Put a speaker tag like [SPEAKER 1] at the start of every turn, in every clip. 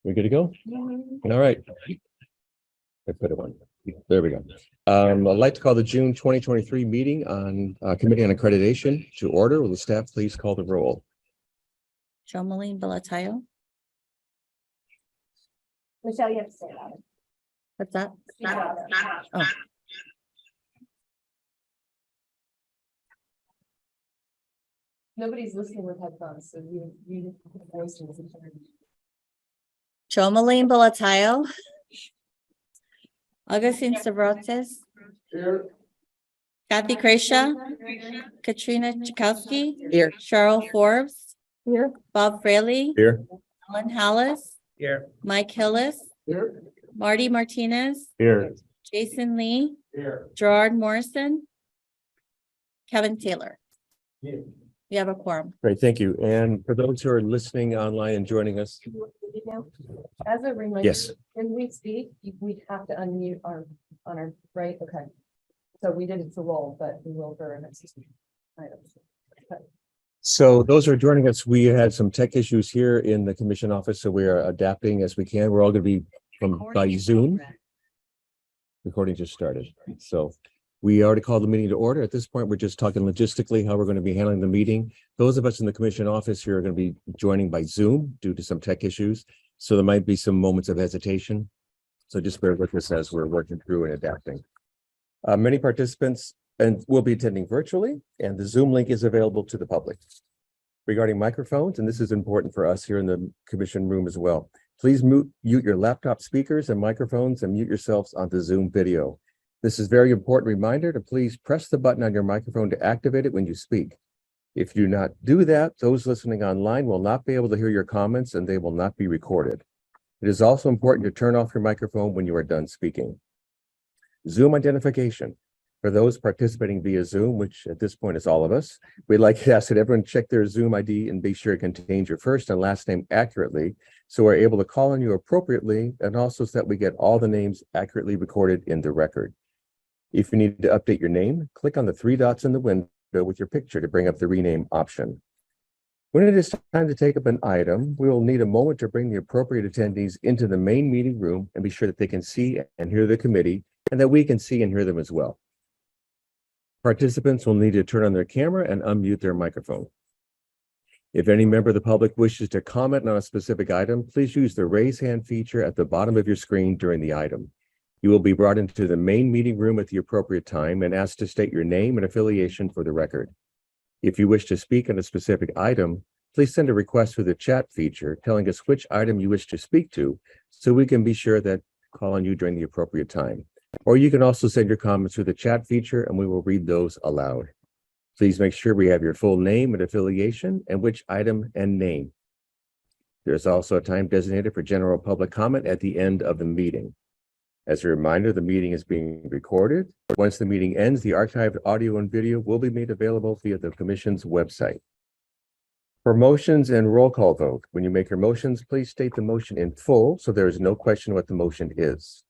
[SPEAKER 1] We good to go? All right. I put it on. There we go. I'd like to call the June 2023 meeting on Committee on Accreditation to order. Will the staff please call the roll?
[SPEAKER 2] Jomeline Belatayo.
[SPEAKER 3] Michelle, you have to say it out.
[SPEAKER 2] What's that? Oh.
[SPEAKER 3] Nobody's listening with headphones, so you voice is
[SPEAKER 2] Jomeline Belatayo. Augustine Stavrotis.
[SPEAKER 4] Here.
[SPEAKER 2] Kathy Krasha. Katrina Chakowski. Here. Cheryl Forbes.
[SPEAKER 3] Here.
[SPEAKER 2] Bob Fraley.
[SPEAKER 1] Here.
[SPEAKER 2] Ellen Hallis.
[SPEAKER 4] Here.
[SPEAKER 2] Mike Hillis.
[SPEAKER 4] Here.
[SPEAKER 2] Marty Martinez.
[SPEAKER 1] Here.
[SPEAKER 2] Jason Lee.
[SPEAKER 4] Here.
[SPEAKER 2] Gerard Morrison. Kevin Taylor.
[SPEAKER 4] Here.
[SPEAKER 2] We have a quorum.
[SPEAKER 1] Great, thank you. And for those who are listening online and joining us,
[SPEAKER 3] As a reminder.
[SPEAKER 1] yes,
[SPEAKER 3] When we speak, we have to unmute on our, right? Okay. So we did it for roll, but we will for next items.
[SPEAKER 1] so those who are joining us, we had some tech issues here in the commission office, so we are adapting as we can. We're all going to be by Zoom. Recording just started, so we already called the meeting to order. At this point, we're just talking logistically how we're going to be handling the meeting. Those of us in the commission office here are going to be joining by Zoom due to some tech issues, so there might be some moments of hesitation. So just bear with us as we're working through and adapting. Many participants will be attending virtually, and the Zoom link is available to the public. Regarding microphones, and this is important for us here in the commission room as well, please mute your laptop speakers and microphones and mute yourselves on the Zoom video. This is a very important reminder to please press the button on your microphone to activate it when you speak. If you do not do that, those listening online will not be able to hear your comments and they will not be recorded. It is also important to turn off your microphone when you are done speaking. Zoom identification. For those participating via Zoom, which at this point is all of us, we'd like to ask that everyone check their Zoom ID and be sure it contains your first and last name accurately, so we're able to call on you appropriately, and also so that we get all the names accurately recorded in the record. If you need to update your name, click on the three dots in the window with your picture to bring up the rename option. When it is time to take up an item, we will need a moment to bring the appropriate attendees into the main meeting room and be sure that they can see and hear the committee, and that we can see and hear them as well. Participants will need to turn on their camera and unmute their microphone. If any member of the public wishes to comment on a specific item, please use the raise hand feature at the bottom of your screen during the item. You will be brought into the main meeting room at the appropriate time and asked to state your name and affiliation for the record. If you wish to speak on a specific item, please send a request through the chat feature telling us which item you wish to speak to, so we can be sure that call on you during the appropriate time. Or you can also send your comments through the chat feature and we will read those aloud. Please make sure we have your full name and affiliation and which item and name. There's also a time designated for general public comment at the end of the meeting. As a reminder, the meeting is being recorded. Once the meeting ends, the archived audio and video will be made available via the Commission's website. For motions and roll call vote, when you make your motions, please state the motion in full so there is no question what the motion is.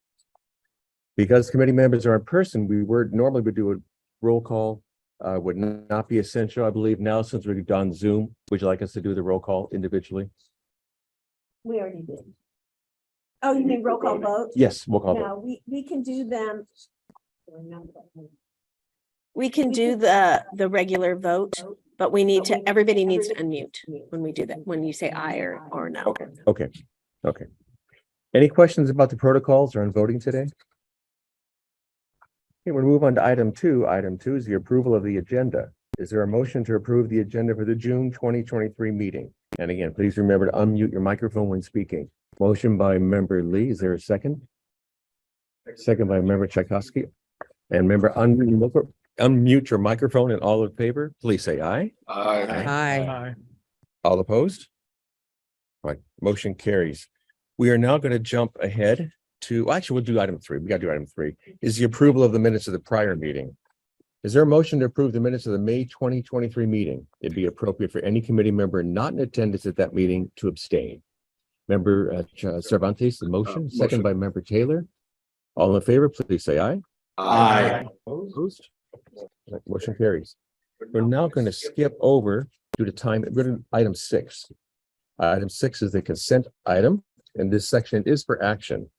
[SPEAKER 1] Because committee members are in person, we normally would do a roll call, would not be essential. I believe now, since we've done Zoom, would you like us to do the roll call individually?
[SPEAKER 5] We already did. Oh, you mean roll call vote?
[SPEAKER 1] Yes, roll call vote.
[SPEAKER 5] No, we can do them. We can do the regular vote, but everybody needs to unmute when we do that, when you say aye or no.
[SPEAKER 1] Okay. Any questions about the protocols or on voting today? Okay, we'll move on to item two. Item two is the approval of the agenda. Is there a motion to approve the agenda for the June 2023 meeting? And again, please remember to unmute your microphone when speaking. Motion by member Lee. Is there a second? Second by member Tchaikovsky. And member unmute your microphone, and all in favor, please say aye.
[SPEAKER 2] Aye.
[SPEAKER 1] All opposed? Right, motion carries. We are now going to jump ahead to, actually, we'll do item three. We got to do item three. Is the approval of the minutes of the prior meeting. Is there a motion to approve the minutes of the May 2023 meeting? It'd be appropriate for any committee member not in attendance at that meeting to abstain. Member Cervantes, the motion, second by member Taylor. All in favor, please say aye.
[SPEAKER 4] Aye.
[SPEAKER 1] Opposed? Motion carries. We're now going to skip over due to time. We're going to item 6. Item 6 is the consent item. and this section is for action.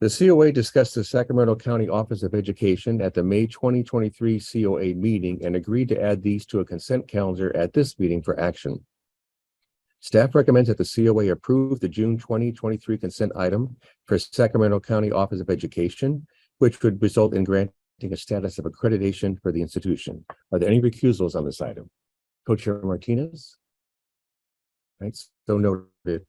[SPEAKER 1] The COA discussed the Sacramento County Office of Education at the May 2023 COA meeting and agreed to add these to a consent calendar at this meeting for action. Staff recommends that the COA approve the June 2023 consent item for Sacramento County Office of Education, which would result in granting a status of accreditation for the institution. Are there any recusals on this item? Co-Chair Martinez? Right, so noted.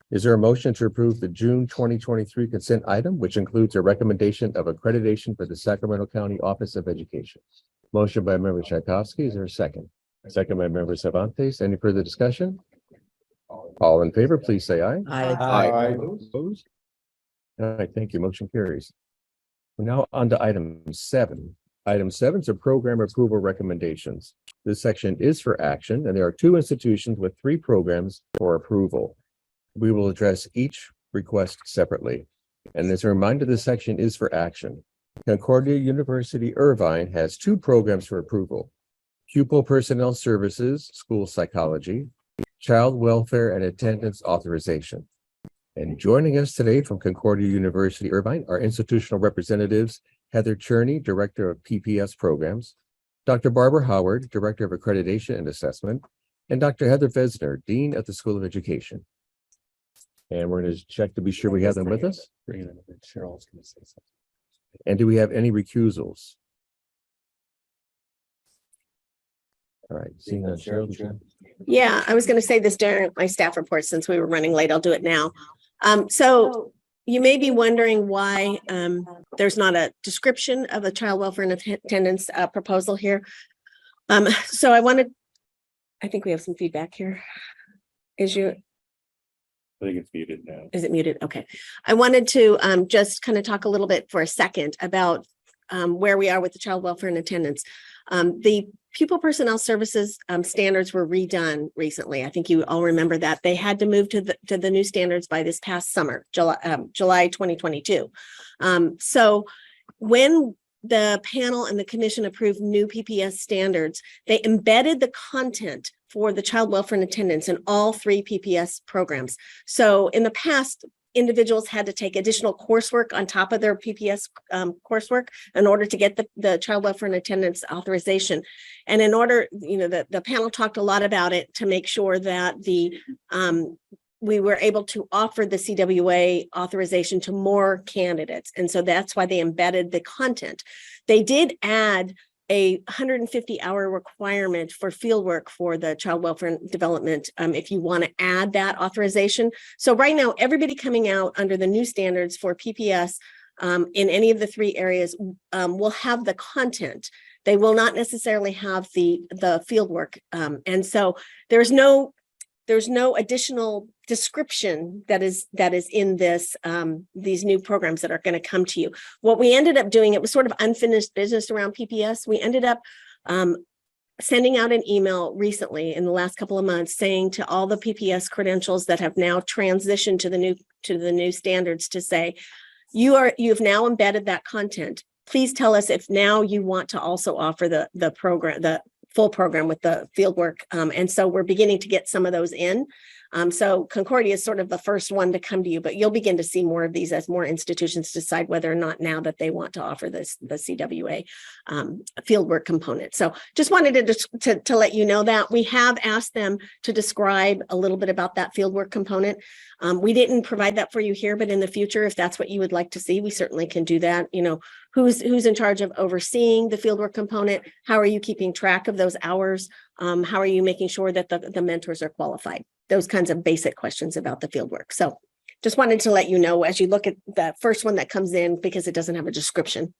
[SPEAKER 1] Is there a motion to approve the June 2023 consent item, which includes a recommendation of accreditation for the Sacramento County Office of Education? Motion by Member Tchaikovsky. Is there a second? Second by Member Cervantes. Any further discussion? All in favor, please say aye.
[SPEAKER 4] Aye.
[SPEAKER 1] Opposed? All right, thank you. Motion carries. We're now on to item 7. Item 7 is a program approval recommendations. This section is for action, and there are 2 institutions with 3 programs for approval. We will address each request separately. And as a reminder, this section is for action. Concordia University Irvine has 2 programs for approval: Pupil Personnel Services, School Psychology, Child Welfare and Attendance Authorization. And joining us today from Concordia University Irvine are institutional representatives Heather Cherney, Director of PPS Programs, Dr. Barbara Howard, Director of Accreditation and Assessment, and Dr. Heather Vesner, Dean of the School of Education. And we're going to check to be sure we have them with us.
[SPEAKER 4] Cheryl's going to say something.
[SPEAKER 1] And do we have any recusals? All right, seeing that, Cheryl.
[SPEAKER 5] Yeah, I was going to say this during my staff report since we were running late. I'll do it now. So you may be wondering why there's not a description of a child welfare and attendance proposal here. So I think we have some feedback here.
[SPEAKER 4] I think it's muted now.
[SPEAKER 5] Is it muted? Okay. I wanted to just kind of talk a little bit for a second about where we are with the child welfare and attendance. The pupil personnel services standards were redone recently. I think you all remember that. They had to move to the new standards by this past summer, July 2022. So when the panel and the commission approved new PPS standards, they embedded the content for the child welfare and attendance in all 3 PPS programs. So in the past, individuals had to take additional coursework on top of their PPS coursework in order to get the child welfare and attendance authorization. And in order, the panel talked a lot about it to make sure that we were able to offer the CWA authorization to more candidates. And so that's why they embedded the content. They did add a 150-hour requirement for fieldwork for the child welfare and development if you want to add that authorization. So right now, everybody coming out under the new standards for PPS in any of the 3 areas will have the content. They will not necessarily have the fieldwork. And so there's no additional description that is in this these new programs that are going to come to you. What we ended up doing, it was sort of unfinished business around PPS. We ended up sending out an email recently in the last couple of months saying to all the PPS credentials that have now transitioned to the new standards to say, you've now embedded that content. Please tell us if now you want to also offer the program, the full program with the fieldwork. And so we're beginning to get some of those in. So Concordia is sort of the first one to come to you, but you'll begin to see more of these as more institutions decide whether or not now that they want to offer the CWA fieldwork component. So just wanted to let you know that we have asked them to describe a little bit about that fieldwork component. We didn't provide that for you here, but in the future, if that's what you would like to see, we certainly can do that. Who's in charge of overseeing the fieldwork component? How are you keeping track of those hours? How are you making sure that the mentors are qualified? Those kinds of basic questions about the fieldwork. So just wanted to let you know as you look at the first one that comes in, because it doesn't have a description.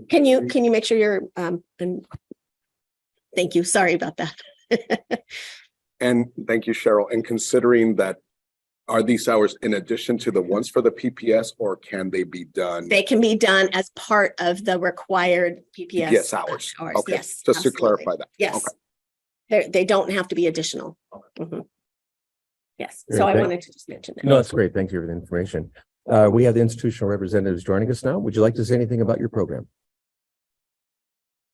[SPEAKER 5] Can you make sure you're and thank you. Sorry about that.
[SPEAKER 6] And thank you, Cheryl. And considering that, are these hours in addition to the ones for the PPS, or can they be done?
[SPEAKER 5] They can be done as part of the required PPS
[SPEAKER 6] hours.
[SPEAKER 5] hours.
[SPEAKER 6] Okay,
[SPEAKER 5] Yes,
[SPEAKER 6] just to
[SPEAKER 5] absolutely.
[SPEAKER 6] clarify that.
[SPEAKER 5] Yes.
[SPEAKER 6] Okay.
[SPEAKER 5] They don't have to be additional. Mhm. Yes,
[SPEAKER 1] Great,
[SPEAKER 5] so I
[SPEAKER 1] thank-
[SPEAKER 5] wanted to just mention that.
[SPEAKER 1] No, that's great. Thank you for the information. We have the institutional representatives joining us now. Would you like to say anything about your program?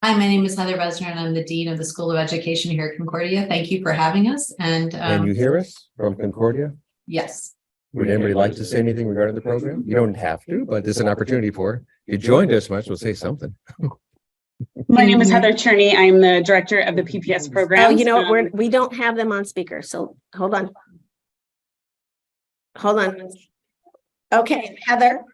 [SPEAKER 7] Hi, my name is Heather Vesner, and I'm the Dean of the School of Education here at Concordia. Thank you for having us. And
[SPEAKER 1] Can you hear us from Concordia?
[SPEAKER 7] yes,
[SPEAKER 1] Would anybody like to say anything regarding the program? You don't have to, but there's an opportunity for it. You joined us much, we'll say something.
[SPEAKER 8] My name is Heather Cherney. I'm the director of the PPS program.
[SPEAKER 5] Oh, you know what? We don't have them on speaker, so hold on. Hold on. Okay, Heather.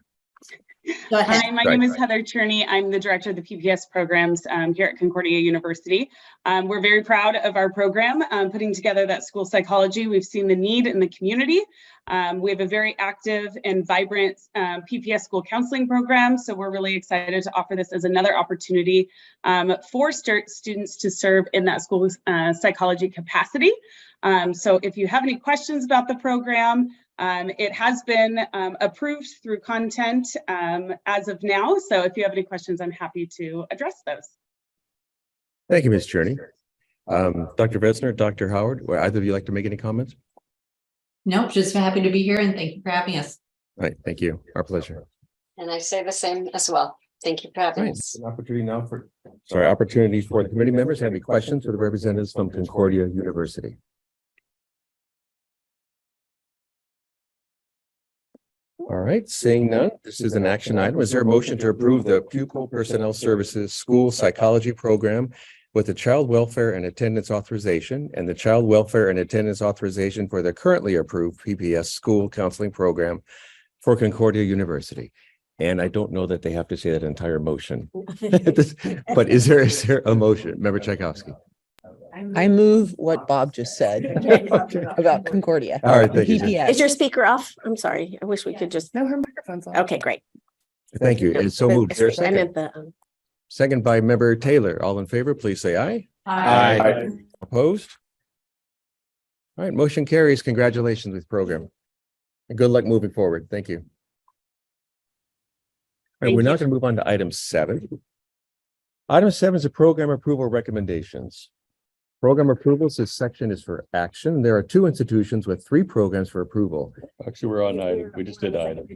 [SPEAKER 5] Go ahead.
[SPEAKER 8] Hi, my name is Heather Cherney. I'm the director of the PPS programs here at Concordia University. We're very proud of our program, putting together that school psychology. We've seen the need in the community. We have a very active and vibrant PPS school counseling program. So we're really excited to offer this as another opportunity for students to serve in that school psychology capacity. So if you have any questions about the program, it has been approved through content as of now. So if you have any questions, I'm happy to address those.
[SPEAKER 1] Thank you, Ms. Cherney. Dr. Vesner, Dr. Howard, would either of you like to make any comments?
[SPEAKER 7] Nope, just happy to be here and thank you for having us.
[SPEAKER 1] All right, thank you. Our pleasure.
[SPEAKER 9] And I say the same as well. Thank you for having
[SPEAKER 1] Right,
[SPEAKER 9] us.
[SPEAKER 1] an opportunity now for, opportunity for the committee members. Have any questions for the representatives from Concordia University? All right, seeing none, this is an action item. Is there a motion to approve the Pupil Personnel Services School Psychology Program with the Child Welfare and Attendance Authorization and the Child Welfare and Attendance Authorization for the currently approved PPS School Counseling Program for Concordia University? And I don't know that they have to say that entire motion. But is there a motion? Member Tchaikovsky?
[SPEAKER 10] I move what Bob just said about Concordia.
[SPEAKER 1] All right, thank you.
[SPEAKER 10] PPS.
[SPEAKER 5] Is your speaker off? I'm sorry. I wish we could just,
[SPEAKER 3] No, her microphone's on.
[SPEAKER 5] okay, great.
[SPEAKER 1] Thank you. And so moved. Is there a
[SPEAKER 5] I
[SPEAKER 1] second?
[SPEAKER 5] meant the,
[SPEAKER 1] Second by Member Taylor. All in favor, please say aye.
[SPEAKER 4] Aye.
[SPEAKER 1] Opposed? All right, motion carries. Congratulations with the program. And good luck moving forward. Thank you. All right,
[SPEAKER 5] Thank
[SPEAKER 1] we're now
[SPEAKER 5] you.
[SPEAKER 1] going to move on to item 7. Item 7 is the program approval recommendations. Program approvals, this section is for action. There are 2 institutions with 3 programs for approval.
[SPEAKER 4] Actually, we're on item. We just did item.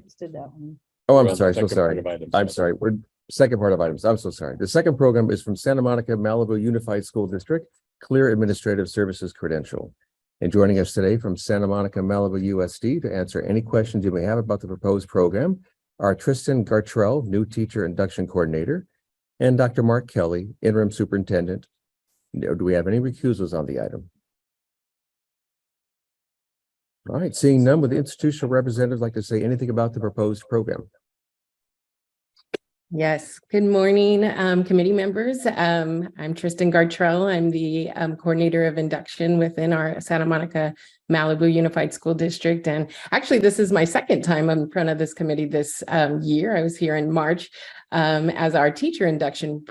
[SPEAKER 1] Oh,
[SPEAKER 4] We're
[SPEAKER 1] I'm
[SPEAKER 4] on
[SPEAKER 1] sorry,
[SPEAKER 4] the
[SPEAKER 1] so
[SPEAKER 4] second
[SPEAKER 1] sorry.
[SPEAKER 4] part of item
[SPEAKER 1] I'm
[SPEAKER 4] 7.
[SPEAKER 1] sorry. We're second part of items. I'm so sorry. The second program is from Santa Monica Malibu Unified School District, Clear Administrative Services Credential. And joining us today from Santa Monica Malibu USD to answer any questions you may have about the proposed program are Tristan Gartrell, new teacher induction coordinator, and Dr. Mark Kelly, interim superintendent. Do we have any recusals on the item? All right, seeing none, would the institutional representatives like to say anything about the proposed program?
[SPEAKER 11] Yes, good morning, committee members. I'm Tristan Gartrell. I'm the coordinator of induction within our Santa Monica Malibu Unified School District. And actually, this is my second time I'm in front of this committee this year. I was here in March as our teacher induction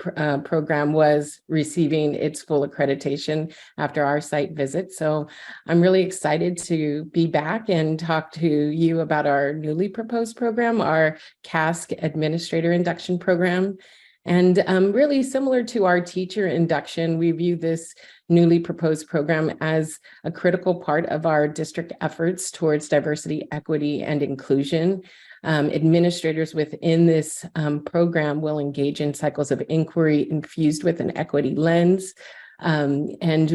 [SPEAKER 11] program was receiving its full accreditation after our site visit. So I'm really excited to be back and talk to you about our newly proposed program, our CASC Administrator Induction Program. And really similar to our teacher induction, we view this newly proposed program as a critical part of our district efforts towards diversity, equity, and inclusion. Administrators within this program will engage in cycles of inquiry infused with an equity lens. And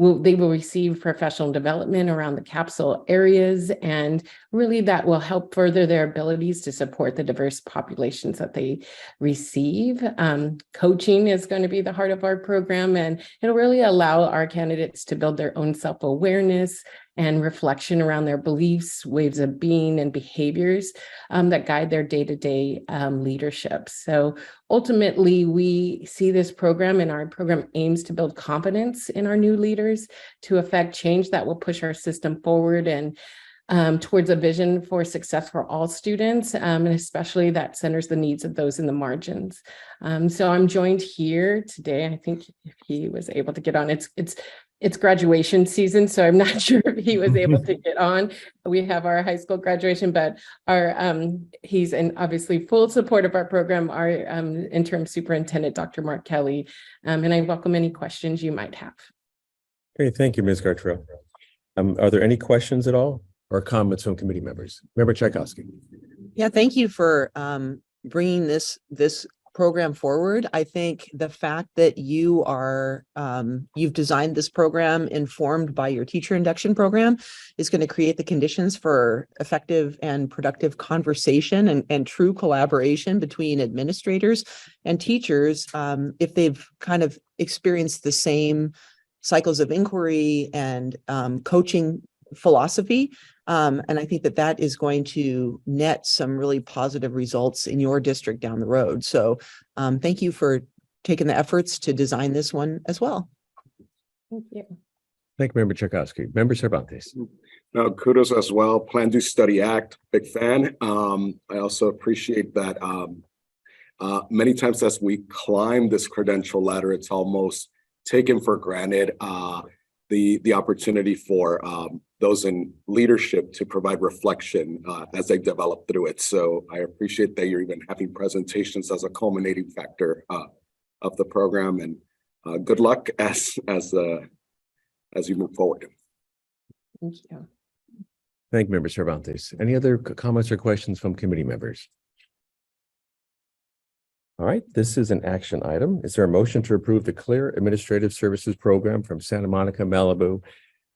[SPEAKER 11] they will receive professional development around the capsule areas, and really that will help further their abilities to support the diverse populations that they receive. Coaching is going to be the heart of our program, and it'll really allow our candidates to build their own self-awareness and reflection around their beliefs, ways of being, and behaviors that guide their day-to-day leadership. So ultimately, we see this program, and our program aims to build confidence in our new leaders to affect change that will push our system forward and towards a vision for success for all students, and especially that centers the needs of those in the margins. So I'm joined here today. I think if he was able to get on, it's graduation season, so I'm not sure if he was able to get on. We have our high school graduation, but he's in obviously full support of our program, our interim superintendent, Dr. Mark Kelly, and I welcome any questions you might have.
[SPEAKER 1] Okay, thank you, Ms. Gartrell. Are there any questions at all or comments from committee members? Member Tchaikovsky.
[SPEAKER 10] Yeah, thank you for bringing this program forward. I think the fact that you are, you've designed this program informed by your teacher induction program is going to create the conditions for effective and productive conversation and true collaboration between administrators and teachers. If they've kind of experienced the same cycles of inquiry and coaching philosophy. And I think that that is going to net some really positive results in your district down the road. So thank you for taking the efforts to design this one as well.
[SPEAKER 11] Thank you.
[SPEAKER 1] Thank you, Member Tchaikovsky. Member Cervantes.
[SPEAKER 6] No, kudos as well. Plan, Do, Study, Act. Big fan. I also appreciate that many times as we climb this credential ladder, it's almost taken for granted the opportunity for those in leadership to provide reflection as they develop through it. So I appreciate that you're even having presentations as a culminating factor of the program, and good luck as you move forward.
[SPEAKER 11] Thank you.
[SPEAKER 1] Thank you, Member Cervantes. Any other comments or questions from committee members? All right, this is an action item. Is there a motion to approve the Clear Administrative Services Program from Santa Monica, Malibu,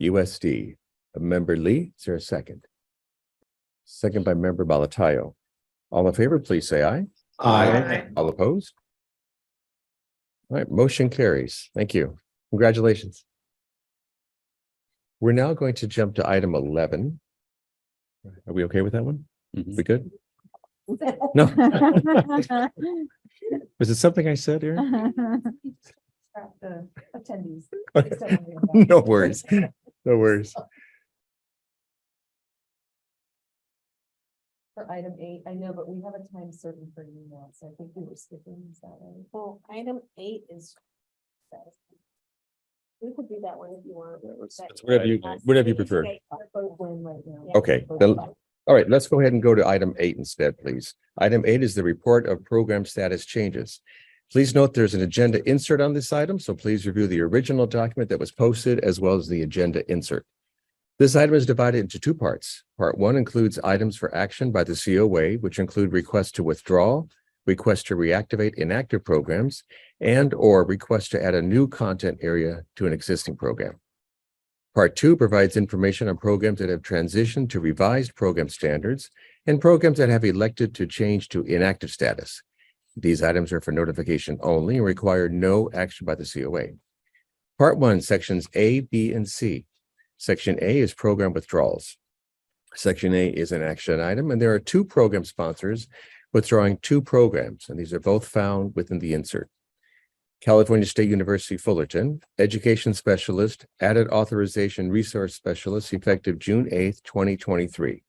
[SPEAKER 1] USD? Member Lee, is there a second? Second by Member Balatayo. All in favor, please say aye.
[SPEAKER 6] Aye.
[SPEAKER 1] All opposed? All right, motion carries. Thank you. Congratulations. We're now going to jump to item 11. Are we okay with that one? We good? No. Was it something I said here?
[SPEAKER 3] The attendees.
[SPEAKER 1] No worries. No worries.
[SPEAKER 3] For item 8, I know, but we have a time certain for you now, so I think we were skipping, is that right?
[SPEAKER 5] Well, item 8 is. We could do that one if you want.
[SPEAKER 1] It's whatever you prefer.
[SPEAKER 3] Right
[SPEAKER 1] Okay, then, all right, let's go ahead and go to item 8 instead, please. Item 8 is the report of program status changes. Please note there's an agenda insert on this item, so please review the original document that was posted as well as the agenda insert. This item is divided into two parts. Part 1 includes items for action by the COA, which include requests to withdraw, requests to reactivate inactive programs, and or requests to add a new content area to an existing program. Part 2 provides information on programs that have transitioned to revised program standards and programs that have elected to change to inactive status. These items are for notification only and require no action by the COA. Part 1, sections A, B, and C. Section A is program withdrawals. Section A is an action item, and there are 2 program sponsors withdrawing 2 programs, and these are both found within the insert. California State University Fullerton, Education Specialist, Added Authorization Resource Specialist, effective June 8th, 2023.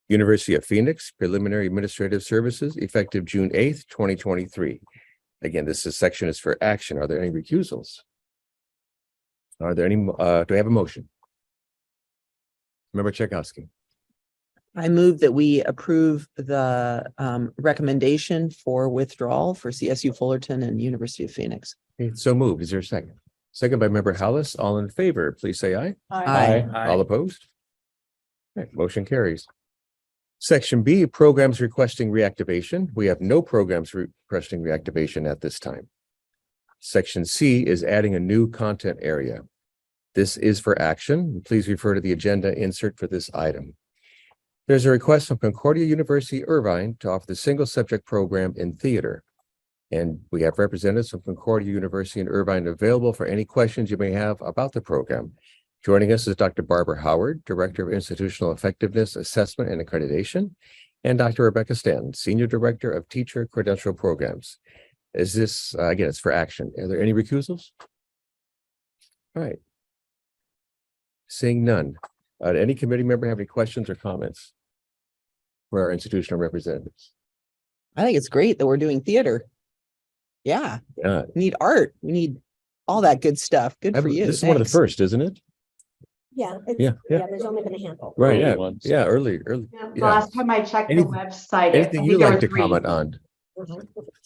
[SPEAKER 1] University of Phoenix, Preliminary Administrative Services, effective June 8th, 2023. Again, section is for action. Are there any recusals? Are there any, do I have a motion? Member Tchaikovsky.
[SPEAKER 10] I move that we approve the recommendation for withdrawal for CSU Fullerton and University of Phoenix.
[SPEAKER 1] Okay, so moved. Is there a second? Second by Member Hallis. All in favor, please say aye.
[SPEAKER 10] Aye.
[SPEAKER 1] All opposed? Okay, motion carries. Section B, programs requesting reactivation. We have no programs requesting reactivation at this time. Section C is adding a new content area. This is for action. Please refer to the agenda insert for this item. There's a request from Concordia University Irvine to offer the single subject program in theater. And we have representatives from Concordia University in Irvine available for any questions you may have about the program. Joining us is Dr. Barbara Howard, Director of Institutional Effectiveness Assessment and Accreditation, and Dr. Rebecca Stanton, Senior Director of Teacher Credential Programs. Is this, again, it's for action. Are there any recusals? All right. Seeing none. Any committee member have any questions or comments for our institutional representatives?
[SPEAKER 10] I think it's great that we're doing theater. Yeah,
[SPEAKER 1] Yeah.
[SPEAKER 10] we need art. We need all that good stuff. Good for you.
[SPEAKER 1] This is one of the
[SPEAKER 10] Thanks.
[SPEAKER 1] first, isn't it?
[SPEAKER 5] Yeah.
[SPEAKER 1] Yeah.
[SPEAKER 5] There's only been a handful.
[SPEAKER 1] Right, yeah,
[SPEAKER 4] Early ones.
[SPEAKER 1] yeah, early.
[SPEAKER 12] The
[SPEAKER 1] Yeah.
[SPEAKER 12] last time I checked the
[SPEAKER 1] Anything-
[SPEAKER 12] website. I
[SPEAKER 1] Anything
[SPEAKER 12] think
[SPEAKER 1] you'd
[SPEAKER 12] there
[SPEAKER 1] like
[SPEAKER 12] were
[SPEAKER 1] to
[SPEAKER 12] 3.
[SPEAKER 1] comment on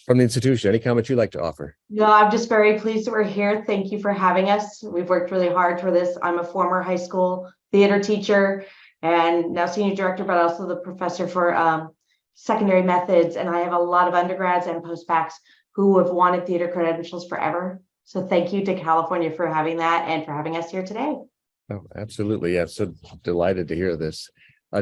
[SPEAKER 1] from the institution? Any comments you'd like to offer?
[SPEAKER 12] No, I'm just very pleased that we're here. Thank you for having us. We've worked really hard for this. I'm a former high school theater teacher and now senior director, but also the professor for secondary methods, and I have a lot of undergrads and postbacks who have wanted theater credentials forever. So thank you to California for having that and for having us here today.
[SPEAKER 1] Oh, absolutely. Yeah, so delighted to hear this.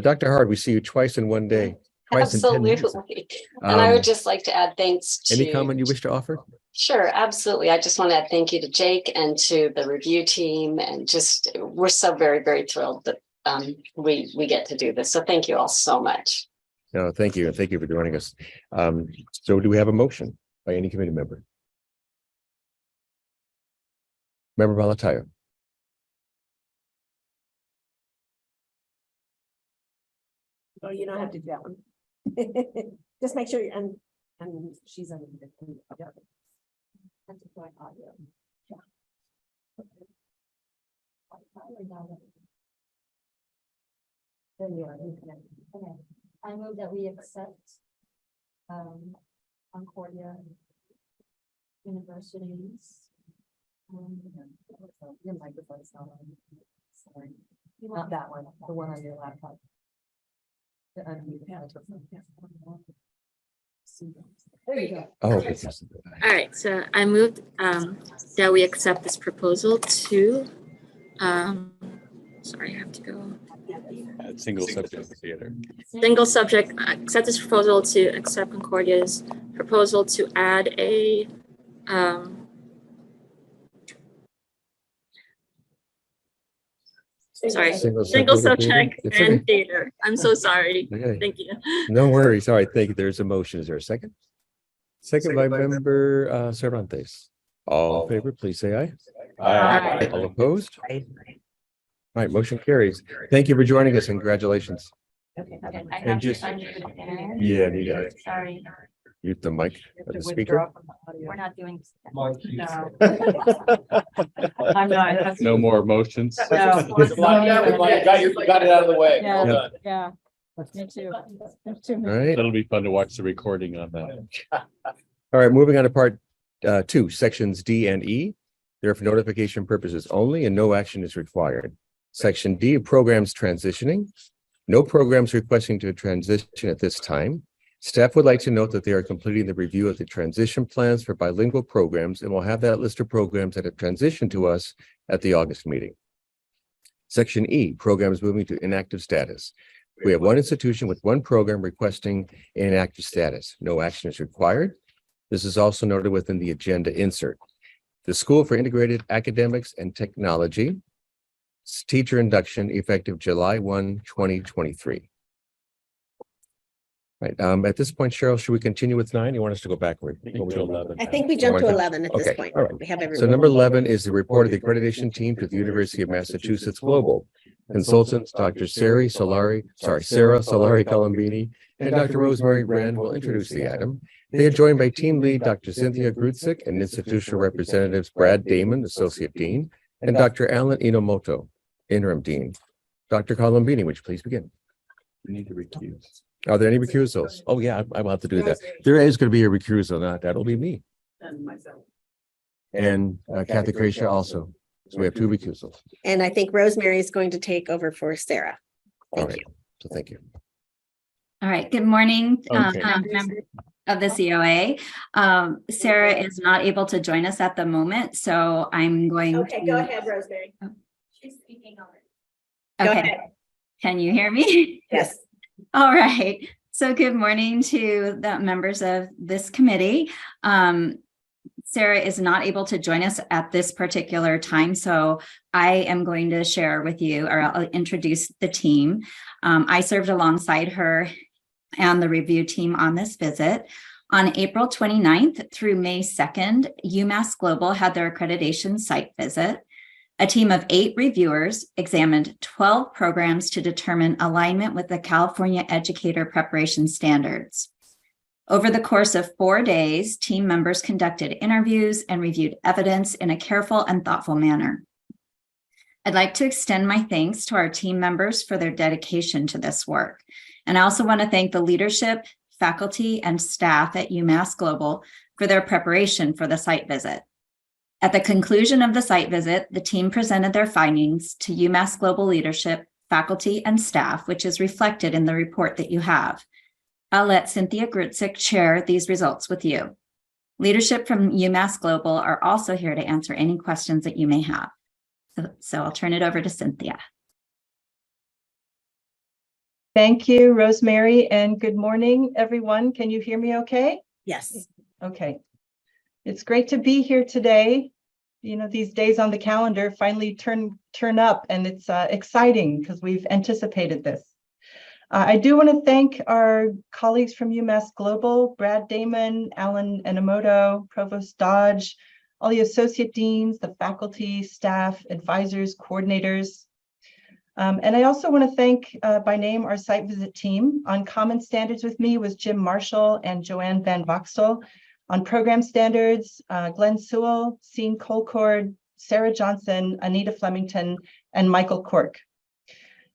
[SPEAKER 1] Dr. Hard, we see you twice in one day. Twice in 10 minutes.
[SPEAKER 9] Absolutely. And I
[SPEAKER 1] Um,
[SPEAKER 9] would just like to add thanks to.
[SPEAKER 1] Any comment you wish to offer?
[SPEAKER 9] Sure, absolutely. I just want to add thank you to Jake and to the review team, and just, we're so very, very thrilled that we get to do this. So thank you all so much.
[SPEAKER 1] No, thank you. And thank you for joining us. So do we have a motion by any committee member? Member Malatayo.
[SPEAKER 5] Oh, you don't have to do that one. Just make sure and she's on.
[SPEAKER 3] I move that we accept Concordia University's. Your microphone's not on. Sorry. Not that one, the one on your laptop. There you go.
[SPEAKER 1] Oh,
[SPEAKER 13] All right, so I moved that we accept this proposal to, sorry, I have to go.
[SPEAKER 4] Single subject theater.
[SPEAKER 13] Single subject, accept this proposal to accept Concordia's proposal to add a, sorry, single subject
[SPEAKER 1] It's
[SPEAKER 13] and
[SPEAKER 1] okay.
[SPEAKER 13] theater. I'm so sorry.
[SPEAKER 1] Okay.
[SPEAKER 13] Thank you.
[SPEAKER 1] No worries. All right, thank you. There's a motion. Is there a second? Second by member Cervantes. All in favor, please say aye.
[SPEAKER 13] Aye.
[SPEAKER 1] All opposed? All right, motion carries. Thank you for joining us. Congratulations.
[SPEAKER 5] Okay.
[SPEAKER 1] And just, yeah, you got it.
[SPEAKER 9] Sorry.
[SPEAKER 1] Mute the mic of the speaker.
[SPEAKER 9] We're not doing.
[SPEAKER 3] I'm not.
[SPEAKER 4] No more motions.
[SPEAKER 3] No.
[SPEAKER 4] Got it out of the way.
[SPEAKER 3] Yeah.
[SPEAKER 1] Well done.
[SPEAKER 3] Yeah. Me too.
[SPEAKER 1] All right.
[SPEAKER 4] It'll be fun to watch the recording on that.
[SPEAKER 1] All right, moving on to part 2, sections D and E. They're for notification purposes only and no action is required. Section D, programs transitioning. No programs requesting to transition at this time. Staff would like to note that they are completing the review of the transition plans for bilingual programs and will have that list of programs that have transitioned to us at the August meeting. Section E, programs moving to inactive status. We have one institution with one program requesting inactive status. No action is required. This is also noted within the agenda insert. The School for Integrated Academics and Technology, teacher induction effective July 1, 2023. Right, at this point, Cheryl, should we continue with 9? You want us to go backward?
[SPEAKER 5] I think we jumped to 11 at this
[SPEAKER 1] Okay,
[SPEAKER 5] point.
[SPEAKER 1] all right.
[SPEAKER 5] We have
[SPEAKER 1] So
[SPEAKER 5] everyone.
[SPEAKER 1] number 11 is the report of the accreditation team to the University of Massachusetts Global. Consultants, Dr. Sarah Solari Colombini, and Dr. Rosemary Wren will introduce the item. They are joined by team lead, Dr. Cynthia Grutzik, and institutional representatives, Brad Damon, Associate Dean, and Dr. Alan Inomoto, Interim Dean. Dr. Colombini, would you please begin?
[SPEAKER 4] You need to recuse.
[SPEAKER 1] Are there any recusals? Oh, yeah, I will have to do that. There is going to be a recusal, not that'll be me.
[SPEAKER 3] And myself.
[SPEAKER 1] And Kathy Gracia also. So we have 2 recusals.
[SPEAKER 5] And I think Rosemary is going to take over for Sarah.
[SPEAKER 1] All
[SPEAKER 5] Thank
[SPEAKER 1] right.
[SPEAKER 5] you.
[SPEAKER 1] So thank you.
[SPEAKER 14] All right, good morning,
[SPEAKER 1] Okay.
[SPEAKER 14] members of the COA. Sarah is not able to join us at the moment, so I'm going
[SPEAKER 5] Okay,
[SPEAKER 14] to.
[SPEAKER 5] go ahead, Rosemary.
[SPEAKER 14] She's speaking already.
[SPEAKER 5] Go
[SPEAKER 14] Okay,
[SPEAKER 5] ahead.
[SPEAKER 14] can you hear me?
[SPEAKER 5] Yes.
[SPEAKER 14] All right, so good morning to the members of this committee. Sarah is not able to join us at this particular time, so I am going to share with you, or I'll introduce the team. I served alongside her and the review team on this visit. On April 29th through May 2nd, UMass Global had their accreditation site visit. A team of 8 reviewers examined 12 programs to determine alignment with the California Educator Preparation Standards. Over the course of 4 days, team members conducted interviews and reviewed evidence in a careful and thoughtful manner. I'd like to extend my thanks to our team members for their dedication to this work. And I also want to thank the leadership, faculty, and staff at UMass Global for their preparation for the site visit. At the conclusion of the site visit, the team presented their findings to UMass Global leadership, faculty, and staff, which is reflected in the report that you have. I'll let Cynthia Grutzik share these results with you. Leadership from UMass Global are also here to answer any questions that you may have. So I'll turn it over to Cynthia.
[SPEAKER 15] Thank you, Rosemary, and good morning, everyone. Can you hear me okay?
[SPEAKER 5] Yes.
[SPEAKER 15] Okay. It's great to be here today. You know, these days on the calendar finally turn up, and it's exciting because we've anticipated this. I do want to thank our colleagues from UMass Global, Brad Damon, Alan Enomoto, Provost Dodge, all the associate deans, the faculty, staff, advisors, coordinators. And I also want to thank by name our site visit team. On common standards with me was Jim Marshall and Joanne Van Voxel. On program standards, Glenn Sewell, Sean Colcord, Sarah Johnson, Anita Flemington, and Michael Cork.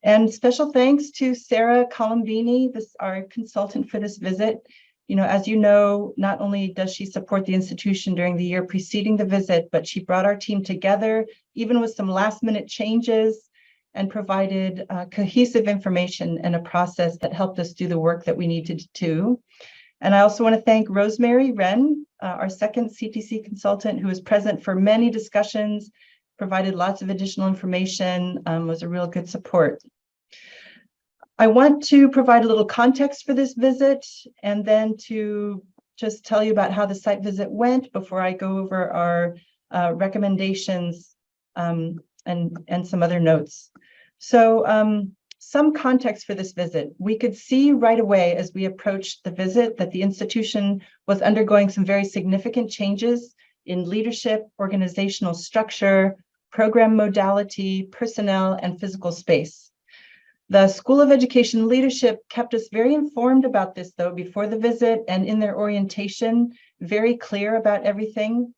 [SPEAKER 15] And special thanks to Sarah Colombini, our consultant for this visit. You know, as you know, not only does she support the institution during the year preceding the visit, but she brought our team together, even with some last-minute changes, and provided cohesive information and a process that helped us do the work that we needed to do. And I also want to thank Rosemary Wren, our second CTC consultant, who was present for many discussions, provided lots of additional information, was a real good support. I want to provide a little context for this visit and then to just tell you about how the site visit went before I go over our recommendations and some other notes. So some context for this visit. We could see right away as we approached the visit that the institution was undergoing some very significant changes in leadership, organizational structure, program modality, personnel, and physical space. The School of Education leadership kept us very informed about this, though, before the visit, and in their orientation, very clear about everything.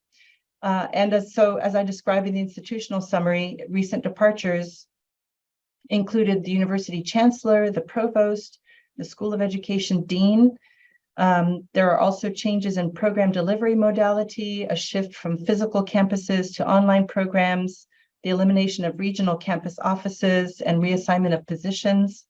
[SPEAKER 15] And as I described in the institutional summary, recent departures included the university chancellor, the provost, the School of Education dean. There are also changes in program delivery modality, a shift from physical campuses to online programs, the elimination of regional campus offices, and reassignment of positions.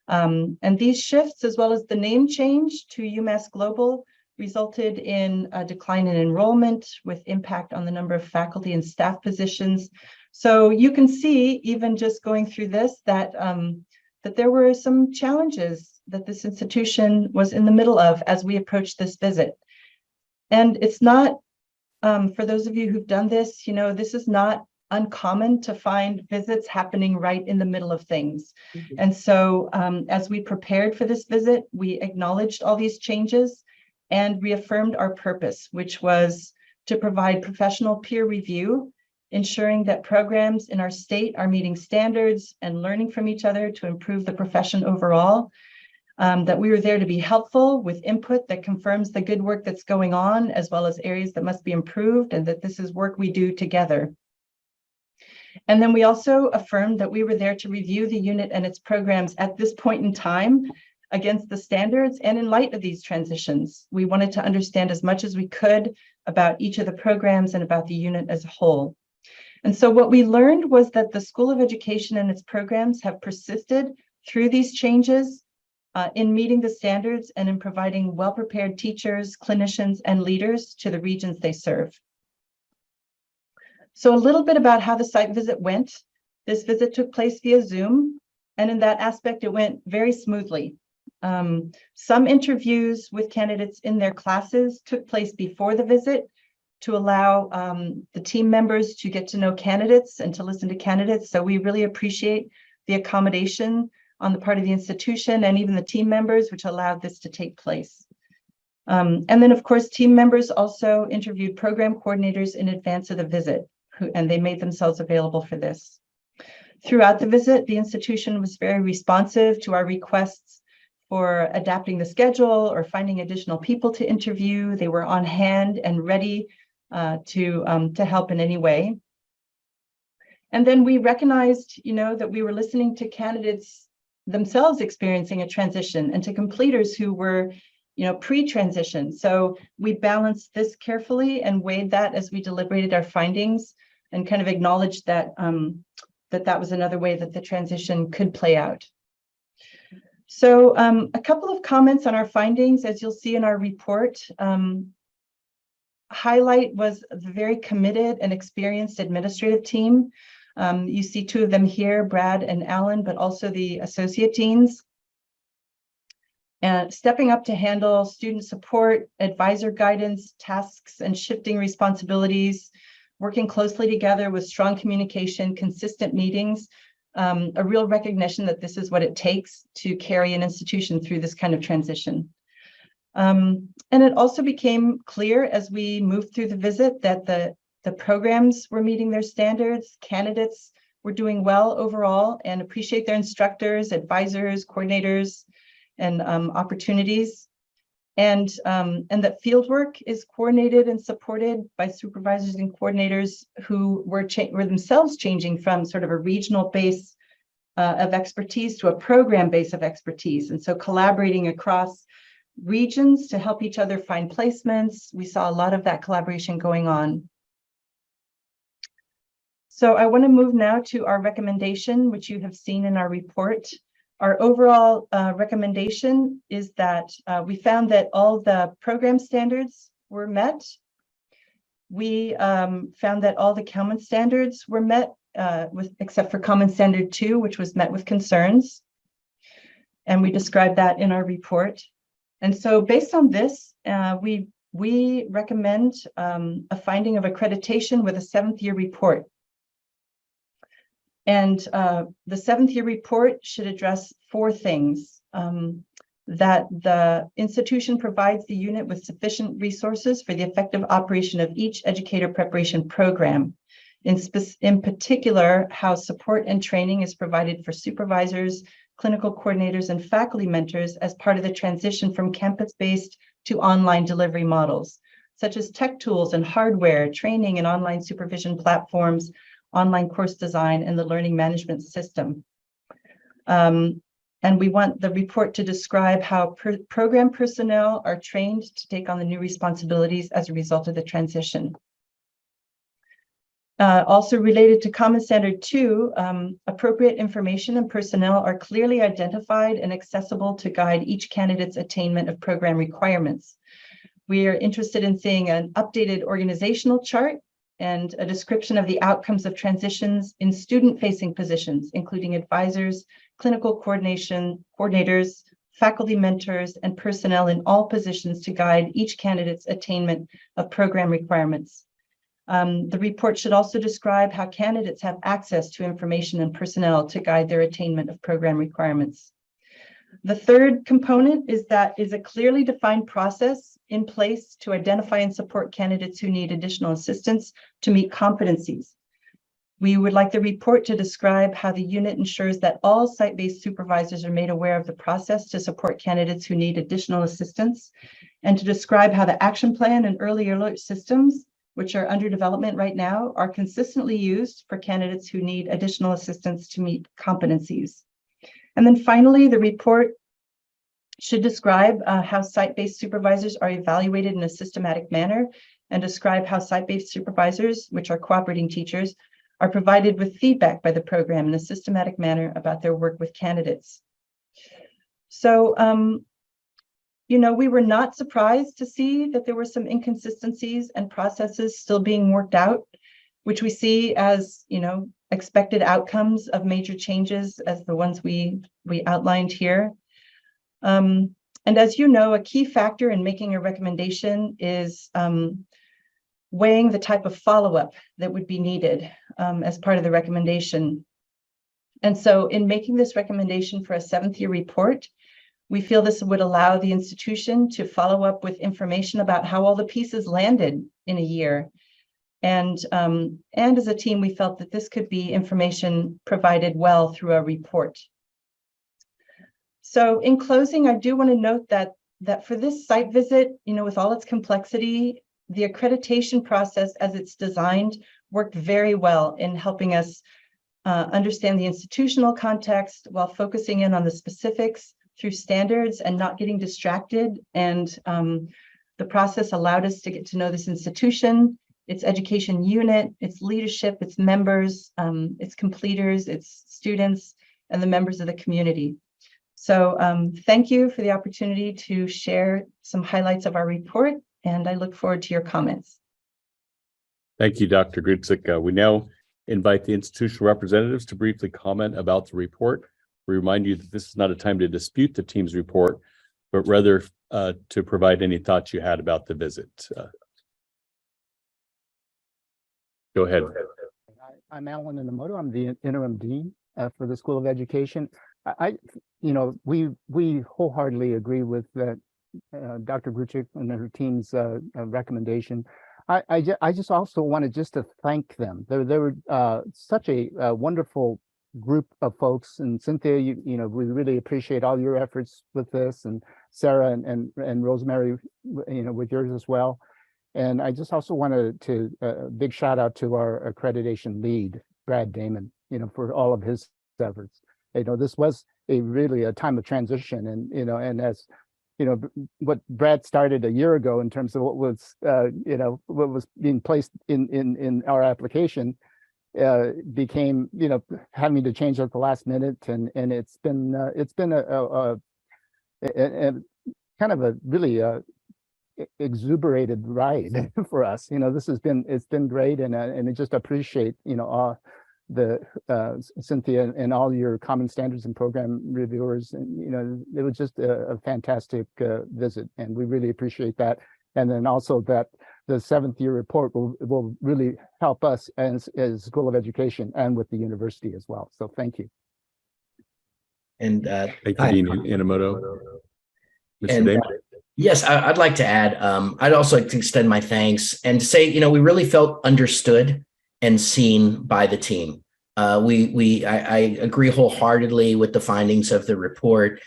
[SPEAKER 15] And these shifts, as well as the name change to UMass Global, resulted in a decline in enrollment with impact on the number of faculty and staff positions. So you can see, even just going through this, that there were some challenges that this institution was in the middle of as we approached this visit. And it's not, for those of you who've done this, you know, this is not uncommon to find visits happening right in the middle of things. Mm-hmm. And so as we prepared for this visit, we acknowledged all these changes and reaffirmed our purpose, which was to provide professional peer review, ensuring that programs in our state are meeting standards and learning from each other to improve the profession overall, that we were there to be helpful with input that confirms the good work that's going on, as well as areas that must be improved, and that this is work we do together. And then we also affirmed that we were there to review the unit and its programs at this point in time against the standards and in light of these transitions. We wanted to understand as much as we could about each of the programs and about the unit as a whole. And so what we learned was that the School of Education and its programs have persisted through these changes in meeting the standards and in providing well-prepared teachers, clinicians, and leaders to the regions they serve. So a little bit about how the site visit went. This visit took place via Zoom, and in that aspect, it went very smoothly. Some interviews with candidates in their classes took place before the visit to allow the team members to get to know candidates and to listen to candidates. So we really appreciate the accommodation on the part of the institution and even the team members, which allowed this to take place. And then, of course, team members also interviewed program coordinators in advance of the visit, and they made themselves available for this. Throughout the visit, the institution was very responsive to our requests for adapting the schedule or finding additional people to interview. They were on hand and ready to help in any way. And then we recognized, you know, that we were listening to candidates themselves experiencing a transition and to completers who were, you know, pre-transition. So we balanced this carefully and weighed that as we deliberated our findings and kind of acknowledged that that was another way that the transition could play out. So a couple of comments on our findings, as you'll see in our report. Highlight was the very committed and experienced administrative team. You see two of them here, Brad and Alan, but also the associate deans. And stepping up to handle student support, advisor guidance, tasks, and shifting responsibilities, working closely together with strong communication, consistent meetings, a real recognition that this is what it takes to carry an institution through this kind of transition. And it also became clear as we moved through the visit that the programs were meeting their standards, candidates were doing well overall and appreciate their instructors, advisors, coordinators, and opportunities. And that fieldwork is coordinated and supported by supervisors and coordinators who were themselves changing from sort of a regional base of expertise to a program base of expertise. And so collaborating across regions to help each other find placements. We saw a lot of that collaboration going on. So I want to move now to our recommendation, which you have seen in our report. Our overall recommendation is that we found that all the program standards were met. We found that all the common standards were met, except for Common Standard 2, which was met with concerns. And we described that in our report. And so based on this, we recommend a finding of accreditation with a 7th year report. And the 7th year report should address 4 things. That the institution provides the unit with sufficient resources for the effective operation of each educator preparation program. In particular, how support and training is provided for supervisors, clinical coordinators, and faculty mentors as part of the transition from campus-based to online delivery models, such as tech tools and hardware, training and online supervision platforms, online course design, and the learning management system. And we want the report to describe how program personnel are trained to take on the new responsibilities as a result of the transition. Also related to Common Standard 2, appropriate information and personnel are clearly identified and accessible to guide each candidate's attainment of program requirements. We are interested in seeing an updated organizational chart and a description of the outcomes of transitions in student-facing positions, including advisors, clinical coordinators, faculty mentors, and personnel in all positions to guide each candidate's attainment of program requirements. The report should also describe how candidates have access to information and personnel to guide their attainment of program requirements. The third component is a clearly defined process in place to identify and support candidates who need additional assistance to meet competencies. We would like the report to describe how the unit ensures that all site-based supervisors are made aware of the process to support candidates who need additional assistance, and to describe how the action plan and early alert systems, which are under development right now, are consistently used for candidates who need additional assistance to meet competencies. And then finally, the report should describe how site-based supervisors are evaluated in a systematic manner, and describe how site-based supervisors, which are cooperating teachers, are provided with feedback by the program in a systematic manner about their work with candidates. So, we were not surprised to see that there were some inconsistencies and processes still being worked out, which we see as, expected outcomes of major changes as the ones we outlined here. And as you know, a key factor in making a recommendation is weighing the type of follow-up that would be needed as part of the recommendation. And so in making this recommendation for a 7th year report, we feel this would allow the institution to follow up with information about how all the pieces landed in a year. And as a team, we felt that this could be information provided well through a report. So in closing, I do want to note that for this site visit, with all its complexity, the accreditation process as it's designed worked very well in helping us understand the institutional context while focusing in on the specifics through standards and not getting distracted. And the process allowed us to get to know this institution, its education unit, its leadership, its members, its completers, its students, and the members of the community. So thank you for the opportunity to share some highlights of our report, and I look forward to your comments.
[SPEAKER 4] Thank you, Dr. Grutzik. We now invite the institutional representatives to briefly comment about the report. We remind you that this is not a time to dispute the team's report, but rather to provide any thoughts you had about the visit. Go ahead.
[SPEAKER 16] I'm Alan Animo. I'm the interim dean for the School of Education. We wholeheartedly agree with that Dr. Grutzik and her team's recommendation. I just also wanted just to thank them. They were such a wonderful group of folks, and Cynthia, we really appreciate all your efforts with this, and Sarah and Rosemary, with yours as well. And I just also wanted to big shout out to our accreditation lead, Brad Damon, for all of his efforts. This was really a time of transition, and as what Brad started a year ago in terms of what was being placed in our application became having to change at the last minute, and it's been a kind of a really exuberated ride for us. It's been great, and I just appreciate Cynthia and all your common standards and program reviewers, and it was just a fantastic visit, and we really appreciate that. And then also that the 7th year report will really help us as School of Education and with the university as well. So thank you.
[SPEAKER 17] And
[SPEAKER 4] thank you, Dean Inamoto. Mr. Damon.
[SPEAKER 17] Yes, I'd like to add, I'd also like to extend my thanks and to say, we really felt understood and seen by the team. I agree wholeheartely with the findings of the report.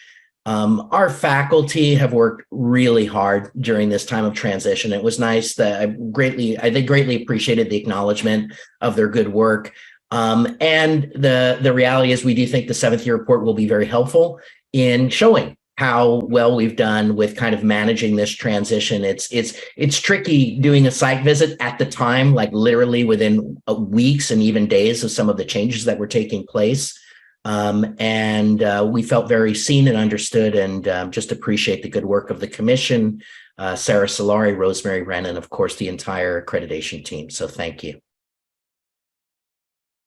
[SPEAKER 17] Our faculty have worked really hard during this time of transition. It was nice that I greatly appreciated the acknowledgement of their good work. And the reality is we do think the 7th year report will be very helpful in showing how well we've done with kind of managing this transition. It's tricky doing a site visit at the time, like literally within weeks and even days of some of the changes that were taking place. And we felt very seen and understood, and just appreciate the good work of the commission, Sarah Solari, Rosemary Wren, and of course the entire accreditation team. So thank you.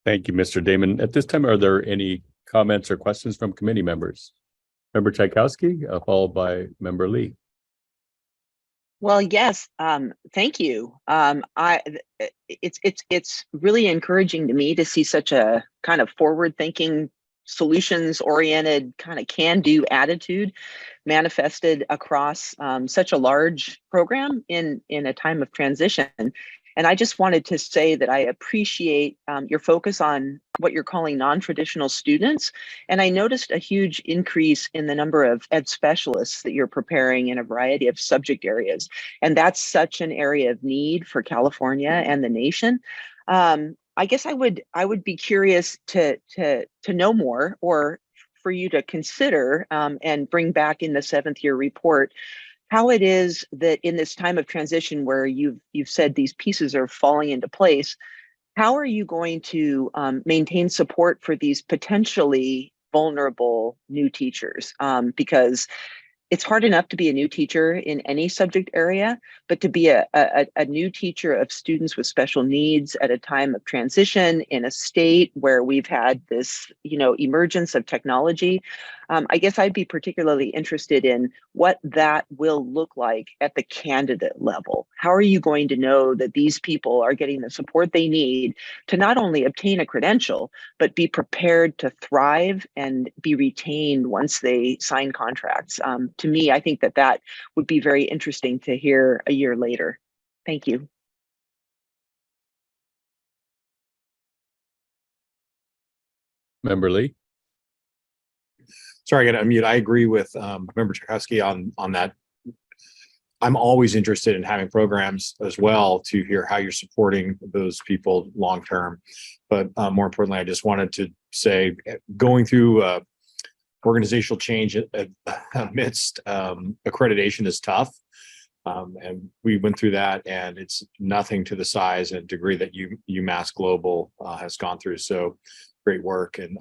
[SPEAKER 4] Thank you, Mr. Damon. At this time, are there any comments or questions from committee members? Member Tchaikovsky, followed by Member Lee.
[SPEAKER 10] Well, yes, thank you. It's really encouraging to me to see such a kind of forward-thinking, solutions-oriented kind of can-do attitude manifested across such a large program in a time of transition. And I just wanted to say that I appreciate your focus on what you're calling non-traditional students. And I noticed a huge increase in the number of ed specialists that you're preparing in a variety of subject areas. And that's such an area of need for California and the nation. I guess I would be curious to know more, or for you to consider and bring back in the 7th year report how it is that in this time of transition where you've said these pieces are falling into place, how are you going to maintain support for these potentially vulnerable new teachers? Because it's hard enough to be a new teacher in any subject area, but to be a new teacher of students with special needs at a time of transition in a state where we've had this, emergence of technology, I guess I'd be particularly interested in what that will look like at the candidate level. How are you going to know that these people are getting the support they need to not only obtain a credential, but be prepared to thrive and be retained once they sign contracts? To me, I think that would be very interesting to hear a year later. Thank you.
[SPEAKER 4] Member Lee.
[SPEAKER 18] Sorry, I got to unmute. I agree with Member Tchaikovsky on that. I'm always interested in having programs as well to hear how you're supporting those people long term. But more importantly, I just wanted to say going through organizational change amidst accreditation is tough. And we went through that, and it's nothing to the size and degree that UMass Global has gone through. So great work. And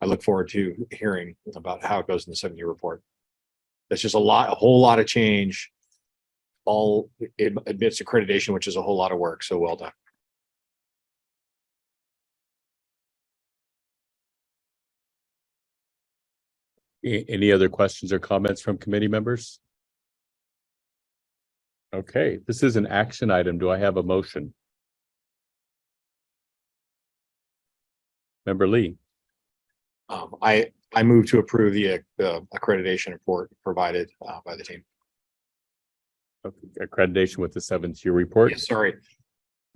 [SPEAKER 18] I look forward to hearing about how it goes in the 7-year report. That's just a whole lot of change. All it admits accreditation, which is a whole lot of work. So well done.
[SPEAKER 4] Any other questions or comments from committee members? Okay, this is an action item. Do I have a motion? Member Lee.
[SPEAKER 18] I move to approve the accreditation report provided by the team.
[SPEAKER 4] Okay, accreditation with the 7th-year report.
[SPEAKER 18] Yeah, sorry.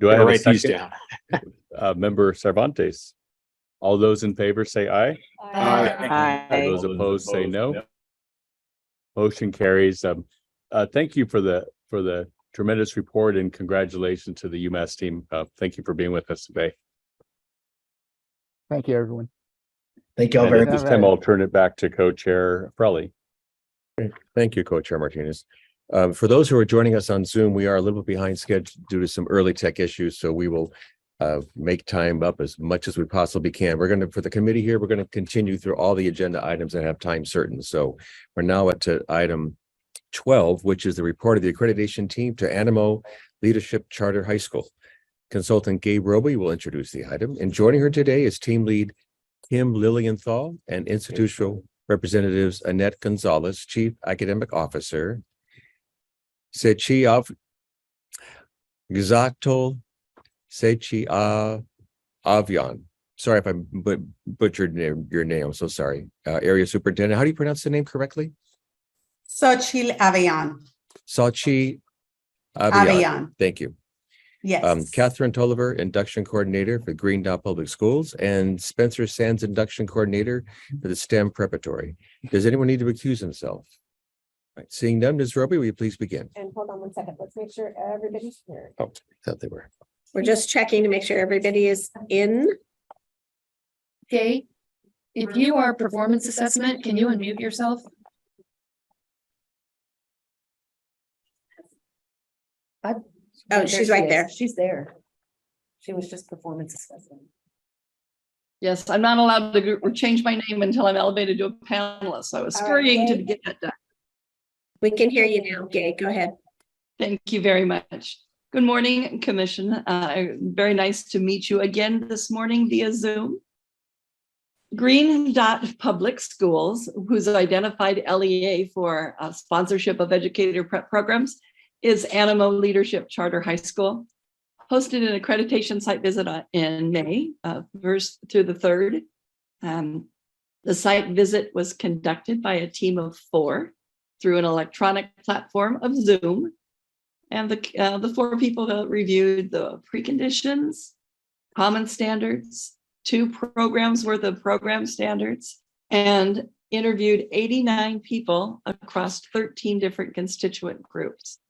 [SPEAKER 4] Do I have a
[SPEAKER 18] write these
[SPEAKER 4] second?
[SPEAKER 18] down?
[SPEAKER 4] Member Cervantes. All those in favor say aye.
[SPEAKER 10] Aye.
[SPEAKER 4] All those opposed say no. Motion carries. Thank you for the tremendous report and congratulations to the UMass team. Thank you for being with us today.
[SPEAKER 16] Thank you, everyone.
[SPEAKER 17] Thank you all
[SPEAKER 4] And
[SPEAKER 17] very
[SPEAKER 4] at this
[SPEAKER 17] much.
[SPEAKER 4] time, I'll turn it back to Co-Chair Frelly.
[SPEAKER 1] Thank you, Co-Chair Martinez. For those who are joining us on Zoom, we are a little bit behind schedule due to some early tech issues, so we will make time up as much as we possibly can. We're going to, for the committee here, we're going to continue through all the agenda items that have time certain. So we're now at to item 12, which is the report of the accreditation team to Animo Leadership Charter High School. Consultant Gabe Roby will introduce the item, and joining her today is team lead Kim Lilienthal and institutional representatives Annette Gonzalez, Chief Academic Officer, Sechi Gzatol Sechi Avian. Sorry if I butchered your name. I'm so sorry. Area Superintendent. How do you pronounce the name correctly?
[SPEAKER 19] Sochil Avian.
[SPEAKER 1] Sachi Avian.
[SPEAKER 19] Avian.
[SPEAKER 1] Thank you.
[SPEAKER 19] Yes.
[SPEAKER 1] Catherine Tolliver, Induction Coordinator for Greendale Public Schools, and Spencer Sands, Induction Coordinator for the STEM Preparatory. Does anyone need to recuse himself? All right, seeing none, Ms. Roby, will you please begin?
[SPEAKER 5] And hold on 1 second. Let's make sure everybody's here.
[SPEAKER 1] Oh, thought they were.
[SPEAKER 5] We're just checking to make sure everybody is in.
[SPEAKER 3] Okay, if you are performance assessment, can you unmute yourself?
[SPEAKER 5] Oh, she's right there.
[SPEAKER 3] She's there. She was just performance assessment. Yes, I'm not allowed to change my name until I'm elevated to a panelist. I was scurrying to get that done.
[SPEAKER 5] We can hear you now. Gay, go ahead.
[SPEAKER 3] Thank you very much. Good morning, Commission. Very nice to meet you again this morning via Zoom. Green Dot Public Schools, who's identified LEA for sponsorship of educator prep programs, is Animo Leadership Charter High School. Hosted an accreditation site visit in May, 1st through the 3rd. The site visit was conducted by a team of 4 through an electronic platform of Zoom. And the 4 people that reviewed the preconditions, common standards, 2 programs worth of program standards, and interviewed 89 people across 13 different constituent groups.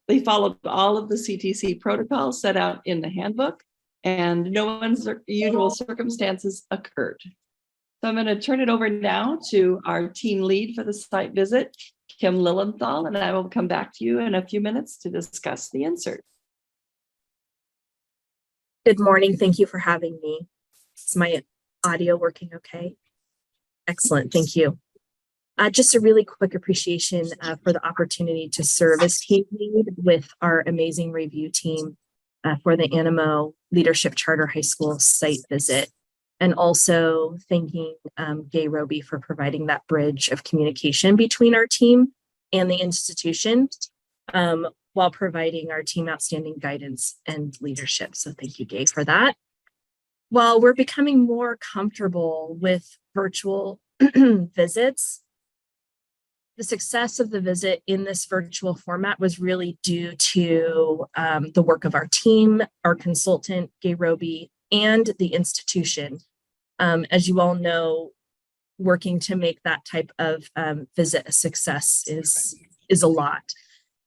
[SPEAKER 3] They followed all of the CTC protocols set out in the handbook, and no unusual circumstances occurred. So I'm going to turn it over now to our team lead for the site visit, Kim Lilienthal, and I will come back to you in a few minutes to discuss the insert.
[SPEAKER 20] Good morning. Thank you for having me. Is my audio working okay? Excellent. Thank you. Just a really quick appreciation for the opportunity to serve as team lead with our amazing review team for the Animo Leadership Charter High School site visit. And also thanking Gay Roby for providing that bridge of communication between our team and the institution while providing our team outstanding guidance and leadership. So thank you, Gay, for that. While we're becoming more comfortable with virtual visits, the success of the visit in this virtual format was really due to the work of our team, our consultant, Gay Roby, and the institution. As you all know, working to make that type of visit a success is a lot.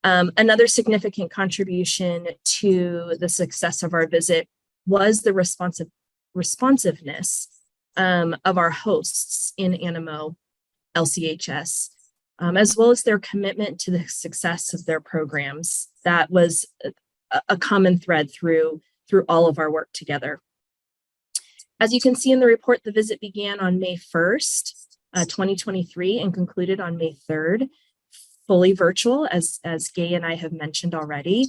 [SPEAKER 20] Another significant contribution to the success of our visit was the responsiveness of our hosts in Animo LCHS, as well as their commitment to the success of their programs. That was a common thread through all of our work together. As you can see in the report, the visit began on May 1st, 2023 and concluded on May 3rd, fully virtual, as Gay and I have mentioned already.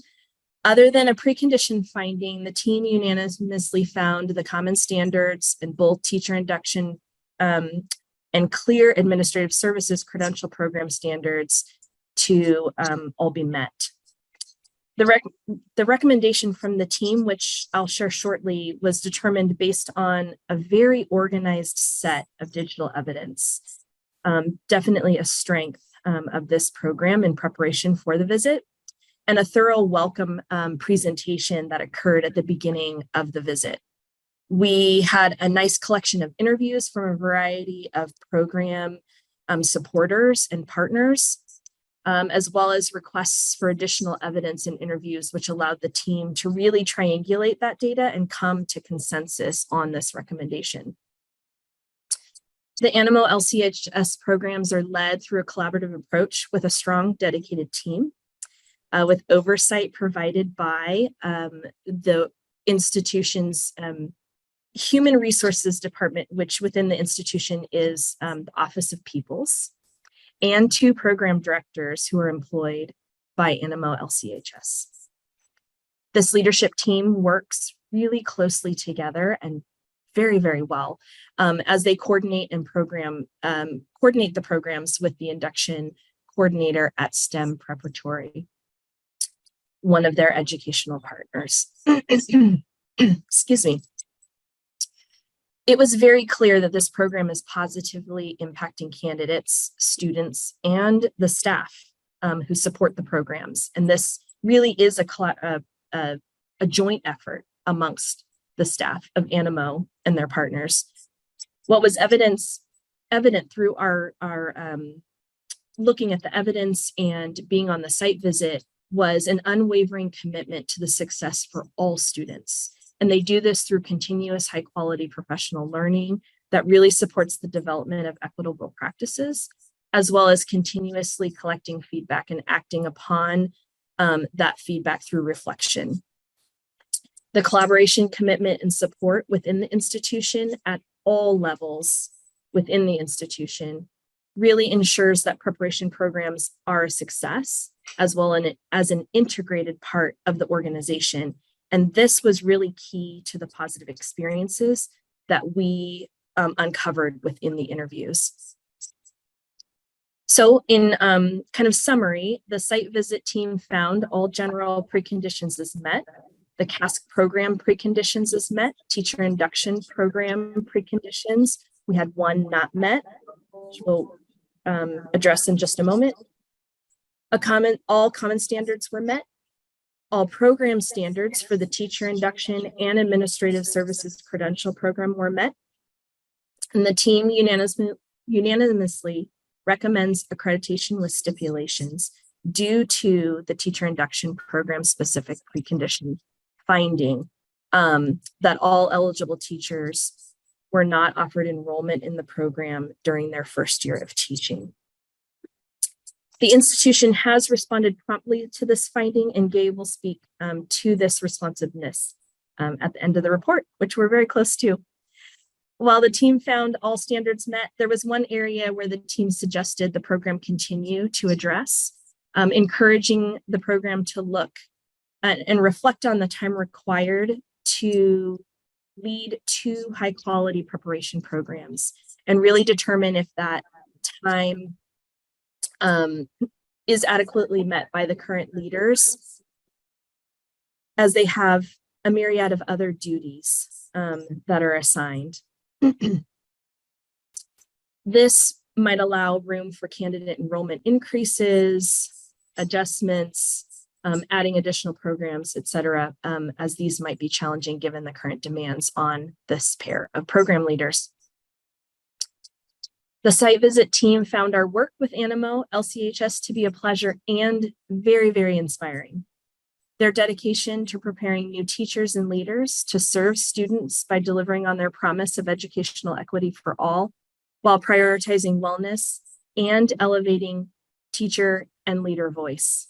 [SPEAKER 20] Other than a precondition finding, the team unanimously found the common standards in both teacher induction and clear administrative services credential program standards to all be met. The recommendation from the team, which I'll share shortly, was determined based on a very organized set of digital evidence. Definitely a strength of this program in preparation for the visit, and a thorough welcome presentation that occurred at the beginning of the visit. We had a nice collection of interviews from a variety of program supporters and partners, as well as requests for additional evidence and interviews, which allowed the team to really triangulate that data and come to consensus on this recommendation. The Animo LCHS programs are led through a collaborative approach with a strong, dedicated team, with oversight provided by the institution's Human Resources Department, which within the institution is the Office of Peoples, and 2 program directors who are employed by Animo LCHS. This leadership team works really closely together and very, very well as they coordinate and coordinate the programs with the induction coordinator at STEM Preparatory, one of their educational partners. Excuse me. It was very clear that this program is positively impacting candidates, students, and the staff who support the programs. And this really is a joint effort amongst the staff of Animo and their partners. What was evident through our looking at the evidence and being on the site visit was an unwavering commitment to the success for all students. And they do this through continuous high quality professional learning that really supports the development of equitable practices, as well as continuously collecting feedback and acting upon that feedback through reflection. The collaboration, commitment, and support within the institution at all levels within the institution really ensures that preparation programs are a success, as well as an integrated part of the organization. And this was really key to the positive experiences that we uncovered within the interviews. So in kind of summary, the site visit team found all general preconditions is met. The CASC program preconditions is met. Teacher induction program preconditions, we had 1 not met, which we'll address in just a moment. All common standards were met. All program standards for the teacher induction and administrative services credential program were met. And the team unanimously recommends accreditation with stipulations due to the teacher induction program specific precondition finding that all eligible teachers were not offered enrollment in the program during their first year of teaching. The institution has responded promptly to this finding, and Gay will speak to this responsiveness at the end of the report, which we're very close to. While the team found all standards met, there was one area where the team suggested the program continue to address, encouraging the program to look and reflect on the time required to lead 2 high quality preparation programs and really determine if that time is adequately met by the current leaders, as they have a myriad of other duties that are assigned. This might allow room for candidate enrollment increases, adjustments, adding additional programs, et cetera, as these might be challenging given the current demands on this pair of program leaders. The site visit team found our work with Animo LCHS to be a pleasure and very, very inspiring. Their dedication to preparing new teachers and leaders to serve students by delivering on their promise of educational equity for all, while prioritizing wellness and elevating teacher and leader voice.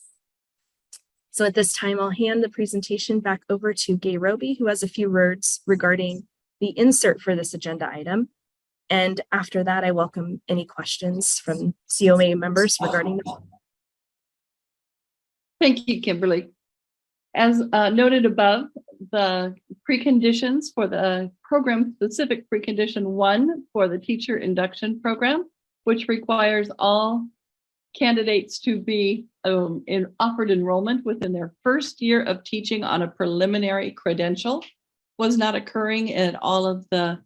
[SPEAKER 20] So at this time, I'll hand the presentation back over to Gay Roby, who has a few words regarding the insert for this agenda item. And after that, I welcome any questions from COA members regarding the
[SPEAKER 3] Thank you, Kimberly. As noted above, the preconditions for the program specific precondition 1 for the teacher induction program, which requires all candidates to be offered enrollment within their first year of teaching on a preliminary credential, was not occurring at all of the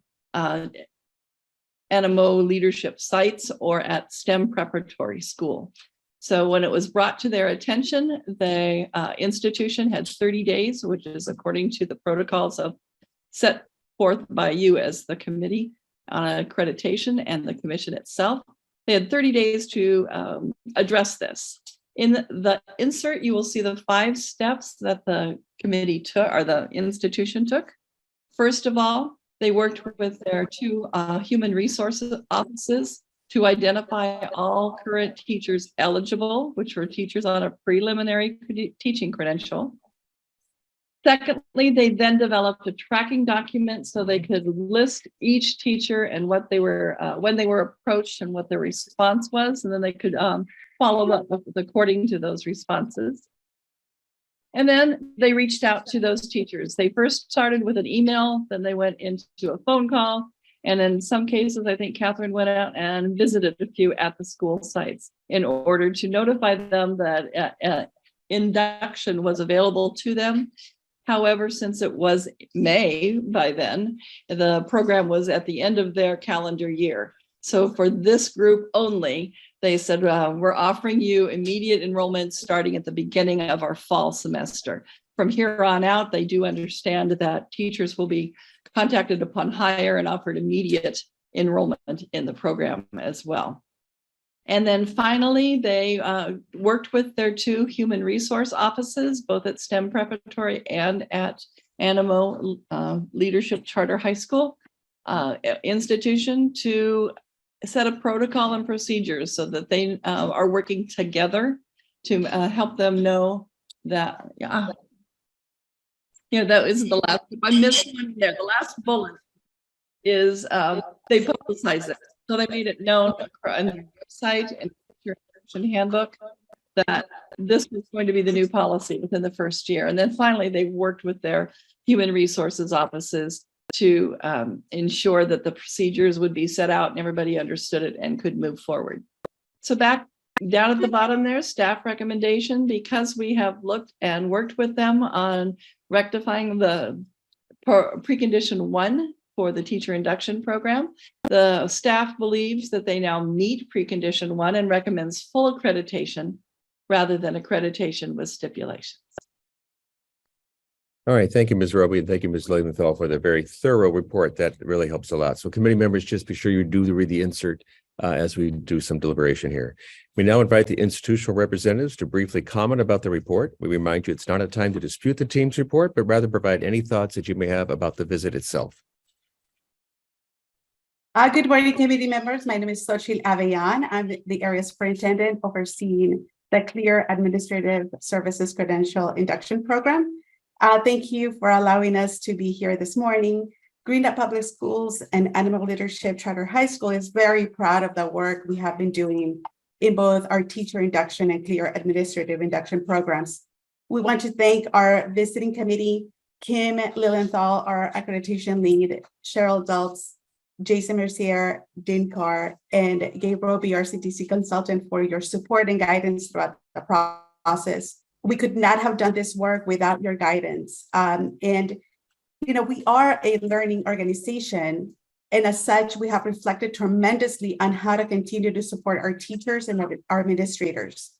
[SPEAKER 3] Animo leadership sites or at STEM preparatory school. So when it was brought to their attention, the institution had 30 days, which is according to the protocols of set forth by you as the committee on accreditation and the commission itself. They had 30 days to address this. In the insert, you will see the 5 steps that the committee took, or the institution took. First of all, they worked with their 2 human resources offices to identify all current teachers eligible, which were teachers on a preliminary teaching credential. Secondly, they then developed a tracking document so they could list each teacher and what they were, when they were approached and what their response was, and then they could follow up according to those responses. And then they reached out to those teachers. They first started with an email, then they went into a phone call, and in some cases, I think Catherine went out and visited a few at the school sites in order to notify them that induction was available to them. However, since it was May by then, the program was at the end of their calendar year. So for this group only, they said, we're offering you immediate enrollment starting at the beginning of our fall semester. From here on out, they do understand that teachers will be contacted upon hire and offered immediate enrollment in the program as well. And then finally, they worked with their 2 human resource offices, both at STEM Preparatory and at Animo Leadership Charter High School institution, to set a protocol and procedures so that they are working together to help them know that, that is the last, I missed one there. The last bullet is they publicize it. So they made it known on their website and your instruction handbook that this was going to be the new policy within the first year. And then finally, they worked with their human resources offices to ensure that the procedures would be set out and everybody understood it and could move forward. So back down at the bottom there, staff recommendation, because we have looked and worked with them on rectifying the precondition 1 for the teacher induction program. The staff believes that they now meet precondition 1 and recommends full accreditation rather than accreditation with stipulations.
[SPEAKER 1] All right, thank you, Ms. Roby, and thank you, Ms. Leventhal, for the very thorough report. That really helps a lot. So committee members, just be sure you do read the insert as we do some deliberation here. We now invite the institutional representatives to briefly comment about the report. We remind you it's not a time to dispute the team's report, but rather provide any thoughts that you may have about the visit itself.
[SPEAKER 19] Good morning, committee members. My name is Xochitl Aveyan. I'm the area superintendent overseeing the Clear Administrative Services Credential Induction Program. Thank you for allowing us to be here this morning. Greenup Public Schools and Animo Leadership Charter High School is very proud of the work we have been doing in both our teacher induction and Clear Administrative Induction programs. We want to thank our visiting committee, Kim Lilienthal, our accreditation lead, Cheryl Dultz, Jason Mercier, Dean Carr, and Gabe Roby, our CTC consultant, for your support and guidance throughout the process. We could not have done this work without your guidance. We are a learning organization, and as such, we have reflected tremendously on how to continue to support our teachers and our administrators.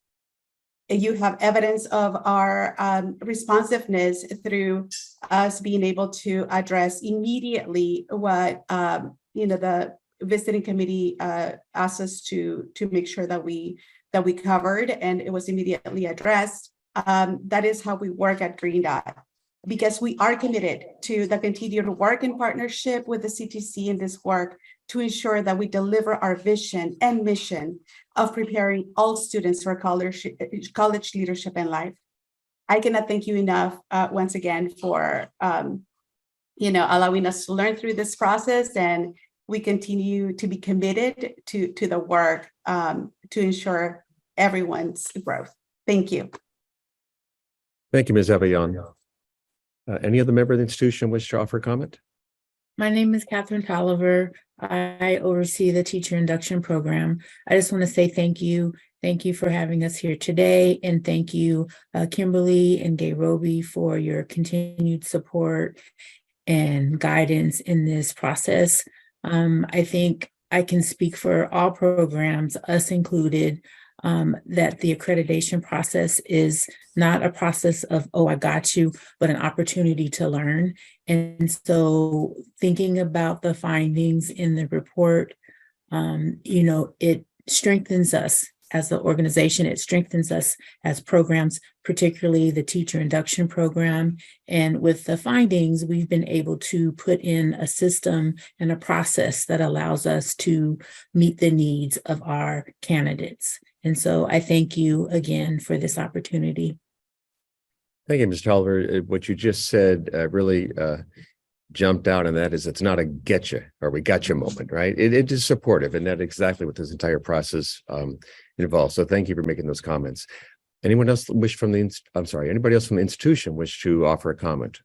[SPEAKER 19] You have evidence of our responsiveness through us being able to address immediately what the visiting committee asked us to make sure that we covered, and it was immediately addressed. That is how we work at Green Dot, because we are committed to the continued work in partnership with the CTC in this work to ensure that we deliver our vision and mission of preparing all students for college leadership in life. I cannot thank you enough once again for allowing us to learn through this process, and we continue to be committed to the work to ensure everyone's growth. Thank you.
[SPEAKER 1] Thank you, Ms. Avion. Any other member of the institution wish to offer comment?
[SPEAKER 21] My name is Catherine Tolliver. I oversee the teacher induction program. I just want to say thank you. Thank you for having us here today. And thank you, Kimberly and Gay Roby, for your continued support and guidance in this process. I think I can speak for all programs, us included, that the accreditation process is not a process of, oh, I got you, but an opportunity to learn. And so thinking about the findings in the report, it strengthens us as an organization. It strengthens us as programs, particularly the teacher induction program. And with the findings, we've been able to put in a system and a process that allows us to meet the needs of our candidates. And so I thank you again for this opportunity.
[SPEAKER 1] Thank you, Ms. Tolliver. What you just said really jumped out, and that is it's not a getcha or we got you moment, right? It is supportive, and that's exactly what this entire process involves. So thank you for making those comments. Anyone else wish from the, anybody else from the institution wish to offer a comment?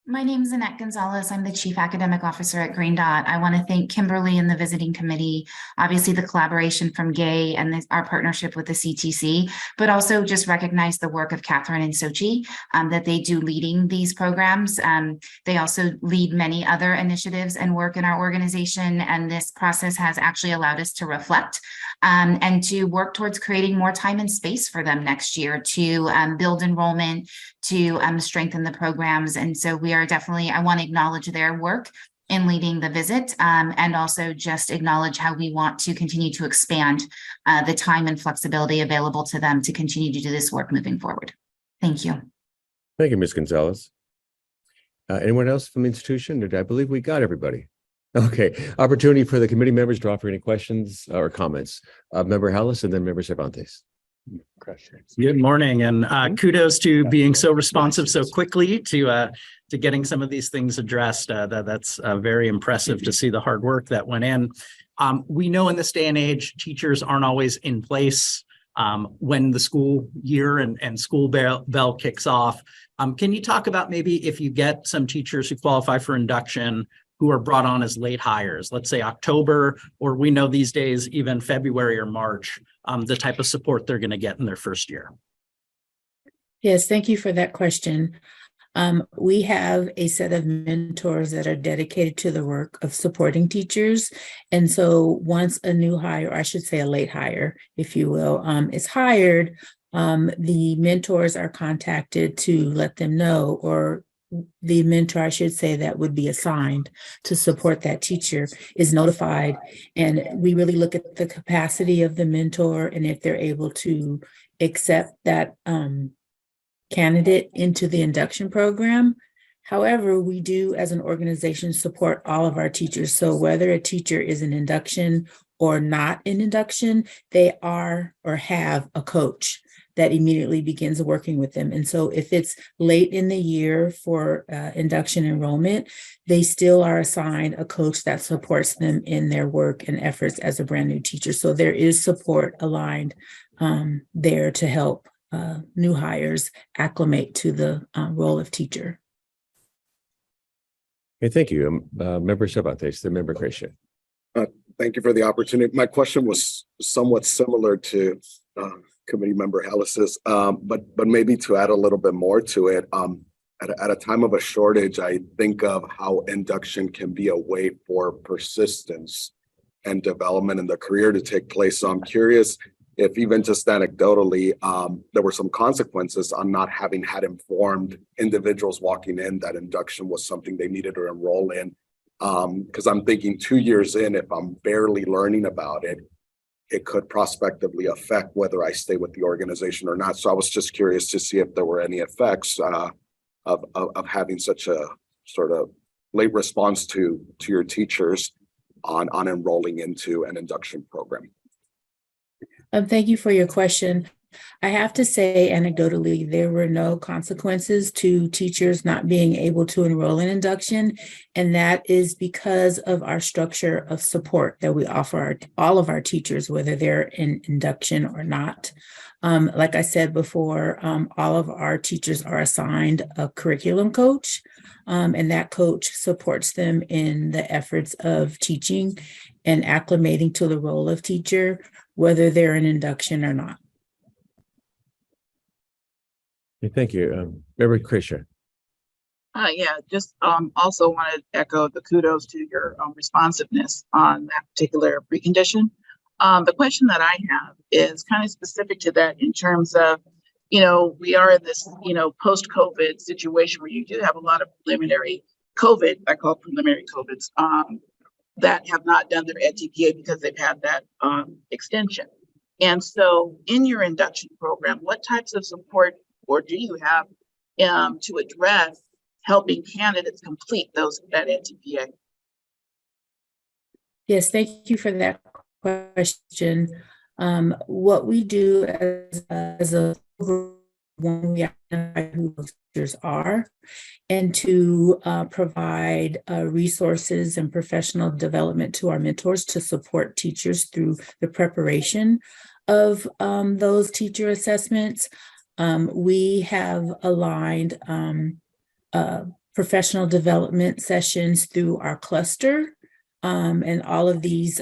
[SPEAKER 22] My name is Annette Gonzalez. I'm the Chief Academic Officer at Green Dot. I want to thank Kimberly and the visiting committee, obviously the collaboration from Gay and our partnership with the CTC, but also just recognize the work of Catherine and Sochi that they do leading these programs. They also lead many other initiatives and work in our organization, and this process has actually allowed us to reflect and to work towards creating more time and space for them next year to build enrollment, to strengthen the programs. And so we are definitely, I want to acknowledge their work in leading the visit and also just acknowledge how we want to continue to expand the time and flexibility available to them to continue to do this work moving forward. Thank you.
[SPEAKER 1] Thank you, Ms. Gonzalez. Anyone else from the institution? I believe we got everybody. Okay, opportunity for the committee members to offer any questions or comments. Member Hallis and then Member Cervantes.
[SPEAKER 23] Good morning, and kudos to being so responsive so quickly to getting some of these things addressed. That's very impressive to see the hard work that went in. We know in this day and age, teachers aren't always in place when the school year and school bell kicks off. Can you talk about maybe if you get some teachers who qualify for induction who are brought on as late hires, let's say October, or we know these days even February or March, the type of support they're going to get in their first year?
[SPEAKER 21] Yes, thank you for that question. We have a set of mentors that are dedicated to the work of supporting teachers. And so once a new hire, or I should say a late hire, if you will, is hired, the mentors are contacted to let them know, or the mentor, I should say, that would be assigned to support that teacher is notified. And we really look at the capacity of the mentor and if they're able to accept that candidate into the induction program. However, we do as an organization support all of our teachers. So whether a teacher is in induction or not in induction, they are or have a coach that immediately begins working with them. And so if it's late in the year for induction enrollment, they still are assigned a coach that supports them in their work and efforts as a brand new teacher. So there is support aligned there to help new hires acclimate to the role of teacher.
[SPEAKER 1] Okay, thank you. Member Cervantes, then Member Gracia.
[SPEAKER 6] Thank you for the opportunity. My question was somewhat similar to Committee Member Hallis's, but maybe to add a little bit more to it. At a time of a shortage, I think of how induction can be a way for persistence and development in the career to take place. So I'm curious if even just anecdotally, there were some consequences on not having had informed individuals walking in that induction was something they needed to enroll in. Because I'm thinking 2 years in, if I'm barely learning about it, it could prospectively affect whether I stay with the organization or not. So I was just curious to see if there were any effects of having such a sort of late response to your teachers on enrolling into an induction program.
[SPEAKER 21] Thank you for your question. I have to say anecdotally, there were no consequences to teachers not being able to enroll in induction. And that is because of our structure of support that we offer all of our teachers, whether they're in induction or not. Like I said before, all of our teachers are assigned a curriculum coach, and that coach supports them in the efforts of teaching and acclimating to the role of teacher, whether they're in induction or not.
[SPEAKER 1] Okay, thank you. Member Krisha.
[SPEAKER 2] Yeah, just also want to echo the kudos to your responsiveness on that particular precondition. The question that I have is kind of specific to that in terms of, we are in this, post-COVID situation where you do have a lot of preliminary COVID, I call preliminary COVIDs, that have not done their EdTPA because they've had that extension. And so in your induction program, what types of support or do you have to address helping candidates complete that EdTPA?
[SPEAKER 21] Yes, thank you for that question. What we do as a when we identify who those teachers are, and to provide resources and professional development to our mentors to support teachers through the preparation of those teacher assessments. We have aligned professional development sessions through our cluster. And all of these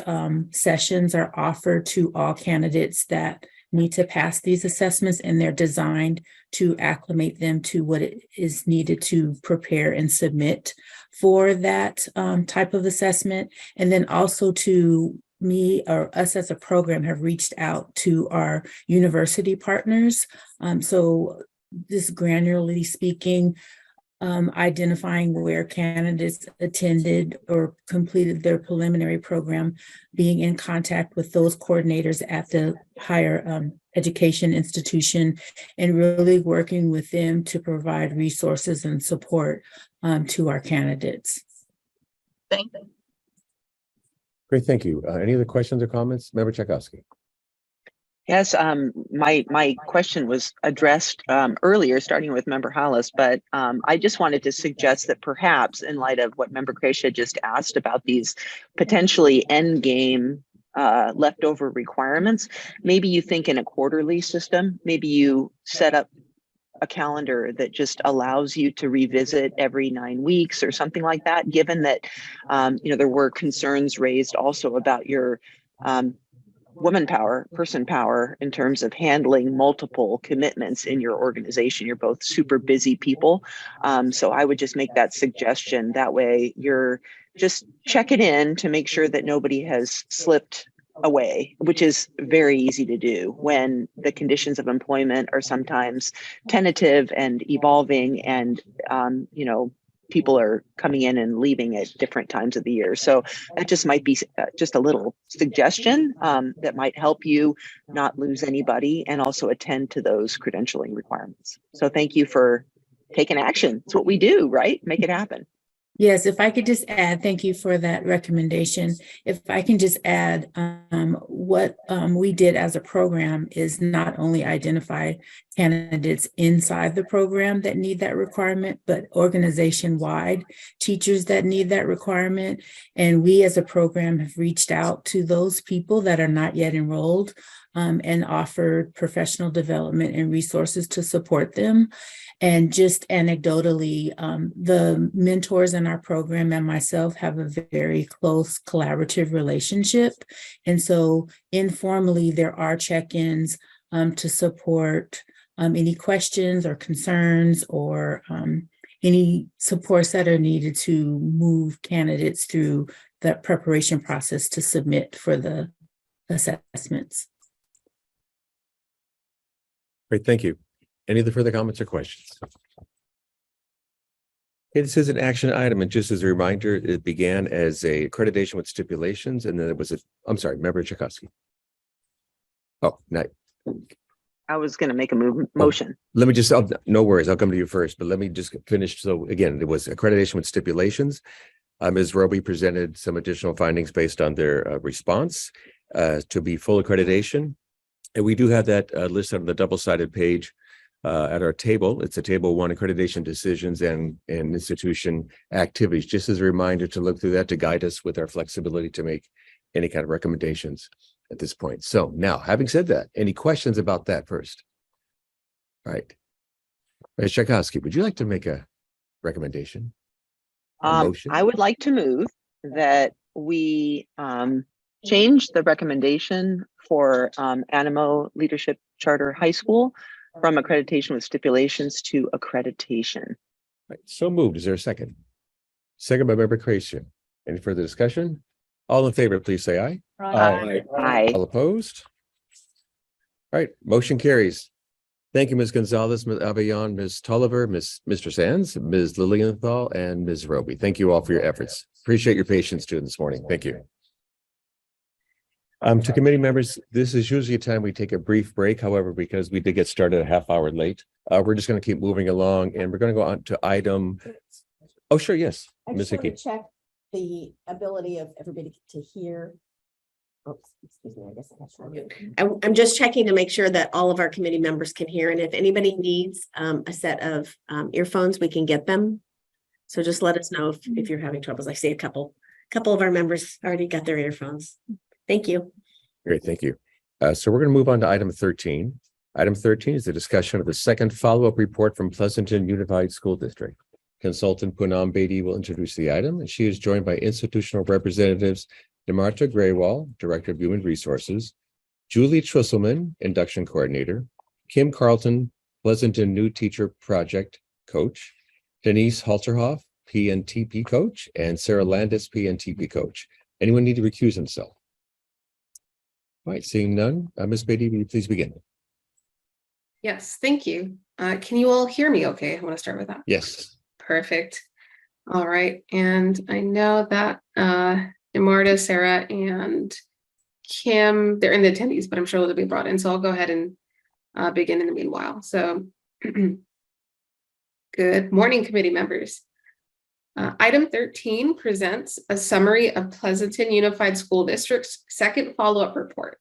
[SPEAKER 21] sessions are offered to all candidates that need to pass these assessments, and they're designed to acclimate them to what it is needed to prepare and submit for that type of assessment. And then also to me or us as a program have reached out to our university partners. So just granularly speaking, identifying where candidates attended or completed their preliminary program, being in contact with those coordinators at the higher education institution, and really working with them to provide resources and support to our candidates.
[SPEAKER 2] Thank you.
[SPEAKER 1] Great, thank you. Any other questions or comments? Member Tchaikovsky.
[SPEAKER 10] Yes, my question was addressed earlier, starting with Member Hollis, but I just wanted to suggest that perhaps in light of what Member Krisha just asked about these potentially end game leftover requirements, maybe you think in a quarterly system, maybe you set up a calendar that just allows you to revisit every 9 weeks or something like that, given that, there were concerns raised also about your woman power, person power in terms of handling multiple commitments in your organization. You're both super busy people. So I would just make that suggestion. That way you're just checking in to make sure that nobody has slipped away, which is very easy to do when the conditions of employment are sometimes tentative and evolving, and people are coming in and leaving at different times of the year. So that just might be just a little suggestion that might help you not lose anybody and also attend to those credentialing requirements. So thank you for taking action. It's what we do, right? Make it happen.
[SPEAKER 21] Yes, if I could just add, thank you for that recommendation. If I can just add, what we did as a program is not only identify candidates inside the program that need that requirement, but organization-wide teachers that need that requirement. And we as a program have reached out to those people that are not yet enrolled and offered professional development and resources to support them. And just anecdotally, the mentors in our program and myself have a very close collaborative relationship. And so informally, there are check-ins to support any questions or concerns or any supports that are needed to move candidates through that preparation process to submit for the assessments.
[SPEAKER 1] Great, thank you. Any other further comments or questions? Okay, this is an action item, and just as a reminder, it began as a accreditation with stipulations, and then it was I'm sorry, Member Tchaikovsky. Oh, no.
[SPEAKER 10] I was going to make a motion.
[SPEAKER 1] Let me just, no worries, I'll come to you first, but let me just finish. So again, it was accreditation with stipulations. Ms. Roby presented some additional findings based on their response to be full accreditation. And we do have that listed on the double-sided page at our table. It's a table 1, accreditation decisions and institution activities, just as a reminder to look through that to guide us with our flexibility to make any kind of recommendations at this point. So now, having said that, any questions about that first? All right. Ms. Tchaikovsky, would you like to make a recommendation? Motion?
[SPEAKER 10] I would like to move that we change the recommendation for Animo Leadership Charter High School from accreditation with stipulations to accreditation.
[SPEAKER 1] Right. So moved. Is there a second? Second by Member Creation. Any further discussion? All in favor, please say aye.
[SPEAKER 10] Aye.
[SPEAKER 1] All opposed? All right, motion carries. Thank you, Ms. Gonzalez, Ms. Avellon, Ms. Tolliver, Mr. Sands, Ms. Lilienthal, and Ms. Roby. Thank you all for your efforts. Appreciate your patience too this morning. Thank you. To committee members, this is usually a time we take a brief break. However, because we did get started a half hour late, we're just going to keep moving along, and we're going to go on to item. Oh, sure, yes, Ms. Hickey.
[SPEAKER 5] Check the ability of everybody to hear. Oops, excuse me, I guess I'm just checking to make sure that all of our committee members can hear, and if anybody needs a set of earphones, we can get them. So just let us know if you're having troubles. I see a couple of our members already got their earphones. Thank you.
[SPEAKER 1] Great, thank you. So we're going to move on to item 13. Item 13 is the discussion of the second follow-up report from Pleasanton Unified School District. Consultant Poonam Bedi will introduce the item, and she is joined by institutional representatives Namarta Graywall, Director of Human Resources, Julie Trisselman, Induction Coordinator, Kim Carlton, Pleasanton New Teacher Project Coach, Denise Halterhoff, PNTP Coach, and Sarah Landis, PNTP Coach. Anyone need to recuse himself? All right, seeing none, Ms. Bedi, will you please begin?
[SPEAKER 7] Yes, thank you. Can you all hear me okay? I want to start with that.
[SPEAKER 1] Yes.
[SPEAKER 7] Perfect. All right. And I know that Marta, Sarah, and Kim, they're in the attendees, but I'm sure they'll be brought in. So I'll go ahead and begin in the meanwhile. So good morning, committee members. Item 13 presents a summary of Pleasanton Unified School District's second follow-up report.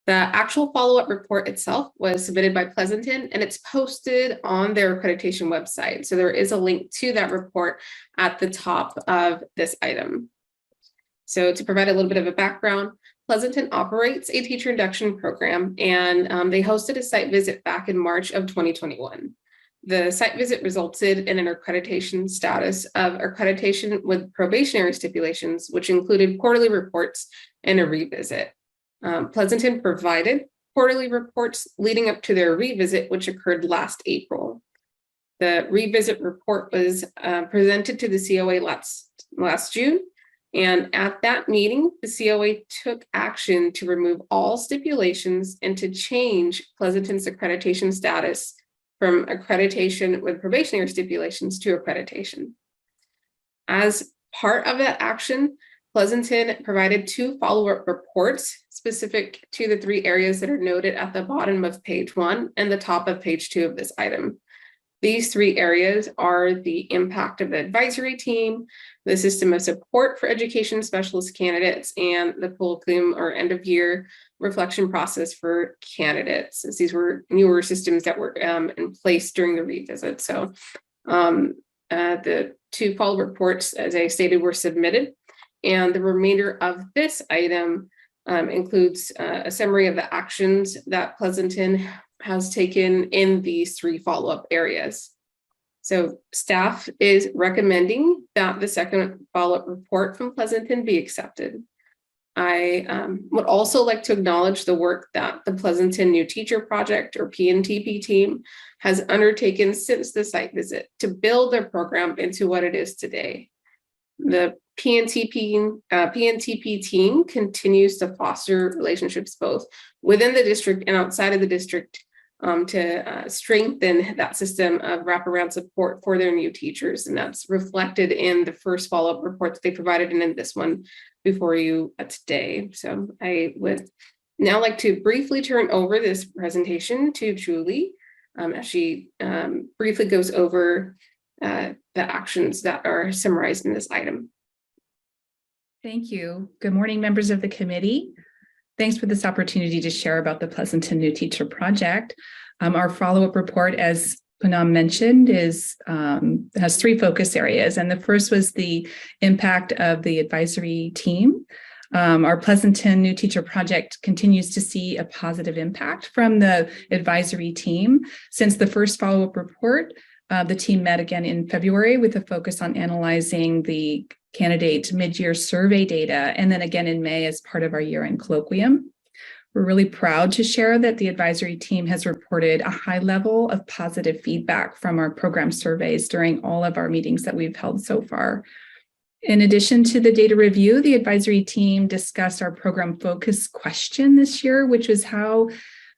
[SPEAKER 7] The actual follow-up report itself was submitted by Pleasanton, and it's posted on their accreditation website. So there is a link to that report at the top of this item. So to provide a little bit of a background, Pleasanton operates a teacher induction program, and they hosted a site visit back in March of 2021. The site visit resulted in an accreditation status of accreditation with probationary stipulations, which included quarterly reports and a revisit. Pleasanton provided quarterly reports leading up to their revisit, which occurred last April. The revisit report was presented to the COA last June, and at that meeting, the COA took action to remove all stipulations and to change Pleasanton's accreditation status from accreditation with probationary stipulations to accreditation. As part of that action, Pleasanton provided 2 follow-up reports specific to the 3 areas that are noted at the bottom of page 1 and the top of page 2 of this item. These 3 areas are the impact of the advisory team, the system of support for education specialist candidates, and the curriculum or end of year reflection process for candidates, as these were newer systems that were in place during the revisit. So the 2 follow-up reports, as I stated, were submitted. And the remainder of this item includes a summary of the actions that Pleasanton has taken in these 3 follow-up areas. So staff is recommending that the second follow-up report from Pleasanton be accepted. I would also like to acknowledge the work that the Pleasanton New Teacher Project, or PNTP team, has undertaken since the site visit to build their program into what it is today. The PNTP team continues to foster relationships both within the district and outside of the district to strengthen that system of wraparound support for their new teachers. And that's reflected in the first follow-up report that they provided and in this one before you today. So I would now like to briefly turn over this presentation to Julie as she briefly goes over the actions that are summarized in this item.
[SPEAKER 8] Thank you. Good morning, members of the committee. Thanks for this opportunity to share about the Pleasanton New Teacher Project. Our follow-up report, as Punam mentioned, has 3 focus areas. And the first was the impact of the advisory team. Our Pleasanton New Teacher Project continues to see a positive impact from the advisory team. Since the first follow-up report, the team met again in February with a focus on analyzing the candidate mid-year survey data, and then again in May as part of our year-end colloquium. We're really proud to share that the advisory team has reported a high level of positive feedback from our program surveys during all of our meetings that we've held so far. In addition to the data review, the advisory team discussed our program focus question this year, which was how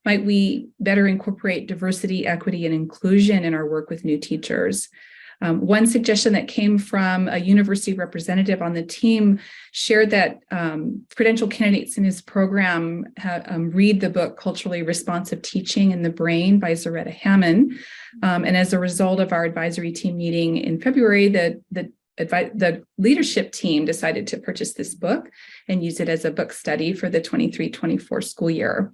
[SPEAKER 8] might we better incorporate diversity, equity, and inclusion in our work with new teachers. One suggestion that came from a university representative on the team shared that credential candidates in his program read the book Culturally Responsive Teaching in the Brain by Zaretta Hammond. And as a result of our advisory team meeting in February, the leadership team decided to purchase this book and use it as a book study for the 23-24 school year.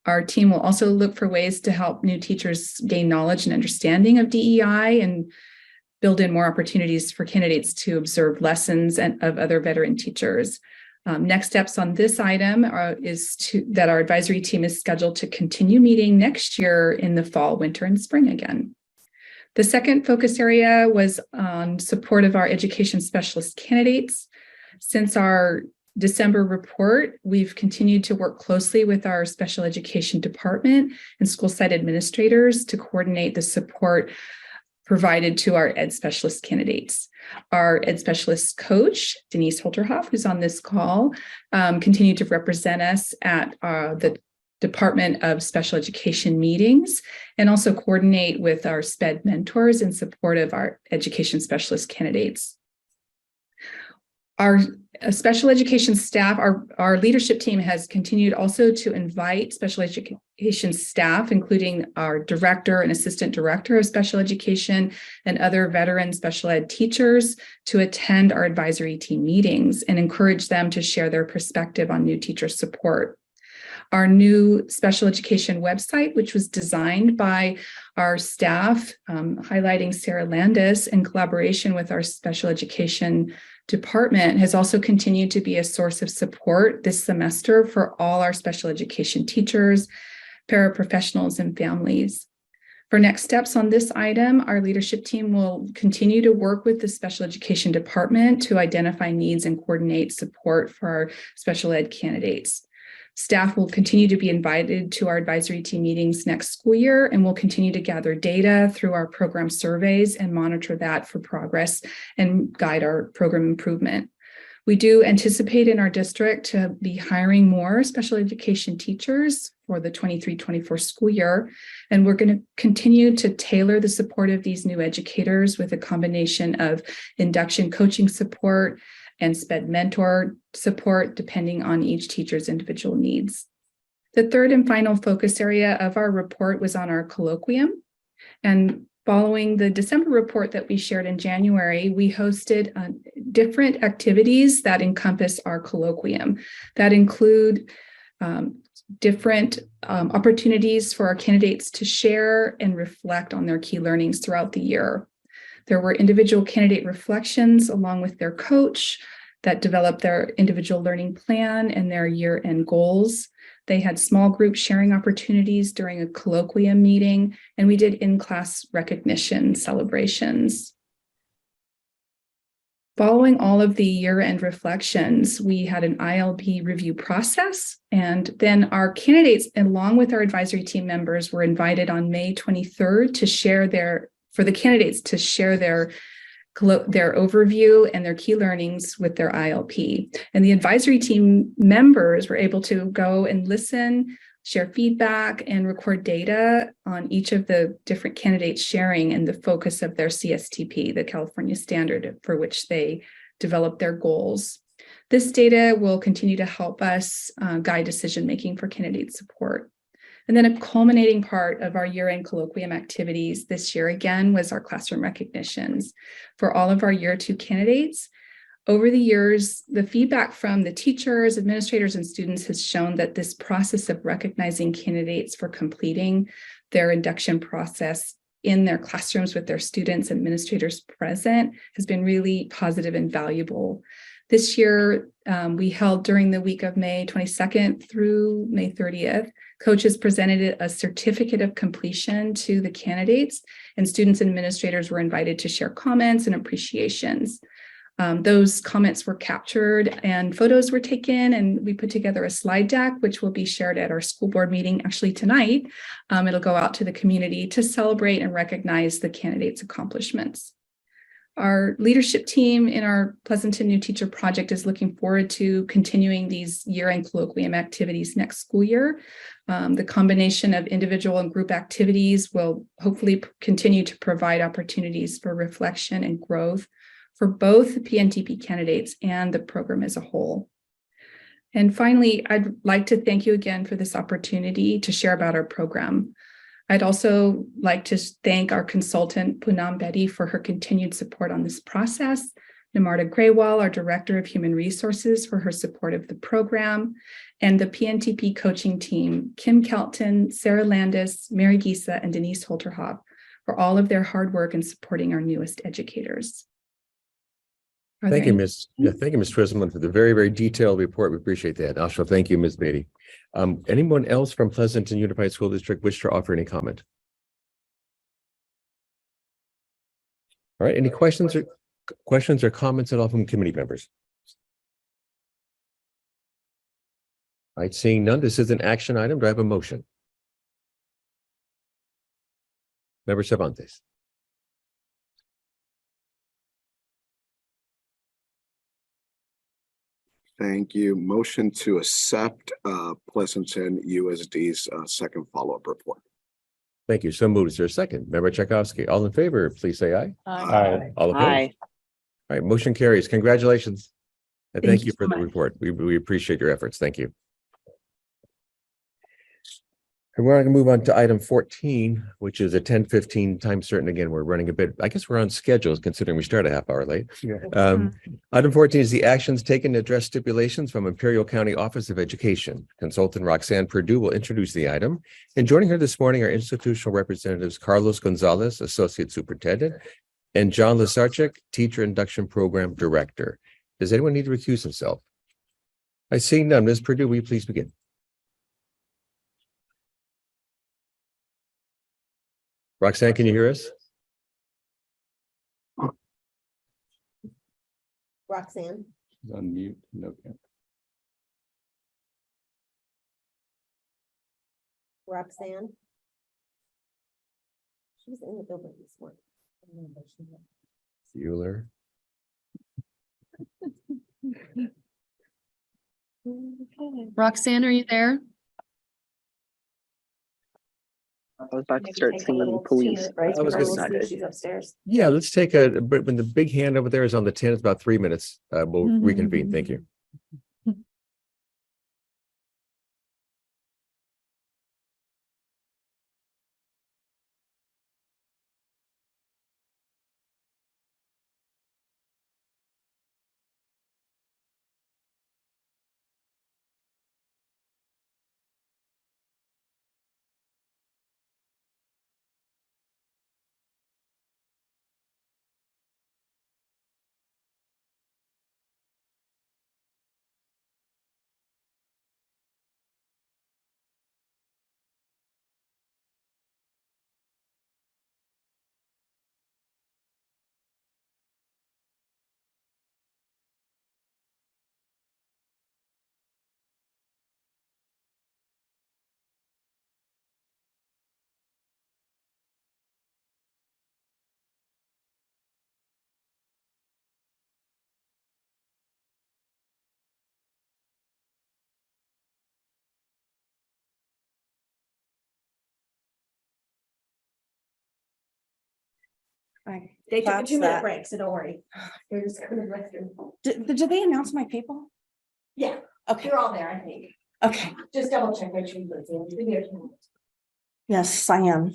[SPEAKER 8] Our team will also look for ways to help new teachers gain knowledge and understanding of DEI and build in more opportunities for candidates to observe lessons of other veteran teachers. Next steps on this item that our advisory team is scheduled to continue meeting next year in the fall, winter, and spring again. The second focus area was on support of our education specialist candidates. Since our December report, we've continued to work closely with our special education department and school site administrators to coordinate the support provided to our ed specialist candidates. Our ed specialist coach, Denise Holterhoff, who's on this call, continued to represent us at the Department of Special Education meetings and also coordinate with our SPED mentors in support of our education specialist candidates. Our special education staff, our leadership team has continued also to invite special education staff, including our director and assistant director of special education and other veteran special ed teachers, to attend our advisory team meetings and encourage them to share their perspective on new teacher support. Our new special education website, which was designed by our staff, highlighting Sarah Landis in collaboration with our special education department, has also continued to be a source of support this semester for all our special education teachers, paraprofessionals, and families. For next steps on this item, our leadership team will continue to work with the special education department to identify needs and coordinate support for our special ed candidates. Staff will continue to be invited to our advisory team meetings next school year, and we'll continue to gather data through our program surveys and monitor that for progress and guide our program improvement. We do anticipate in our district to be hiring more special education teachers for the 23-24 school year, and we're going to continue to tailor the support of these new educators with a combination of induction coaching support and SPED mentor support depending on each teacher's individual needs. The third and final focus area of our report was on our colloquium. And following the December report that we shared in January, we hosted different activities that encompass our colloquium that include different opportunities for our candidates to share and reflect on their key learnings throughout the year. There were individual candidate reflections along with their coach that developed their individual learning plan and their year-end goals. They had small group sharing opportunities during a colloquium meeting, and we did in-class recognition celebrations. Following all of the year-end reflections, we had an ILP review process, and then our candidates, along with our advisory team members, were invited on May 23rd to share their overview and their key learnings with their ILP. And the advisory team members were able to go and listen, share feedback, and record data on each of the different candidates sharing and the focus of their CSTP, the California standard for which they developed their goals. This data will continue to help us guide decision-making for candidate support. And then a culminating part of our year-end colloquium activities this year, again, was our classroom recognitions. For all of our year 2 candidates, Over the years, the feedback from the teachers, administrators, and students has shown that this process of recognizing candidates for completing their induction process in their classrooms with their students and administrators present has been really positive and valuable. This year, we held during the week of May 22nd through May 30th, coaches presented a certificate of completion to the candidates, and students and administrators were invited to share comments and appreciations. Those comments were captured and photos were taken, and we put together a slide deck, which will be shared at our school board meeting actually tonight. It'll go out to the community to celebrate and recognize the candidates' accomplishments. Our leadership team in our Pleasanton New Teacher Project is looking forward to continuing these year-end colloquium activities next school year. The combination of individual and group activities will hopefully continue to provide opportunities for reflection and growth for both the PNTP candidates and the program as a whole. And finally, I'd like to thank you again for this opportunity to share about our program. I'd also like to thank our consultant, Poonam Bedi, for her continued support on this process, Namarta Graywal, our Director of Human Resources, for her support of the program, and the PNTP coaching team, Kim Kelton, Sarah Landis, Mary Gisa, and Denise Holterhoff, for all of their hard work in supporting our newest educators.
[SPEAKER 1] Thank you, Ms. Twisman, for the very, very detailed report. We appreciate that. Also, thank you, Ms. Beatty. Anyone else from Pleasanton Unified School District wish to offer any comment? All right, any questions or comments at all from committee members? All right, seeing none, this is an action item. Do I have a motion? Member Cervantes.
[SPEAKER 6] Thank you. Motion to accept Pleasanton USD's second follow-up report.
[SPEAKER 1] Thank you. So moved. Is there a second? Member Tchaikovsky. All in favor, please say aye.
[SPEAKER 10] Aye.
[SPEAKER 1] All opposed?
[SPEAKER 10] Aye.
[SPEAKER 1] All right, motion carries. Congratulations. And thank you for
[SPEAKER 8] so
[SPEAKER 1] the
[SPEAKER 8] much.
[SPEAKER 1] report. We appreciate your efforts. Thank you. And we're going to move on to item 14, which is a 10:15 time certain. Again, we're running a bit, I guess we're on schedule considering we start a half hour late. Item 14 is the actions taken to address stipulations from Imperial County Office of Education. Consultant Roxanne Perdue will introduce the item. And joining her this morning are institutional representatives Carlos Gonzalez, Associate Superintendent, and John Lasarchik, Teacher Induction Program Director. Does anyone need to recuse himself? I see none. Ms. Perdue, will you please begin? Roxanne, can you hear us?
[SPEAKER 5] Roxanne.
[SPEAKER 4] She's on mute. No.
[SPEAKER 5] Roxanne. She was in the building this morning.
[SPEAKER 1] Bueller.
[SPEAKER 11] Roxanne, are you there?
[SPEAKER 10] I was about to start singing police.
[SPEAKER 1] I was gonna say,
[SPEAKER 5] She's upstairs.
[SPEAKER 1] yeah, let's take but when the big hand over there is on the 10, it's about 3 minutes. We'll reconvene. Thank you.
[SPEAKER 5] They took a
[SPEAKER 12] That's
[SPEAKER 5] 2-minute
[SPEAKER 12] that.
[SPEAKER 5] break, so don't worry. They're just coming to the restroom.
[SPEAKER 12] Did they announce my people?
[SPEAKER 5] Yeah,
[SPEAKER 12] Okay,
[SPEAKER 5] you're all there, I think.
[SPEAKER 12] okay.
[SPEAKER 5] Just double check, make sure you put it in. You've been here 2 minutes.
[SPEAKER 12] Yes, I am.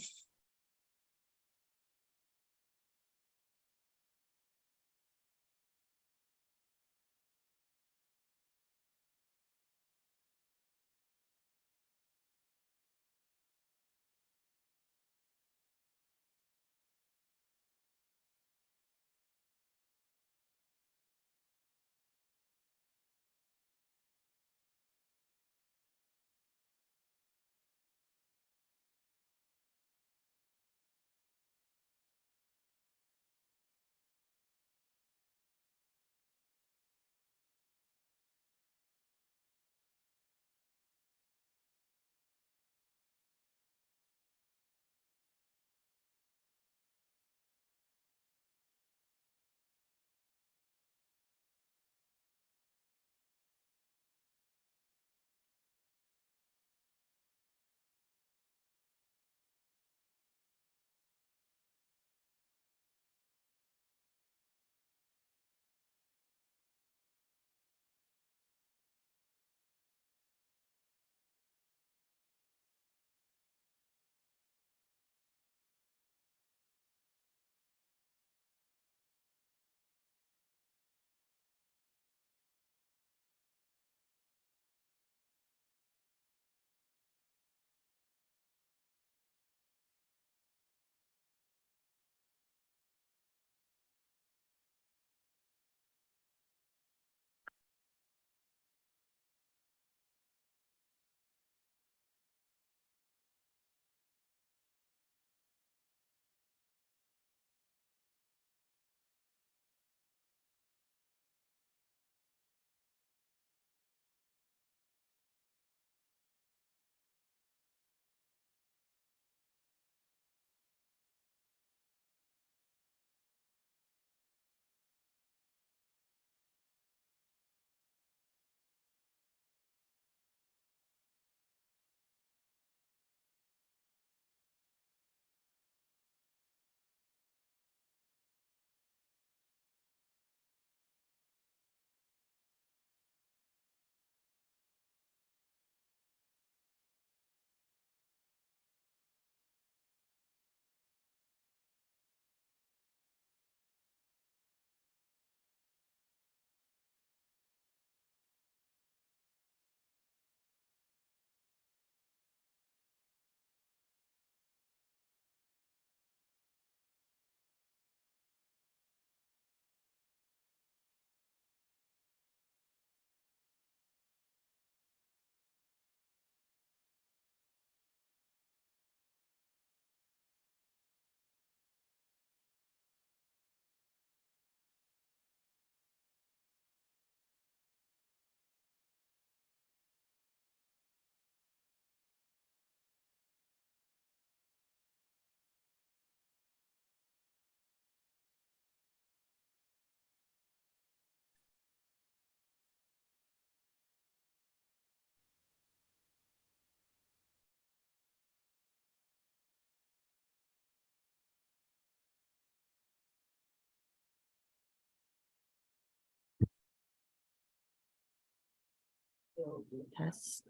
[SPEAKER 5] Test.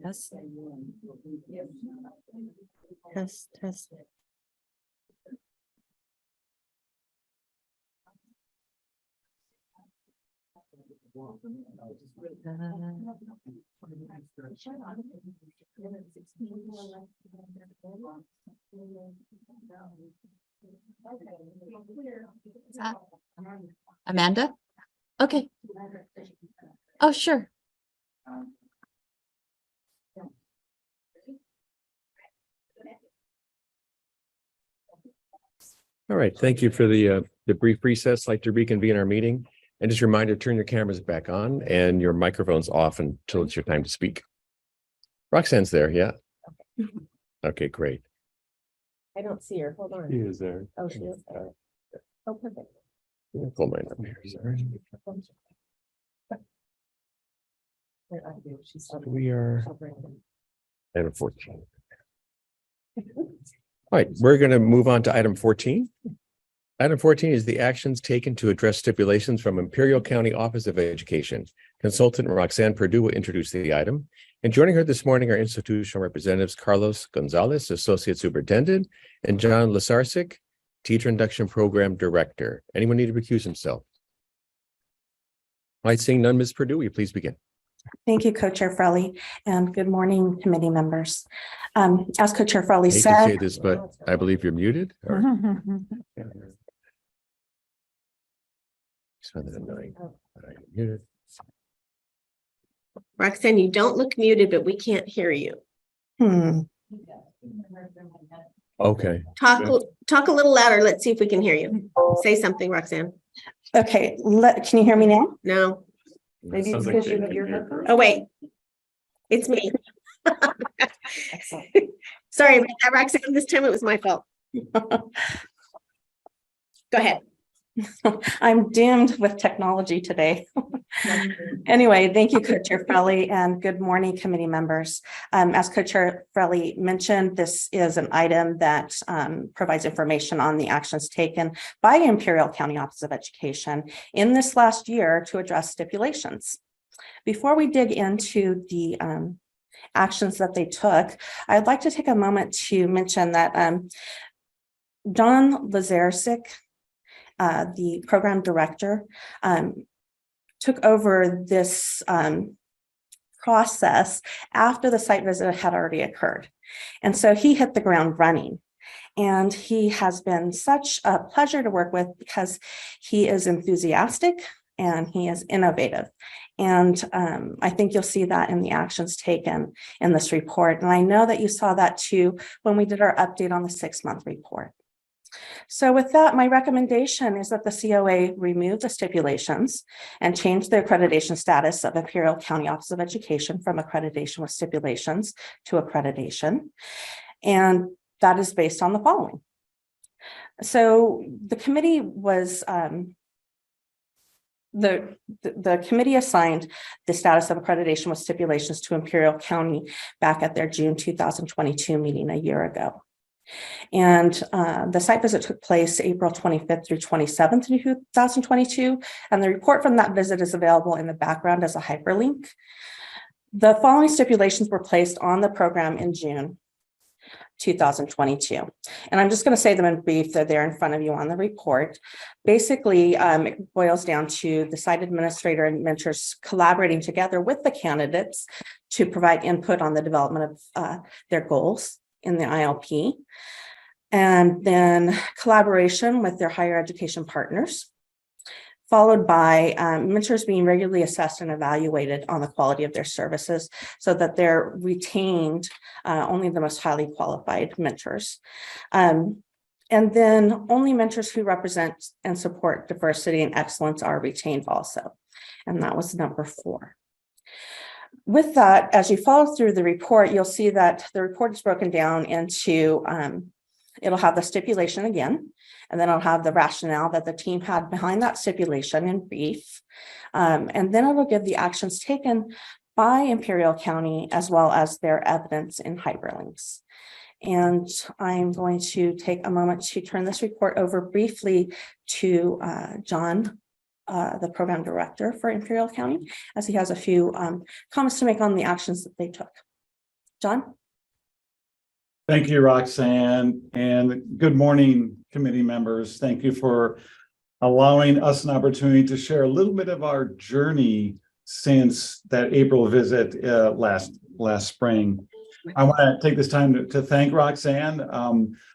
[SPEAKER 5] Test. Test, test.
[SPEAKER 11] Amanda? Okay. Oh, sure.
[SPEAKER 1] All right, thank you for the brief recess. I'd like to reconvene our meeting. And just a reminder, turn your cameras back on and your microphones off until it's your time to speak. Roxanne's there, yeah? Okay, great.
[SPEAKER 5] I don't see her. Hold on.
[SPEAKER 1] She is there.
[SPEAKER 5] Oh, she is there. Oh, perfect.
[SPEAKER 1] Pull mine up here, sorry. We are item 14. All right, we're going to move on to item 14. Item 14 is the actions taken to address stipulations from Imperial County Office of Education. Consultant Roxanne Perdue will introduce the item. And joining her this morning are institutional representatives Carlos Gonzalez, Associate Superintendent, and John Lasarczyk, Teacher Induction Program Director. Anyone need to recuse himself? All right, seeing none, Ms. Perdue, will you please begin?
[SPEAKER 12] Thank you, Co-Chair Frelly, and good morning, committee members. As Co-Chair Frelly
[SPEAKER 1] I hate to
[SPEAKER 12] said.
[SPEAKER 1] say this, but I believe you're muted. Or... Muted.
[SPEAKER 5] Roxanne, you don't look muted, but we can't hear you.
[SPEAKER 1] Okay.
[SPEAKER 5] Talk a little louder. Let's see if we can hear you. Say something, Roxanne.
[SPEAKER 12] Okay, can you hear me now?
[SPEAKER 5] No.
[SPEAKER 12] Maybe it's because you have your headphones.
[SPEAKER 5] Oh, wait. It's me. Sorry about that, Roxanne. This time it was my fault. Go ahead.
[SPEAKER 12] I'm doomed with technology today. Anyway, thank you, Co-Chair Frelly, and good morning, committee members. As Co-Chair Frelly mentioned, this is an item that provides information on the actions taken by Imperial County Office of Education in this last year to address stipulations. Before we dig into the actions that they took, I'd like to take a moment to mention that John Lasarczyk, the program director, took over this process after the site visit had already occurred. And so he hit the ground running. And he has been such a pleasure to work with because he is enthusiastic and he is innovative. And I think you'll see that in the actions taken in this report. And I know that you saw that too when we did our update on the 6-month report. So with that, my recommendation is that the COA remove the stipulations and change the accreditation status of Imperial County Office of Education from accreditation with stipulations to accreditation. And that is based on the following. So the committee was, the committee assigned the status of accreditation with stipulations to Imperial County back at their June 2022 meeting a year ago. And the site visit took place April 25th through 27th, 2022. And the report from that visit is available in the background as a hyperlink. The following stipulations were placed on the program in June 2022. And I'm just going to say them in brief. They're there in front of you on the report. Basically, it boils down to the site administrator and mentors collaborating together with the candidates to provide input on the development of their goals in the ILP, and then collaboration with their higher education partners, followed by mentors being regularly assessed and evaluated on the quality of their services so that they're retained only the most highly qualified mentors. And then only mentors who represent and support diversity and excellence are retained also. And that was number 4. With that, as you follow through the report, you'll see that the report is broken down into, it'll have the stipulation again, and then it'll have the rationale that the team had behind that stipulation in brief. And then it will give the actions taken by Imperial County as well as their evidence in hyperlinks. And I'm going to take a moment to turn this report over briefly to John the program director for Imperial County, as he has a few comments to make on the actions that they took. John?
[SPEAKER 9] Thank you, Roxanne, and good morning, committee members. Thank you for allowing us an opportunity to share a little bit of our journey since that April visit last spring. I want to take this time to thank Roxanne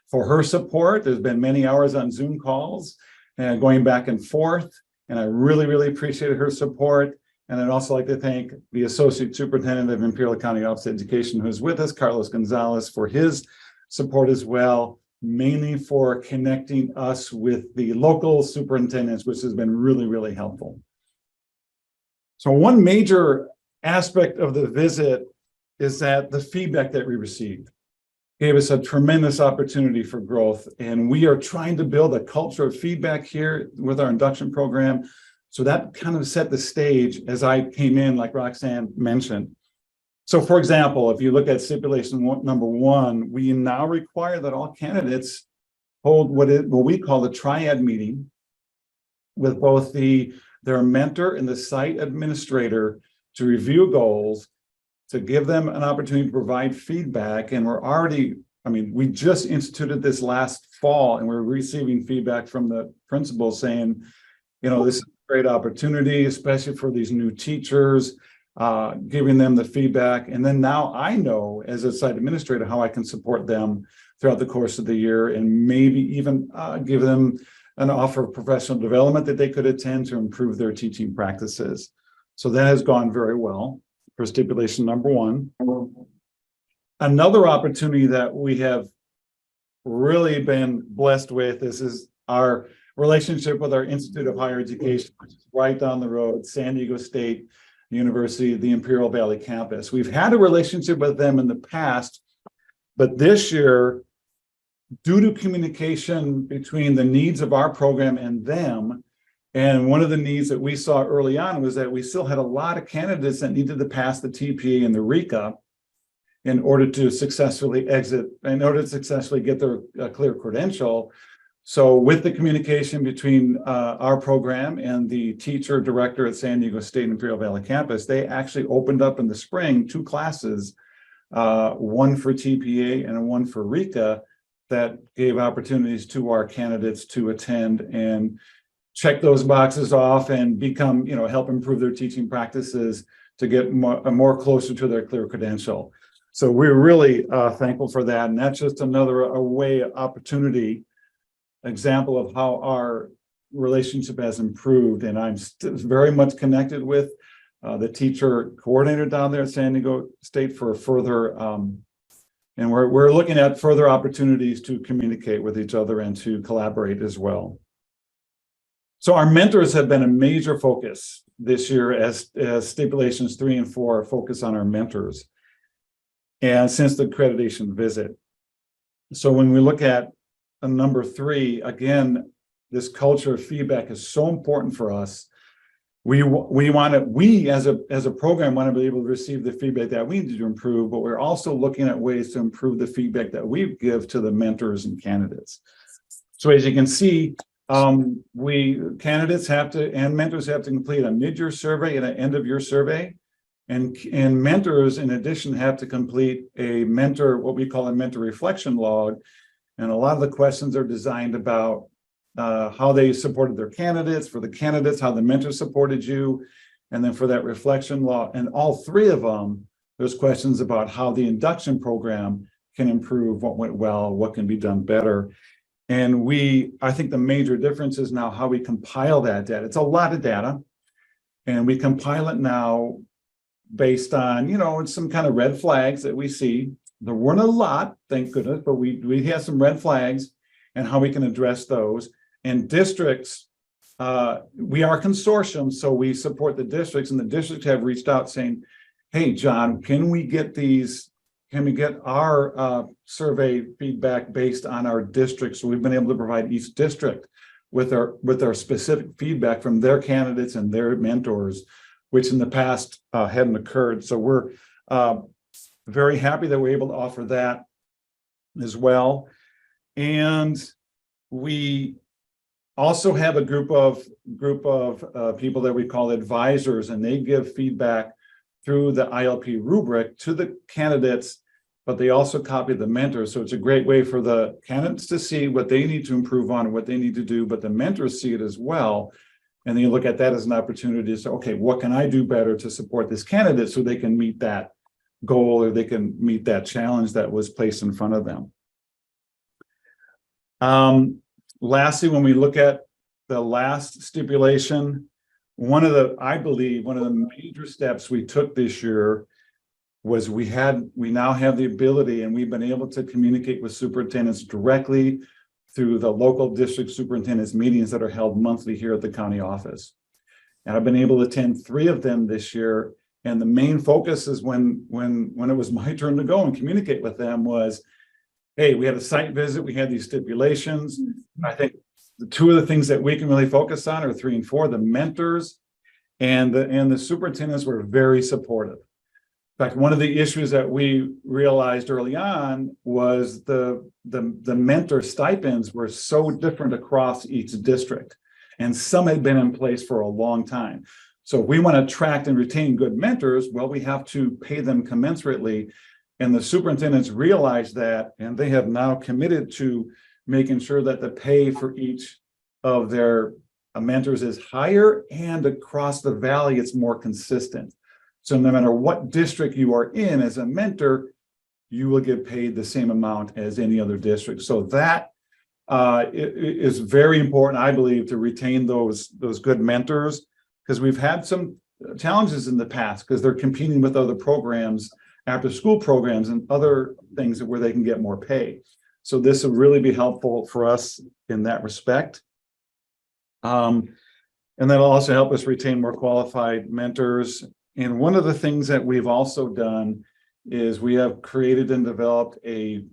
[SPEAKER 9] for her support. There's been many hours on Zoom calls and going back and forth, and I really, really appreciated her support. And I'd also like to thank the Associate Superintendent of Imperial County Office of Education, who's with us, Carlos Gonzalez, for his support as well, mainly for connecting us with the local superintendents, which has been really, really helpful. So one major aspect of the visit is that the feedback that we received gave us a tremendous opportunity for growth. And we are trying to build a culture of feedback here with our induction program. So that kind of set the stage as I came in, like Roxanne mentioned. So for example, if you look at stipulation number 1, we now require that all candidates hold what we call the triad meeting with both their mentor and the site administrator to review goals, to give them an opportunity to provide feedback. And we're already, we just instituted this last fall, and we're receiving feedback from the principals saying, this is a great opportunity, especially for these new teachers, giving them the feedback. And then now I know as a site administrator how I can support them throughout the course of the year, and maybe even give them an offer of professional development that they could attend to improve their teaching practices. So that has gone very well for stipulation number 1. Another opportunity that we have really been blessed with is our relationship with our Institute of Higher Education, which is right down the road, San Diego State University, the Imperial Valley campus. We've had a relationship with them in the past, but this year, due to communication between the needs of our program and them, and one of the needs that we saw early on was that we still had a lot of candidates that needed to pass the TPA and the RECA in order to successfully get their clear credential. So with the communication between our program and the teacher director at San Diego State Imperial Valley campus, they actually opened up in the spring 2 classes, one for TPA and one for RECA, that gave opportunities to our candidates to attend and check those boxes off and become, help improve their teaching practices to get more closer to their clear credential. So we're really thankful for that. And that's just another opportunity example of how our relationship has improved. And I'm very much connected with the teacher coordinator down there at San Diego State for further, and we're looking at further opportunities to communicate with each other and to collaborate as well. So our mentors have been a major focus this year as stipulations 3 and 4 focus on our mentors. And since the accreditation visit. So when we look at number 3, again, this culture of feedback is so important for us. We as a program want to be able to receive the feedback that we need to improve, but we're also looking at ways to improve the feedback that we give to the mentors and candidates. So as you can see, candidates have to, and mentors have to complete a mid-year survey and an end-of-year survey. And mentors, in addition, have to complete what we call a mentor reflection log. And a lot of the questions are designed about how they supported their candidates, for the candidates, how the mentor supported you, and then for that reflection log. And all 3 of them, there's questions about how the induction program can improve, what went well, what can be done better. And I think the major difference is now how we compile that data. It's a lot of data, and we compile it now based on, some kind of red flags that we see. There weren't a lot, thank goodness, but we have some red flags and how we can address those. And districts, we are a consortium, so we support the districts, and the districts have reached out saying, hey, John, can we get our survey feedback based on our district? So we've been able to provide each district with our specific feedback from their candidates and their mentors, which in the past hadn't occurred. So we're very happy that we're able to offer that as well. And we also have a group of people that we call advisors, and they give feedback through the ILP rubric to the candidates, but they also copy the mentors. So it's a great way for the candidates to see what they need to improve on and what they need to do, but the mentors see it as well. And then you look at that as an opportunity to say, okay, what can I do better to support this candidate so they can meet that goal or they can meet that challenge that was placed in front of them. Lastly, when we look at the last stipulation, I believe one of the major steps we took this year was we now have the ability, and we've been able to communicate with superintendents directly through the local district superintendents meetings that are held monthly here at the county office. And I've been able to attend 3 of them this year. And the main focus is when it was my turn to go and communicate with them was, hey, we had a site visit, we had these stipulations. I think the 2 of the things that we can really focus on are 3 and 4, the mentors and the superintendents were very supportive. In fact, one of the issues that we realized early on was the mentor stipends were so different across each district, and some had been in place for a long time. So if we want to attract and retain good mentors, well, we have to pay them commensurately. And the superintendents realize that, and they have now committed to making sure that the pay for each of their mentors is higher, and across the valley, it's more consistent. So no matter what district you are in as a mentor, you will get paid the same amount as any other district. So that is very important, I believe, to retain those good mentors, because we've had some challenges in the past because they're competing with other programs, after school programs and other things where they can get more pay. So this will really be helpful for us in that respect. And that'll also help us retain more qualified mentors. And one of the things that we've also done is we have created and developed a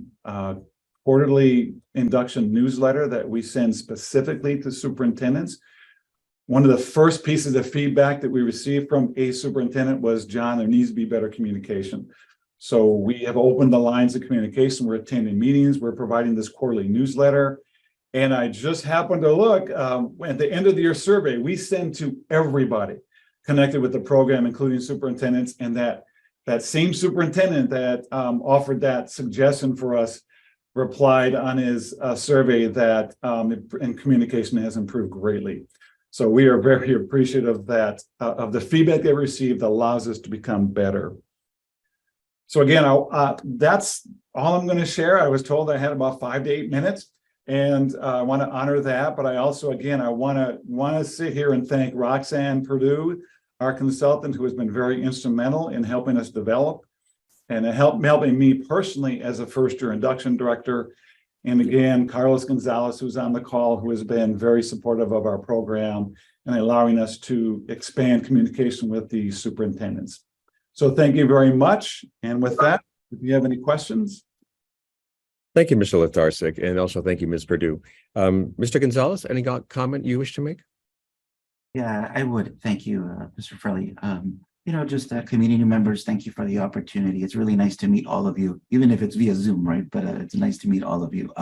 [SPEAKER 9] quarterly induction newsletter that we send specifically to superintendents. One of the first pieces of feedback that we received from a superintendent was, John, there needs to be better communication. So we have opened the lines of communication. We're attending meetings. We're providing this quarterly newsletter. And I just happened to look at the end of the year survey, we send to everybody connected with the program, including superintendents, and that same superintendent that offered that suggestion for us replied on his survey that and communication has improved greatly. So we are very appreciative of that, of the feedback they received allows us to become better. So again, that's all I'm going to share. I was told I had about 5 to 8 minutes, and I want to honor that. But I also, again, I want to sit here and thank Roxanne Purdue, our consultant, who has been very instrumental in helping us develop and helping me personally as a first-year induction director. And again, Carlos Gonzalez, who's on the call, who has been very supportive of our program and allowing us to expand communication with the superintendents. So thank you very much. And with that, if you have any questions.
[SPEAKER 1] Thank you, Mr. Letharczyk, and also thank you, Ms. Purdue. Mr. Gonzalez, any comment you wish to make?
[SPEAKER 13] Yeah, I would. Thank you, Mr. Frelly. Just community members, thank you for the opportunity. It's really nice to meet all of you, even if it's via Zoom, right? But it's nice to meet all of you.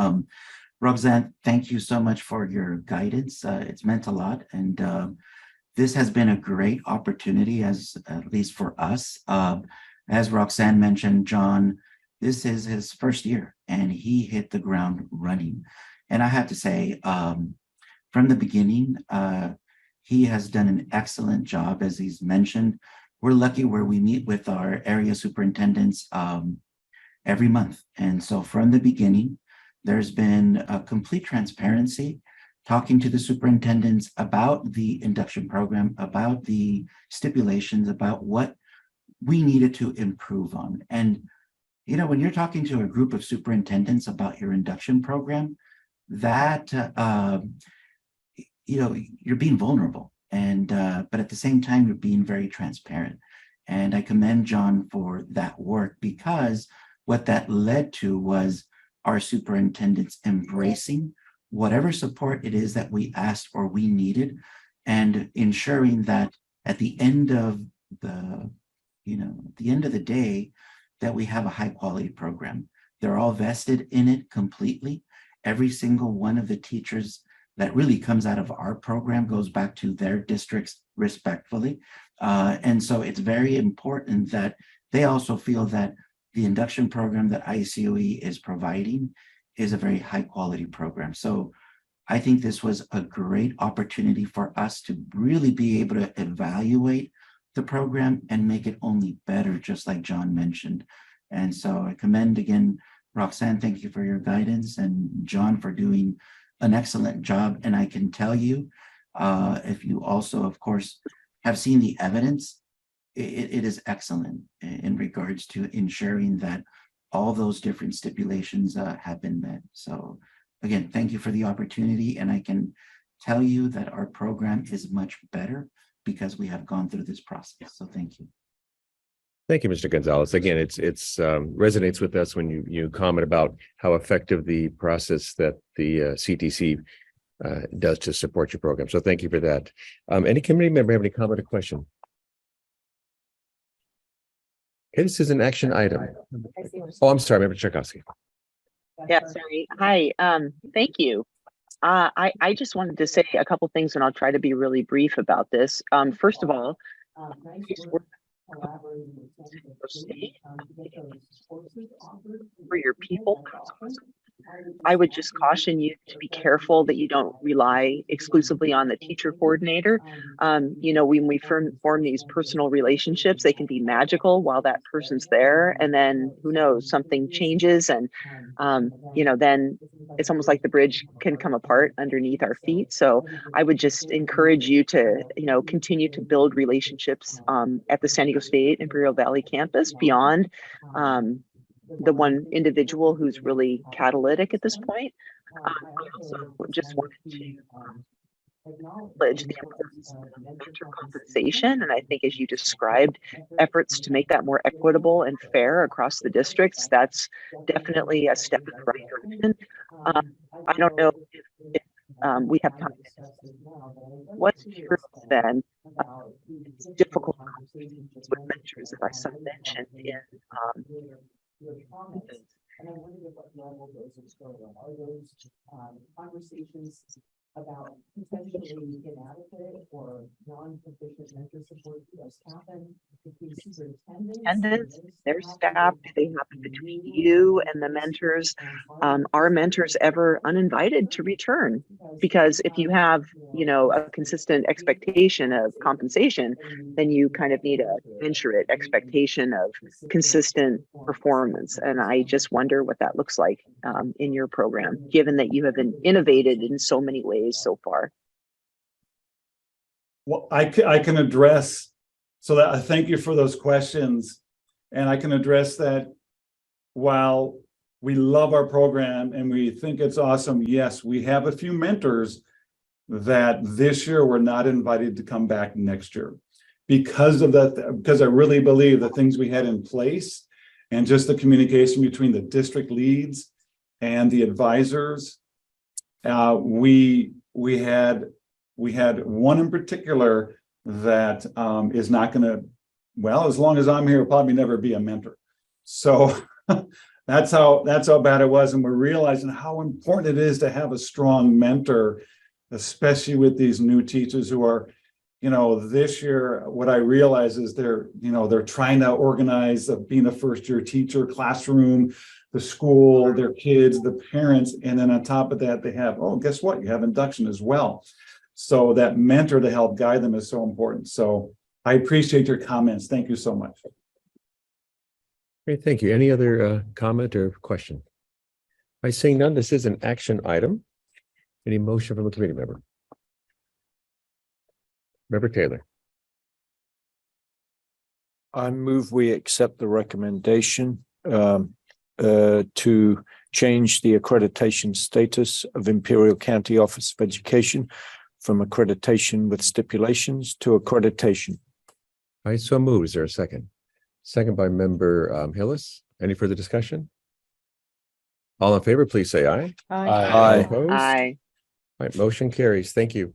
[SPEAKER 13] Roxanne, thank you so much for your guidance. It's meant a lot. And this has been a great opportunity, at least for us. As Roxanne mentioned, John, this is his first year and he hit the ground running. And I have to say, from the beginning, he has done an excellent job, as he's mentioned. We're lucky where we meet with our area superintendents every month. And so from the beginning, there's been a complete transparency, talking to the superintendents about the induction program, about the stipulations, about what we needed to improve on. And, when you're talking to a group of superintendents about your induction program, that, you're being vulnerable. And but at the same time, you're being very transparent. And I commend John for that work, because what that led to was our superintendents embracing whatever support it is that we asked or we needed, and ensuring that at the end of the day, that we have a high quality program. They're all vested in it completely. Every single one of the teachers that really comes out of our program goes back to their districts respectfully. And so it's very important that they also feel that the induction program that ICOE is providing is a very high quality program. So I think this was a great opportunity for us to really be able to evaluate the program and make it only better, just like John mentioned. And so I commend again, Roxanne, thank you for your guidance, and John for doing an excellent job. And I can tell you, if you also, of course, have seen the evidence, it is excellent in regards to ensuring that all those different stipulations have been met. So again, thank you for the opportunity. And I can tell you that our program is much better because we have gone through this process. So thank you.
[SPEAKER 1] Thank you, Mr. Gonzalez. Again, it's resonates with us when you comment about how effective the process that the CTC does to support your program. So thank you for that. Any committee member have any comment or question? Okay, this is an action item. Oh, I'm sorry, Member Tchaikovsky.
[SPEAKER 14] Yeah, sorry. Hi, thank you. I just wanted to say a couple things, and I'll try to be really brief about this. First of all, for your people, I would just caution you to be careful that you don't rely exclusively on the teacher coordinator. You know, when we form these personal relationships, they can be magical while that person's there. And then who knows, something changes and, you know, then it's almost like the bridge can come apart underneath our feet. So I would just encourage you to, you know, continue to build relationships at the San Diego State Imperial Valley campus beyond the one individual who's really catalytic at this point. I also just wanted to acknowledge the importance of mentor compensation. And I think as you described, efforts to make that more equitable and fair across the districts, that's definitely a step in the right direction. I don't know if we have time. What's true then? It's difficult conversations with mentors, as I mentioned in
[SPEAKER 15] and I wondered at what level those are starting. Are those conversations about potentially inadequate or non-sufficient mentor support does happen between
[SPEAKER 14] superintendents, their staff? Do they happen between you and the mentors? Are mentors ever uninvited to return? Because if you have, you know, a consistent expectation of compensation, then you kind of need a commensurate expectation of consistent performance. And I just wonder what that looks like in your program, given that you have been innovated in so many ways so far.
[SPEAKER 9] Well, I can address, so that I thank you for those questions. And I can address that while we love our program and we think it's awesome, yes, we have a few mentors that this year were not invited to come back next year because of that, because I really believe the things we had in place and just the communication between the district leads and the advisors. We had one in particular that is not going to, well, as long as I'm here, probably never be a mentor. So that's how bad it was. And we're realizing how important it is to have a strong mentor, especially with these new teachers who are, you know, this year, what I realize is they're trying to organize being a first year teacher, classroom, the school, their kids, the parents, and then on top of that, they have, oh, guess what? You have induction as well. So that mentor to help guide them is so important. So I appreciate your comments. Thank you so much.
[SPEAKER 1] Great, thank you. Any other comment or question? By seeing none, this is an action item. Any motion from a committee member? Member Taylor.
[SPEAKER 18] I move we accept the recommendation to change the accreditation status of Imperial County Office of Education from accreditation with stipulations to accreditation.
[SPEAKER 1] I so move. Is there a second? Second by Member Hillis. Any further discussion? All in favor, please say aye.
[SPEAKER 18] Aye.
[SPEAKER 1] All opposed?
[SPEAKER 14] Aye.
[SPEAKER 1] All right, motion carries. Thank you.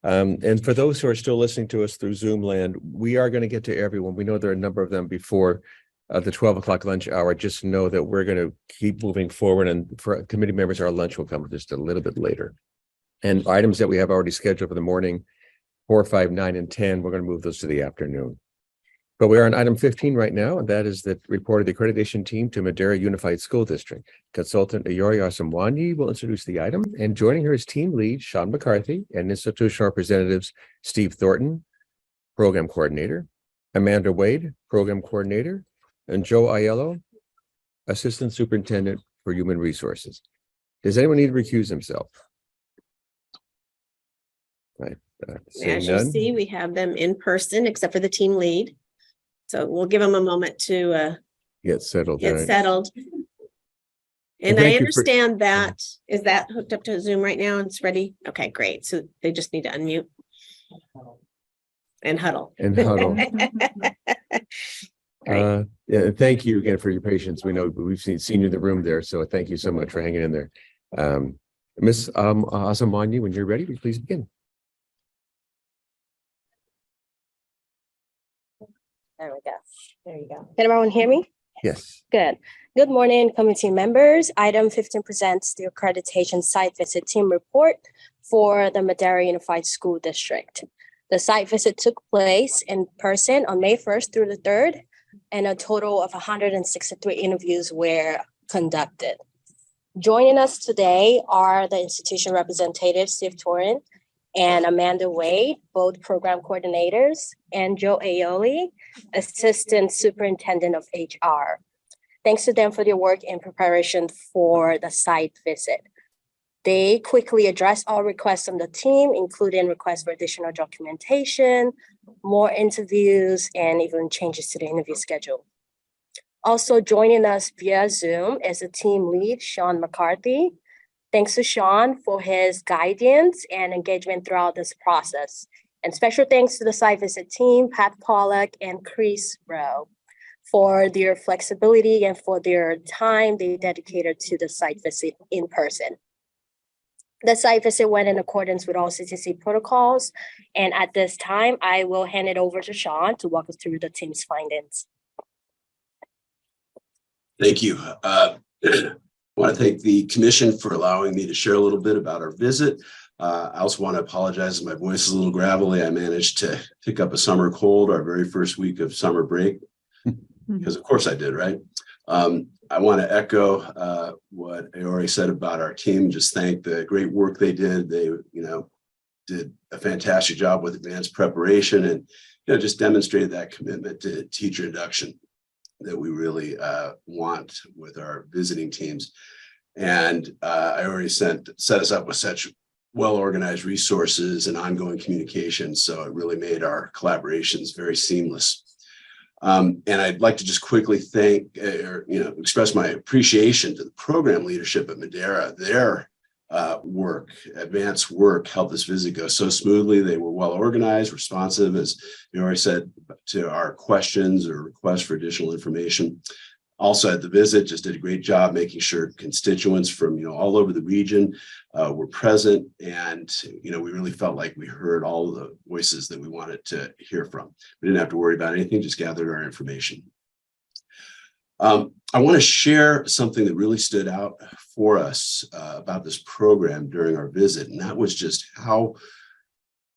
[SPEAKER 1] And for those who are still listening to us through Zoom land, we are going to get to everyone. We know there are a number of them before the 12 o'clock lunch hour. Just know that we're going to keep moving forward, and for committee members, our lunch will come just a little bit later. And items that we have already scheduled for the morning, 4, 5, 9, and 10, we're going to move those to the afternoon. But we are on item 15 right now, and that is the report of the accreditation team to Madera Unified School District. Consultant Ayori Asamwani will introduce the item, and joining her is team lead Sean McCarthy and institutional representatives Steve Thornton, program coordinator, Amanda Wade, program coordinator, and Joe Aiello, assistant superintendent for human resources. Does anyone need to recuse himself? Right.
[SPEAKER 5] As you see, we have them in person, except for the team lead. So we'll give them a moment to
[SPEAKER 1] Get settled.
[SPEAKER 5] get
[SPEAKER 1] right.
[SPEAKER 5] settled.
[SPEAKER 1] And
[SPEAKER 5] And I
[SPEAKER 1] thank you for-
[SPEAKER 5] understand that, is that hooked up to Zoom right now and it's ready? Okay, great. So they just need to unmute. And huddle.
[SPEAKER 1] And huddle. Yeah, thank you again for your patience. We know we've seen you in the room there, so thank you so much for hanging in there. Ms. Asamwani, when you're ready, please begin.
[SPEAKER 11] There we go. There you go. Can everyone hear me?
[SPEAKER 1] Yes.
[SPEAKER 11] Good. Good morning, committee members. Item 15 presents the accreditation site visit team report for the Madera Unified School District. The site visit took place in person on May 1st through the 3rd, and a total of 163 interviews were conducted. Joining us today are the institution representatives, Steve Torrin and Amanda Wade, both program coordinators, and Joe Aioli, assistant superintendent of HR. Thanks to them for their work in preparation for the site visit. They quickly addressed all requests from the team, including requests for additional documentation, more interviews, and even changes to the interview schedule. Also joining us via Zoom is the team lead, Sean McCarthy. Thanks to Sean for his guidance and engagement throughout this process. And special thanks to the site visit team, Pat Pollack and Chris Rowe, for their flexibility and for their time they dedicated to the site visit in person. The site visit went in accordance with all CTC protocols. And at this time, I will hand it over to Sean to walk us through the team's findings.
[SPEAKER 16] Thank you. I want to thank the commission for allowing me to share a little bit about our visit. I also want to apologize if my voice is a little gravelly. I managed to pick up a summer cold our very first week of summer break, because of course I did, right? I want to echo what Ayori said about our team. Just thank the great work they did. They, did a fantastic job with advanced preparation and, just demonstrated that commitment to teacher induction that we really want with our visiting teams. And I already set us up with such well-organized resources and ongoing communication. So it really made our collaborations very seamless. And I'd like to just quickly thank express my appreciation to the program leadership at Madera. Their advanced work helped this visit go so smoothly. They were well organized, responsive, as you already said, to our questions or requests for additional information. Also at the visit, just did a great job making sure constituents from all over the region were present, and we really felt like we heard all of the voices that we wanted to hear from. We didn't have to worry about anything, just gathered our information. I want to share something that really stood out for us about this program during our visit, and that was just how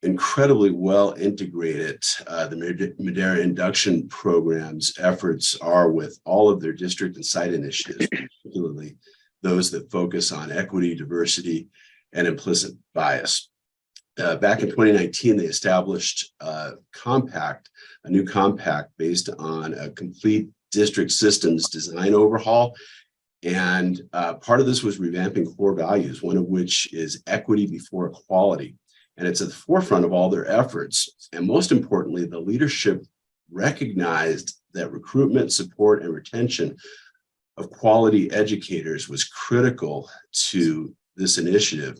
[SPEAKER 16] incredibly well integrated the Madera induction program's efforts are with all of their district and site initiatives, particularly those that focus on equity, diversity, and implicit bias. Back in 2019, they established a new compact based on a complete district systems design overhaul. And part of this was revamping core values, one of which is equity before equality. And it's at the forefront of all their efforts. And most importantly, the leadership recognized that recruitment, support, and retention of quality educators was critical to this initiative.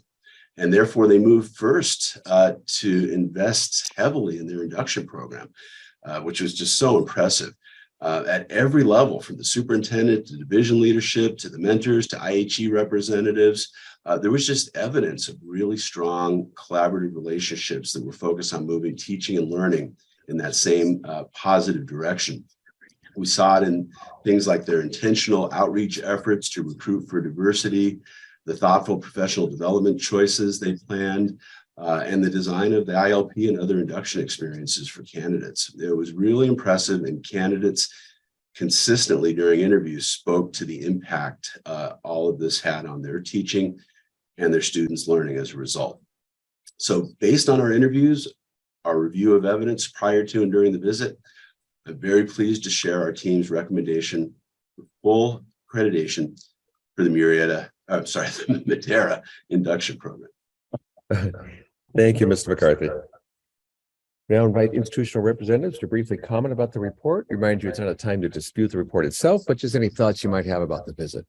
[SPEAKER 16] And therefore, they moved first to invest heavily in their induction program, which was just so impressive. At every level, from the superintendent to division leadership, to the mentors, to IHE representatives, there was just evidence of really strong collaborative relationships that were focused on moving teaching and learning in that same positive direction. We saw it in things like their intentional outreach efforts to recruit for diversity, the thoughtful professional development choices they planned, and the design of the ILP and other induction experiences for candidates. It was really impressive, and candidates consistently during interviews spoke to the impact all of this had on their teaching and their students' learning as a result. So based on our interviews, our review of evidence prior to and during the visit, I'm very pleased to share our team's recommendation for full accreditation for the the Madera induction program.
[SPEAKER 1] Thank you, Mr. McCarthy. Now invite institutional representatives to briefly comment about the report. Remind you, it's not a time to dispute the report itself, but just any thoughts you might have about the visit.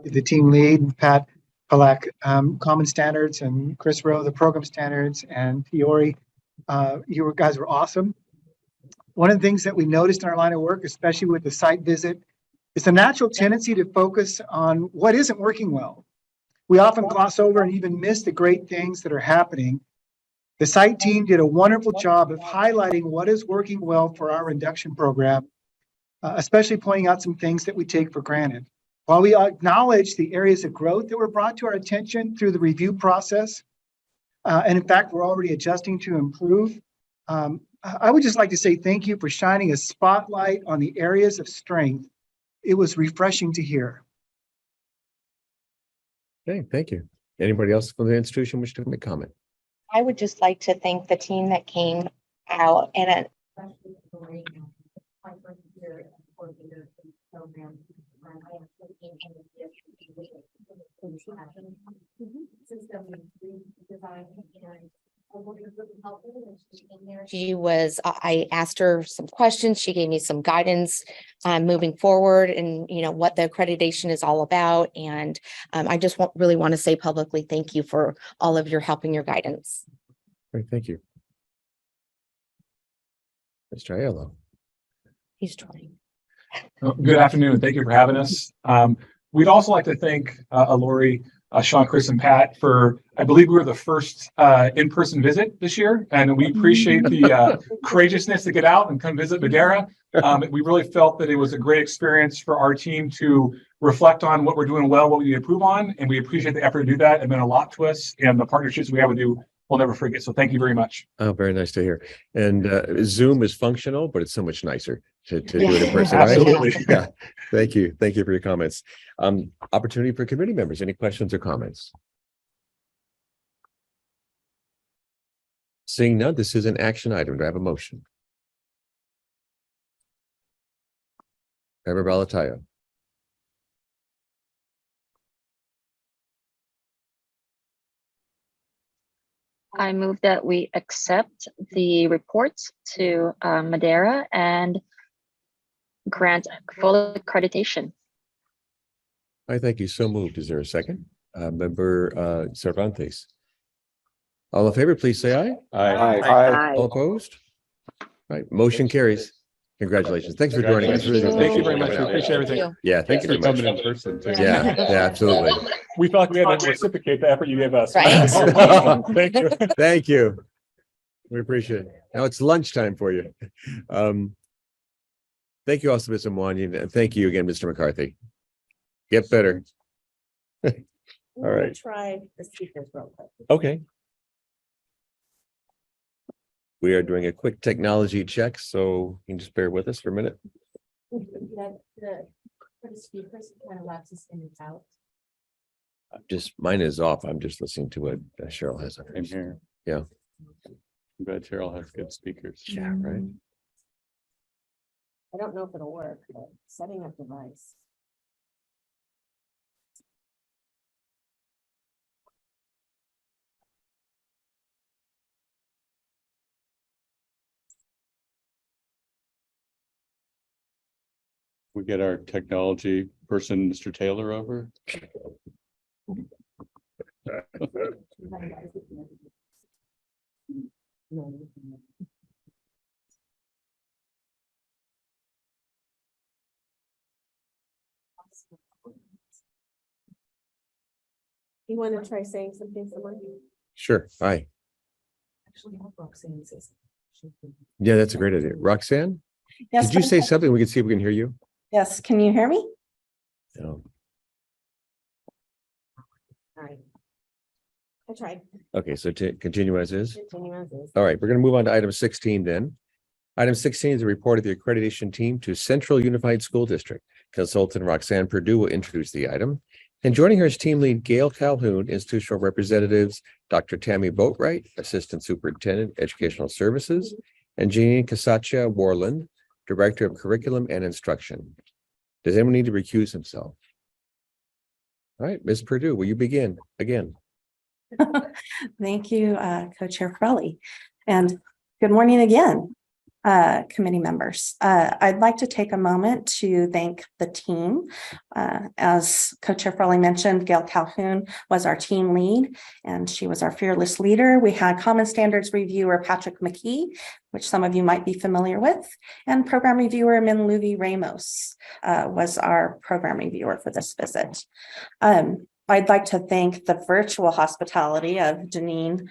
[SPEAKER 3] The team lead, Pat Palak, Common Standards, and Chris Rowe, the program standards, and Fiore. You guys were awesome. One of the things that we noticed in our line of work, especially with the site visit, is the natural tendency to focus on what isn't working well. We often gloss over and even miss the great things that are happening. The site team did a wonderful job of highlighting what is working well for our induction program, especially pointing out some things that we take for granted. While we acknowledge the areas of growth that were brought to our attention through the review process, and in fact, we're already adjusting to improve, I would just like to say thank you for shining a spotlight on the areas of strength. It was refreshing to hear.
[SPEAKER 1] Okay, thank you. Anybody else from the institution wish to make a comment?
[SPEAKER 17] I would just like to thank the team that came out and I asked her some questions. She gave me some guidance moving forward and, what the accreditation is all about. And I just really want to say publicly, thank you for all of your help and your guidance.
[SPEAKER 1] Great, thank you. Mr. Aiello.
[SPEAKER 17] He's trying.
[SPEAKER 20] Good afternoon. Thank you for having us. We'd also like to thank Lori, Sean, Chris, and Pat for, I believe we were the first in-person visit this year, and we appreciate the courageousness to get out and come visit Madera. We really felt that it was a great experience for our team to reflect on what we're doing well, what we need to improve on, and we appreciate the effort to do that. It meant a lot to us, and the partnerships we have with you, we'll never forget. So thank you very much.
[SPEAKER 1] Oh, very nice to hear. And Zoom is functional, but it's so much nicer to do it in person. Right?
[SPEAKER 20] Absolutely.
[SPEAKER 1] Yeah. Thank you. Thank you for your comments. Opportunity for committee members. Any questions or comments? Seeing none, this is an action item. Do I have a motion? Member Balatayo.
[SPEAKER 24] I move that we accept the reports to Madera and grant full accreditation.
[SPEAKER 1] I thank you. So moved. Is there a second? Member Cervantes. All in favor, please say aye.
[SPEAKER 4] Aye.
[SPEAKER 1] All opposed? Right. Motion carries. Congratulations. Thanks for joining us.
[SPEAKER 20] Thank you very much. We appreciate everything.
[SPEAKER 1] Yeah, thank you very much.
[SPEAKER 4] Coming in person too.
[SPEAKER 1] Yeah, absolutely.
[SPEAKER 20] We felt like we had to reciprocate the effort you gave us.
[SPEAKER 24] Right.
[SPEAKER 20] Thank you.
[SPEAKER 1] Thank you. We appreciate it. Now it's lunchtime for you. Thank you also, Mr. Mwanying, and thank you again, Mr. McCarthy. Get better. All right.
[SPEAKER 12] Try the speakers real quick.
[SPEAKER 1] Okay. We are doing a quick technology check, so you can just bear with us for a minute.
[SPEAKER 12] For the speakers, it kind of lets us in and out.
[SPEAKER 1] Mine is off. I'm just listening to what Cheryl has.
[SPEAKER 4] Same here.
[SPEAKER 1] Yeah.
[SPEAKER 4] I'm glad Cheryl has good speakers.
[SPEAKER 1] Yeah, right.
[SPEAKER 12] I don't know if it'll work, but setting up device.
[SPEAKER 4] We get our technology person, Mr. Taylor, over.
[SPEAKER 12] You want to try saying something, someone?
[SPEAKER 1] Sure. Hi.
[SPEAKER 12] Actually, have Roxanne say something.
[SPEAKER 1] Yeah, that's a great idea. Roxanne?
[SPEAKER 12] Yes,
[SPEAKER 1] Did you say something? We can see if we can hear you.
[SPEAKER 12] yes, can you hear me?
[SPEAKER 1] No.
[SPEAKER 5] All right. I tried.
[SPEAKER 1] Okay, so to continue as is.
[SPEAKER 5] Continue as is.
[SPEAKER 1] All right, we're going to move on to item 16 then. Item 16 is a report of the accreditation team to Central Unified School District. Consultant Roxanne Purdue will introduce the item. And joining her is team lead Gail Calhoun, institutional representatives, Dr. Tammy Boatwright, Assistant Superintendent, Educational Services, and Jeanine Casacia Warland, Director of Curriculum and Instruction. Does anyone need to recuse himself? All right, Ms. Purdue, will you begin again?
[SPEAKER 12] Thank you, Co-Chair Frelly. And good morning again, committee members. I'd like to take a moment to thank the team. As Co-Chair Frelly mentioned, Gail Calhoun was our team lead, and she was our fearless leader. We had Common Standards reviewer Patrick McKee, which some of you might be familiar with, and program reviewer Minluvi Ramos was our program reviewer for this visit. I'd like to thank the virtual hospitality of Jeanine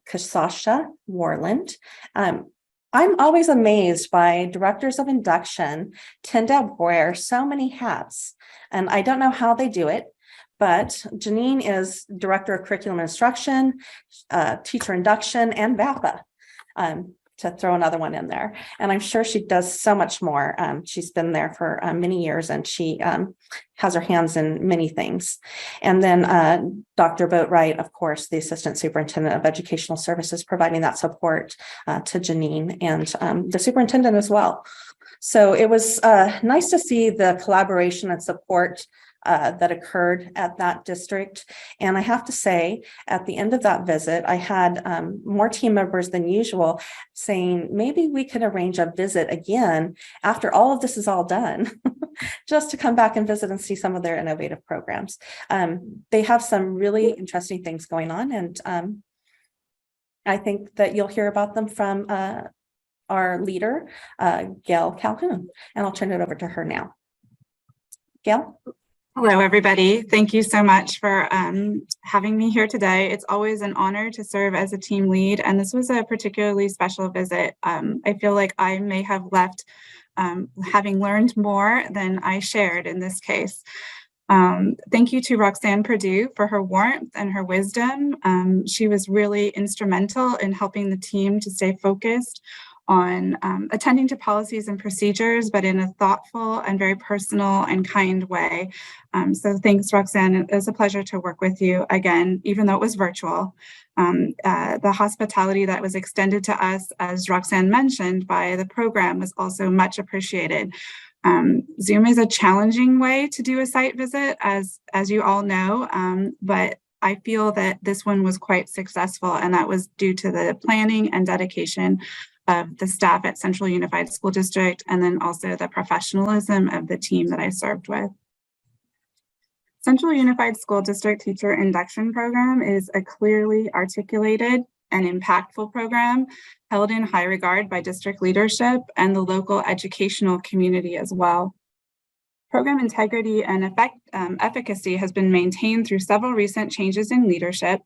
[SPEAKER 12] Casacia Warland. I'm always amazed by directors of induction tend to wear so many hats, and I don't know how they do it, but Jeanine is Director of Curriculum Instruction, Teacher Induction, and VAPA. To throw another one in there. And I'm sure she does so much more. She's been there for many years, and she has her hands in many things. And then Dr. Boatwright, of course, the Assistant Superintendent of Educational Services, providing that support to Jeanine and the superintendent as well. So it was nice to see the collaboration and support that occurred at that district. And I have to say, at the end of that visit, I had more team members than usual saying, maybe we could arrange a visit again after all of this is all done, just to come back and visit and see some of their innovative programs. They have some really interesting things going on, and I think that you'll hear about them from our leader, Gail Calhoun, and I'll turn it over to her now. Gail?
[SPEAKER 2] Hello, everybody. Thank you so much for having me here today. It's always an honor to serve as a team lead, and this was a particularly special visit. I feel like I may have left having learned more than I shared in this case. Thank you to Roxanne Purdue for her warmth and her wisdom. She was really instrumental in helping the team to stay focused on attending to policies and procedures, but in a thoughtful and very personal and kind way. So thanks, Roxanne. It was a pleasure to work with you again, even though it was virtual. The hospitality that was extended to us, as Roxanne mentioned, by the program was also much appreciated. Zoom is a challenging way to do a site visit, as you all know, but I feel that this one was quite successful, and that was due to the planning and dedication of the staff at Central Unified School District, and then also the professionalism of the team that I served with. Central Unified School District Teacher Induction Program is a clearly articulated and impactful program held in high regard by district leadership and the local educational community as well. Program integrity and efficacy has been maintained through several recent changes in leadership,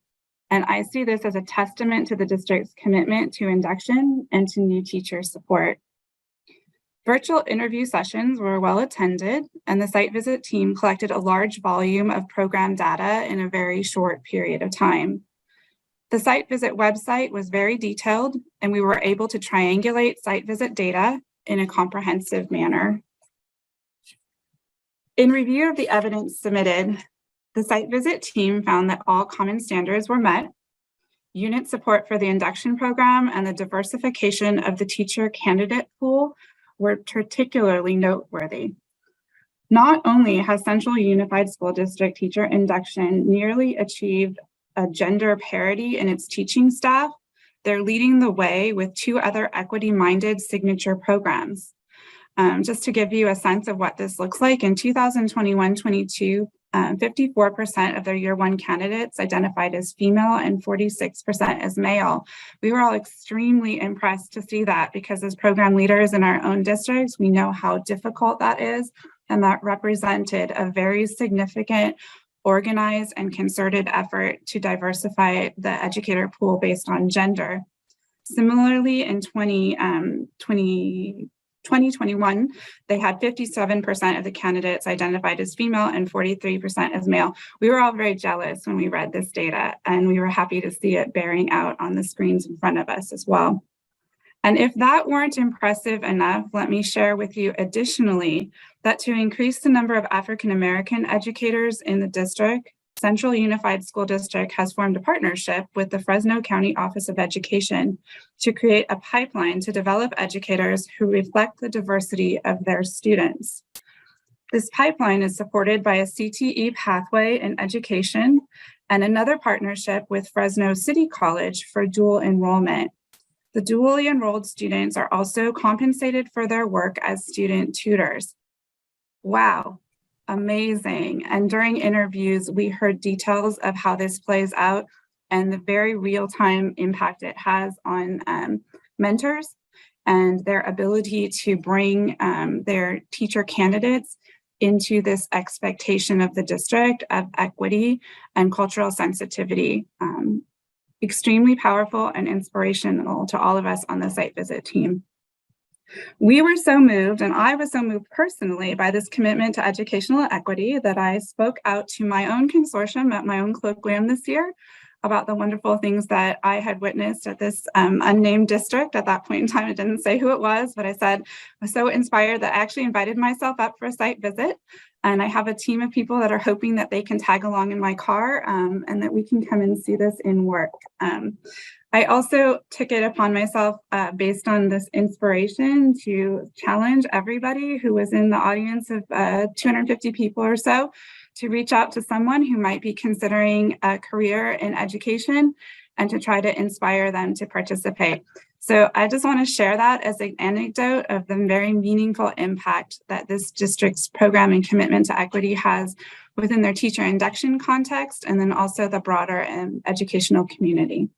[SPEAKER 2] and I see this as a testament to the district's commitment to induction and to new teacher support. Virtual interview sessions were well attended, and the site visit team collected a large volume of program data in a very short period of time. The site visit website was very detailed, and we were able to triangulate site visit data in a comprehensive manner. In review of the evidence submitted, the site visit team found that all common standards were met. Unit support for the induction program and the diversification of the teacher candidate pool were particularly noteworthy. Not only has Central Unified School District teacher induction nearly achieved a gender parity in its teaching staff, they're leading the way with 2 other equity-minded signature programs. Just to give you a sense of what this looks like, in 2021-22, 54% of their year 1 candidates identified as female and 46% as male. We were all extremely impressed to see that, because as program leaders in our own districts, we know how difficult that is, and that represented a very significant, organized and concerted effort to diversify the educator pool based on gender. Similarly, in 2020, 2021, they had 57% of the candidates identified as female and 43% as male. We were all very jealous when we read this data, and we were happy to see it bearing out on the screens in front of us as well. And if that weren't impressive enough, let me share with you additionally that to increase the number of African American educators in the district, Central Unified School District has formed a partnership with the Fresno County Office of Education to create a pipeline to develop educators who reflect the diversity of their students. This pipeline is supported by a CTE pathway in education and another partnership with Fresno City College for dual enrollment. The dually enrolled students are also compensated for their work as student tutors. Wow, amazing. And during interviews, we heard details of how this plays out and the very real-time impact it has on mentors and their ability to bring their teacher candidates into this expectation of the district of equity and cultural sensitivity. Extremely powerful and inspirational to all of us on the site visit team. We were so moved, and I was so moved personally by this commitment to educational equity that I spoke out to my own consortium at my own colloquium this year about the wonderful things that I had witnessed at this unnamed district. At that point in time, I didn't say who it was, but I said, I was so inspired that I actually invited myself up for a site visit. And I have a team of people that are hoping that they can tag along in my car and that we can come and see this in work. I also took it upon myself based on this inspiration to challenge everybody who was in the audience of 250 people or so to reach out to someone who might be considering a career in education and to try to inspire them to participate. So I just want to share that as an anecdote of the very meaningful impact that this district's program and commitment to equity has within their teacher induction context, and then also the broader educational community.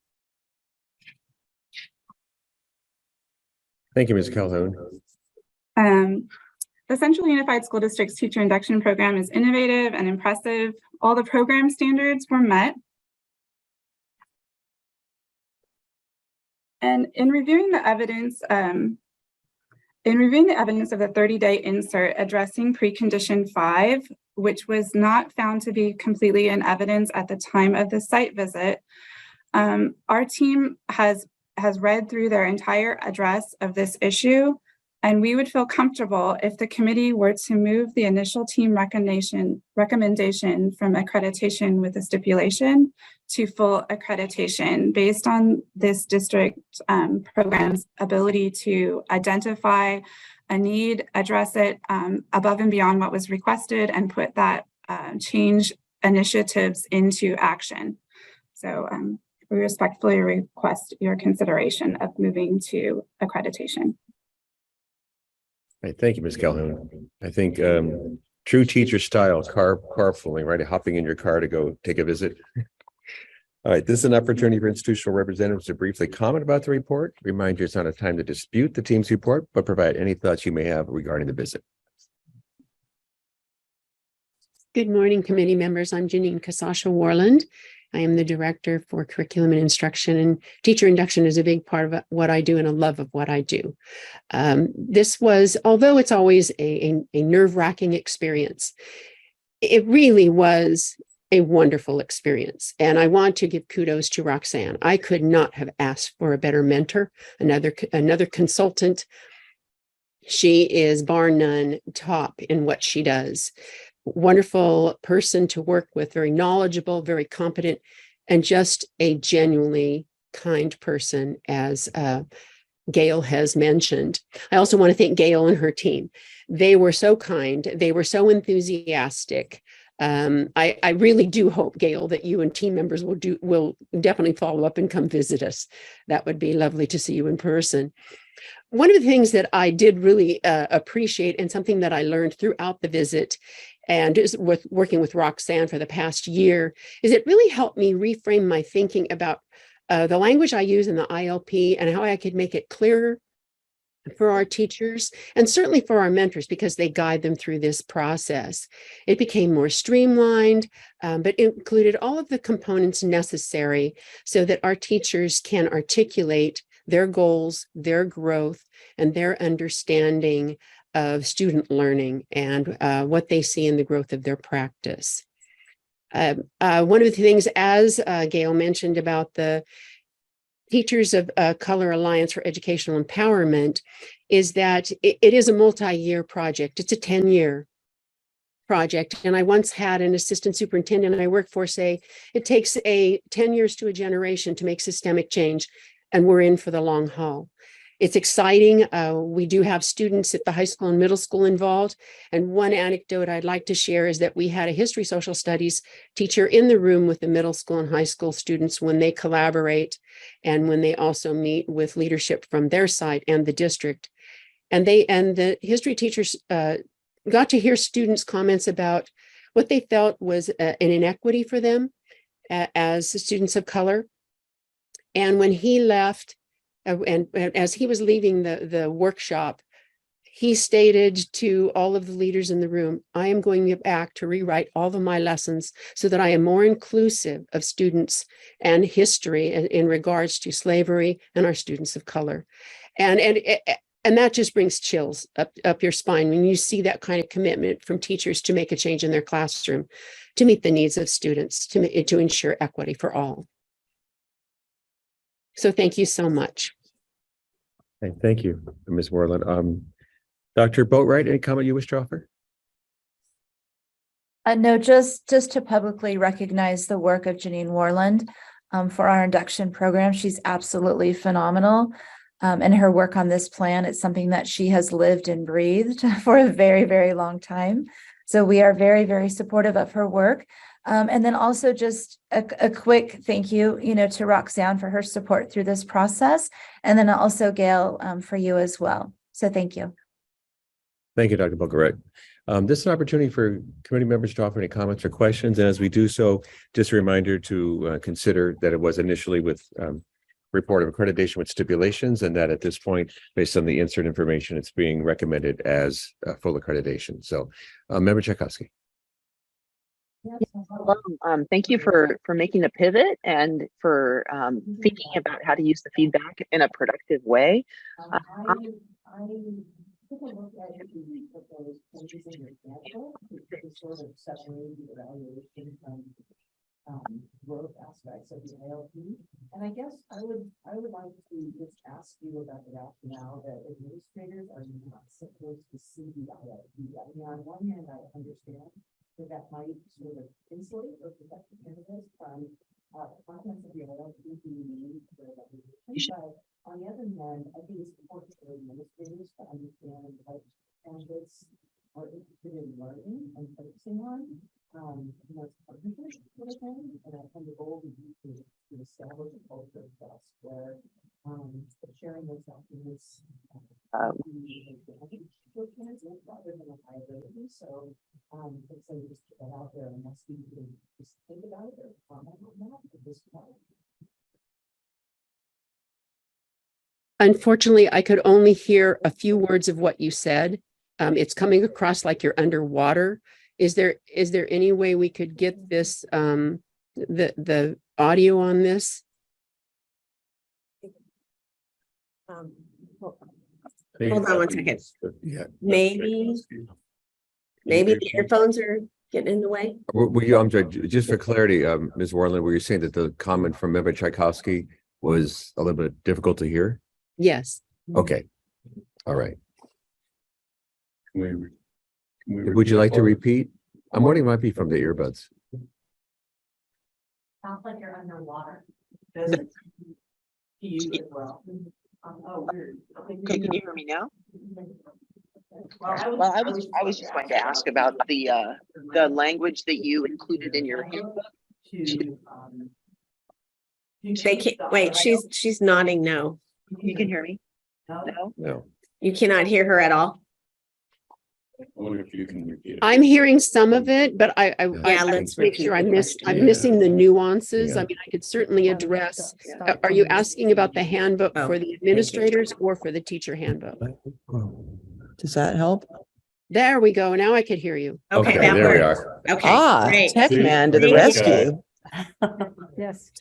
[SPEAKER 1] Thank you, Ms. Calhoun.
[SPEAKER 2] The Central Unified School District's teacher induction program is innovative and impressive. All the program standards were met. And in reviewing the evidence of the 30-day insert addressing precondition 5, which was not found to be completely in evidence at the time of the site visit, our team has read through their entire address of this issue, and we would feel comfortable if the committee were to move the initial team recommendation from accreditation with a stipulation to full accreditation based on this district program's ability to identify a need, address it above and beyond what was requested, and put that change initiatives into action. So we respectfully request your consideration of moving to accreditation.
[SPEAKER 1] Right, thank you, Ms. Calhoun. I think true teacher style, carpooling, right? Hopping in your car to go take a visit. All right, this is an opportunity for institutional representatives to briefly comment about the report. Remind you it's not a time to dispute the team's report, but provide any thoughts you may have regarding the visit.
[SPEAKER 19] Good morning, committee members. I'm Janine Kasasha-Warland. I am the director for curriculum and instruction, and teacher induction is a big part of what I do and a love of what I do. This was, although it's always a nerve-wracking experience, it really was a wonderful experience. And I want to give kudos to Roxanne. I could not have asked for a better mentor, another consultant. She is bar none top in what she does. Wonderful person to work with, very knowledgeable, very competent, and just a genuinely kind person, as Gail has mentioned. I also want to thank Gail and her team. They were so kind. They were so enthusiastic. I really do hope, Gail, that you and team members will definitely follow up and come visit us. That would be lovely to see you in person. One of the things that I did really appreciate, and something that I learned throughout the visit, and is with working with Roxanne for the past year, is it really helped me reframe my thinking about the language I use in the ILP and how I could make it clearer for our teachers and certainly for our mentors, because they guide them through this process. It became more streamlined, but included all of the components necessary so that our teachers can articulate their goals, their growth, and their understanding of student learning and what they see in the growth of their practice. One of the things, as Gail mentioned about the Teachers of Color Alliance for Educational Empowerment, is that it is a multi-year project. It's a 10-year project. And I once had an assistant superintendent I worked for say, it takes 10 years to a generation to make systemic change, and we're in for the long haul. It's exciting. We do have students at the high school and middle school involved. And one anecdote I'd like to share is that we had a history social studies teacher in the room with the middle school and high school students when they collaborate and when they also meet with leadership from their side and the district. And the history teachers got to hear students' comments about what they felt was an inequity for them as students of color. And when he left, and as he was leaving the workshop, he stated to all of the leaders in the room, I am going back to rewrite all of my lessons so that I am more inclusive of students and history in regards to slavery and our students of color. And that just brings chills up your spine when you see that kind of commitment from teachers to make a change in their classroom, to meet the needs of students, to ensure equity for all. So thank you so much.
[SPEAKER 1] Okay, thank you, Ms. Worland. Dr. Boatwright, any comment you wish to offer?
[SPEAKER 7] No, just to publicly recognize the work of Janine Worland for our induction program. She's absolutely phenomenal. And her work on this plan, it's something that she has lived and breathed for a very, very long time. So we are very, very supportive of her work. And then also just a quick thank you, to Roxanne for her support through this process. And then also Gail for you as well. So thank you.
[SPEAKER 1] Thank you, Dr. Boatwright. This is an opportunity for committee members to offer any comments or questions. And as we do so, just a reminder to consider that it was initially with report of accreditation with stipulations, and that at this point, based on the insert information, it's being recommended as full accreditation. So, Member Tchaikovsky.
[SPEAKER 14] Hello. Thank you for making a pivot and for thinking about how to use the feedback in a productive way.
[SPEAKER 15] Take a look at the proposed changes in your example to sort of separate the evaluation from growth aspects of the ILP. And I guess I would like to just ask you about the rationale that administrators are not supposed to see the ILP. I mean, on one hand, I understand that might sort of insulate or protect the candidates from contents of the ILP being used for evaluation. But on the other hand, I think it's important for administrators to understand what candidates are interested in learning and focusing on. It's partnership sort of thing, and the goal would be to establish a culture of trust where sharing those documents rather than a liability. So so just put that out there and ask you to just think about it or comment on that at this point.
[SPEAKER 19] Unfortunately, I could only hear a few words of what you said. It's coming across like you're underwater. Is there any way we could get this, the audio on this?
[SPEAKER 5] Hold on one second.
[SPEAKER 1] Yeah.
[SPEAKER 5] Maybe the earphones are getting in the way.
[SPEAKER 1] I'm sorry, just for clarity, Ms. Worland, were you saying that the comment from Member Tchaikovsky was a little bit difficult to hear?
[SPEAKER 19] Yes.
[SPEAKER 1] Okay. All right. Would you like to repeat? I'm wondering, it might be from the earbuds.
[SPEAKER 15] Sounds like you're underwater. Does it? You as well. Oh, weird.
[SPEAKER 14] Okay, can you hear me now? Well, I was just going to ask about the language that you included in your handbook.
[SPEAKER 5] They can't wait. She's nodding no.
[SPEAKER 14] You can hear me? No?
[SPEAKER 1] No.
[SPEAKER 5] You cannot hear her at all.
[SPEAKER 4] I wonder if you can repeat it.
[SPEAKER 19] I'm hearing some of it, but I
[SPEAKER 5] let's
[SPEAKER 19] make sure I'm missing the nuances. I mean, I could certainly address. Are you asking about the handbook for the administrators or for the teacher handbook?
[SPEAKER 10] Does that help?
[SPEAKER 19] There we go. Now I could hear you.
[SPEAKER 5] Okay,
[SPEAKER 1] there we are.
[SPEAKER 5] Okay, great.
[SPEAKER 10] Tech man to the
[SPEAKER 5] Thank you.
[SPEAKER 10] rescue.
[SPEAKER 15] Yes.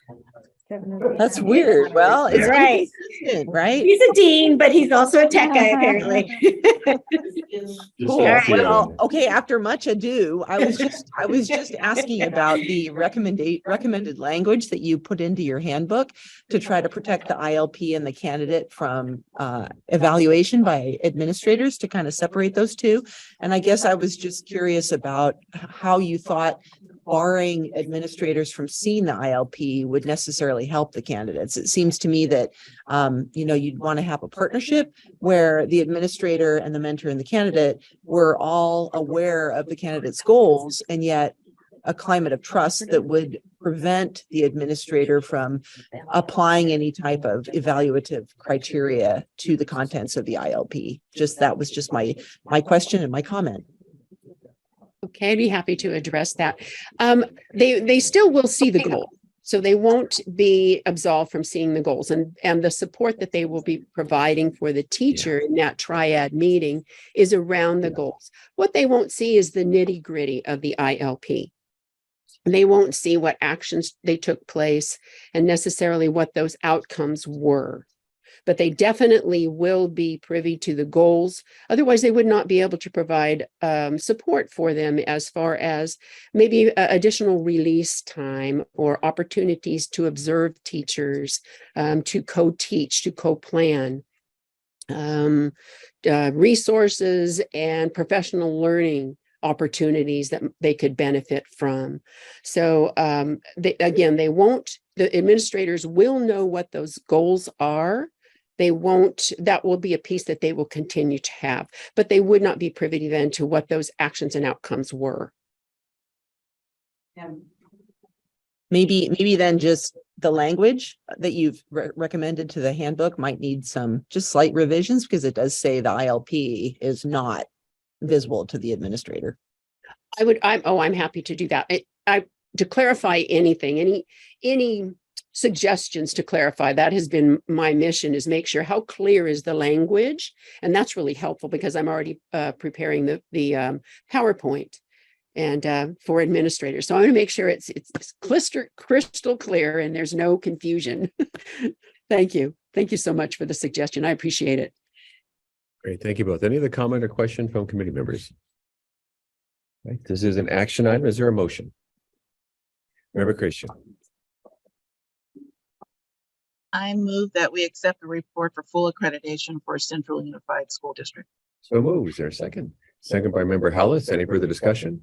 [SPEAKER 10] That's weird. Well, it's
[SPEAKER 5] Right.
[SPEAKER 10] inconsistent, right?
[SPEAKER 5] He's a dean, but he's also a tech guy, apparently.
[SPEAKER 10] Cool. Well, okay, after much ado, I was just asking about the recommended language that you put into your handbook to try to protect the ILP and the candidate from evaluation by administrators, to kind of separate those two. And I guess I was just curious about how you thought barring administrators from seeing the ILP would necessarily help the candidates. It seems to me that, you'd want to have a partnership where the administrator and the mentor and the candidate were all aware of the candidate's goals, and yet a climate of trust that would prevent the administrator from applying any type of evaluative criteria to the contents of the ILP. That was just my question and my comment.
[SPEAKER 19] Okay, I'd be happy to address that. They still will see the goal. So they won't be absolved from seeing the goals, and the support that they will be providing for the teacher in that triad meeting is around the goals. What they won't see is the nitty gritty of the ILP. They won't see what actions they took place and necessarily what those outcomes were. But they definitely will be privy to the goals. Otherwise, they would not be able to provide support for them as far as maybe additional release time or opportunities to observe teachers, to co-teach, to co-plan, resources and professional learning opportunities that they could benefit from. So the administrators will know what those goals are. That will be a piece that they will continue to have, but they would not be privy then to what those actions and outcomes were.
[SPEAKER 10] Maybe then just the language that you've recommended to the handbook might need some just slight revisions, because it does say the ILP is not visible to the administrator.
[SPEAKER 19] I'm happy to do that. To clarify anything, any suggestions to clarify, that has been my mission, is make sure how clear is the language. And that's really helpful because I'm already preparing the PowerPoint and for administrators. So I want to make sure it's crystal clear and there's no confusion. Thank you. Thank you so much for the suggestion. I appreciate it.
[SPEAKER 1] Great. Thank you both. Any other comment or question from committee members? Right. This is an action item. Is there a motion? Member Christian.
[SPEAKER 6] I move that we accept the report for full accreditation for Central Unified School District.
[SPEAKER 1] So moved. Is there a second? Second by member Hallis. Any further discussion?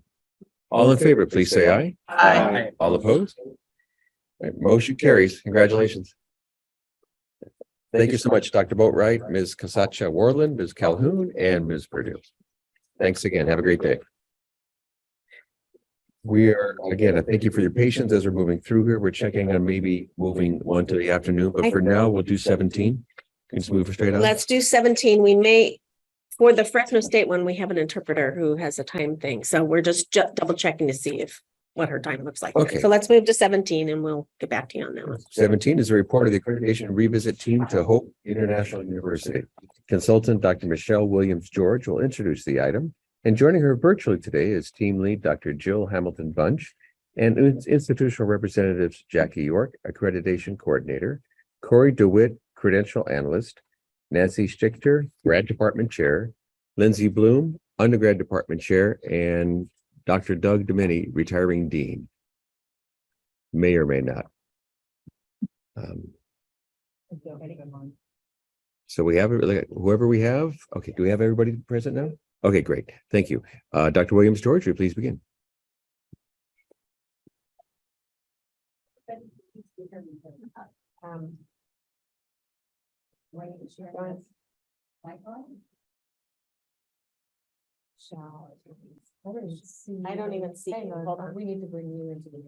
[SPEAKER 1] All in favor, please say aye.
[SPEAKER 6] Aye.
[SPEAKER 1] All opposed? Right, motion carries. Congratulations. Thank you so much, Dr. Boatwright, Ms. Kasacha Warland, Ms. Calhoun, and Ms. Purdue. Thanks again. Have a great day. I thank you for your patience as we're moving through here. We're checking on maybe moving on to the afternoon, but for now, we'll do 17. Can you just move straight on?
[SPEAKER 5] Let's do 17. We may, for the Fresno State one, we have an interpreter who has a time thing. So we're just double checking to see what her time looks like.
[SPEAKER 1] Okay.
[SPEAKER 5] So let's move to 17 and we'll get back to you on that one.
[SPEAKER 1] 17 is a report of the accreditation revisit team to Hope International University. Consultant Dr. Michelle Williams-George will introduce the item. And joining her virtually today is team lead Dr. Jill Hamilton Bunch and institutional representatives Jackie York, accreditation coordinator, Corey DeWitt, credential analyst, Nancy Stichter, grad department chair, Lindsay Bloom, undergrad department chair, and Dr. Doug Domini, retiring dean. May or may not. So we have whoever we have. Okay, do we have everybody present now? Okay, great. Thank you. Dr. Williams-George, will you please begin?
[SPEAKER 5] I don't even see you. Hold on.
[SPEAKER 6] We need to bring you into the.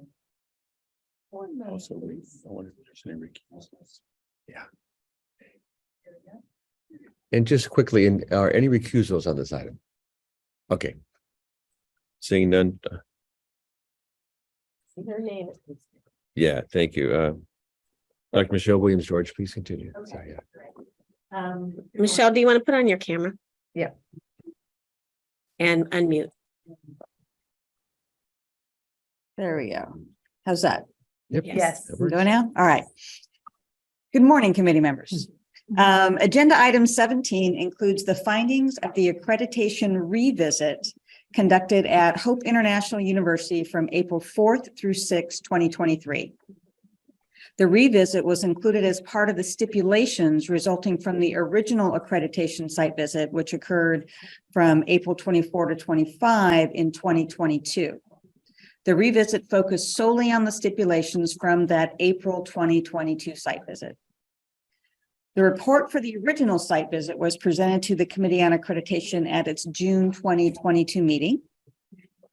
[SPEAKER 1] Yeah. And just quickly, are any recusals on this item? Okay. Seeing none.
[SPEAKER 5] Her name.
[SPEAKER 1] Yeah, thank you. Dr. Michelle Williams-George, please continue.
[SPEAKER 5] Okay.
[SPEAKER 1] Sorry, yeah.
[SPEAKER 5] Michelle, do you want to put on your camera?
[SPEAKER 6] Yeah.
[SPEAKER 5] And unmute.
[SPEAKER 6] There we go. How's that?
[SPEAKER 1] Yep.
[SPEAKER 8] Yes.
[SPEAKER 1] That works.
[SPEAKER 8] Go now? All right. Good morning, committee members. Agenda item 17 includes the findings of the accreditation revisit conducted at Hope International University from April 4th through 6th, 2023. The revisit was included as part of the stipulations resulting from the original accreditation site visit, which occurred from April 24 to 25 in 2022. The revisit focused solely on the stipulations from that April 2022 site visit. The report for the original site visit was presented to the Committee on Accreditation at its June 2022 meeting.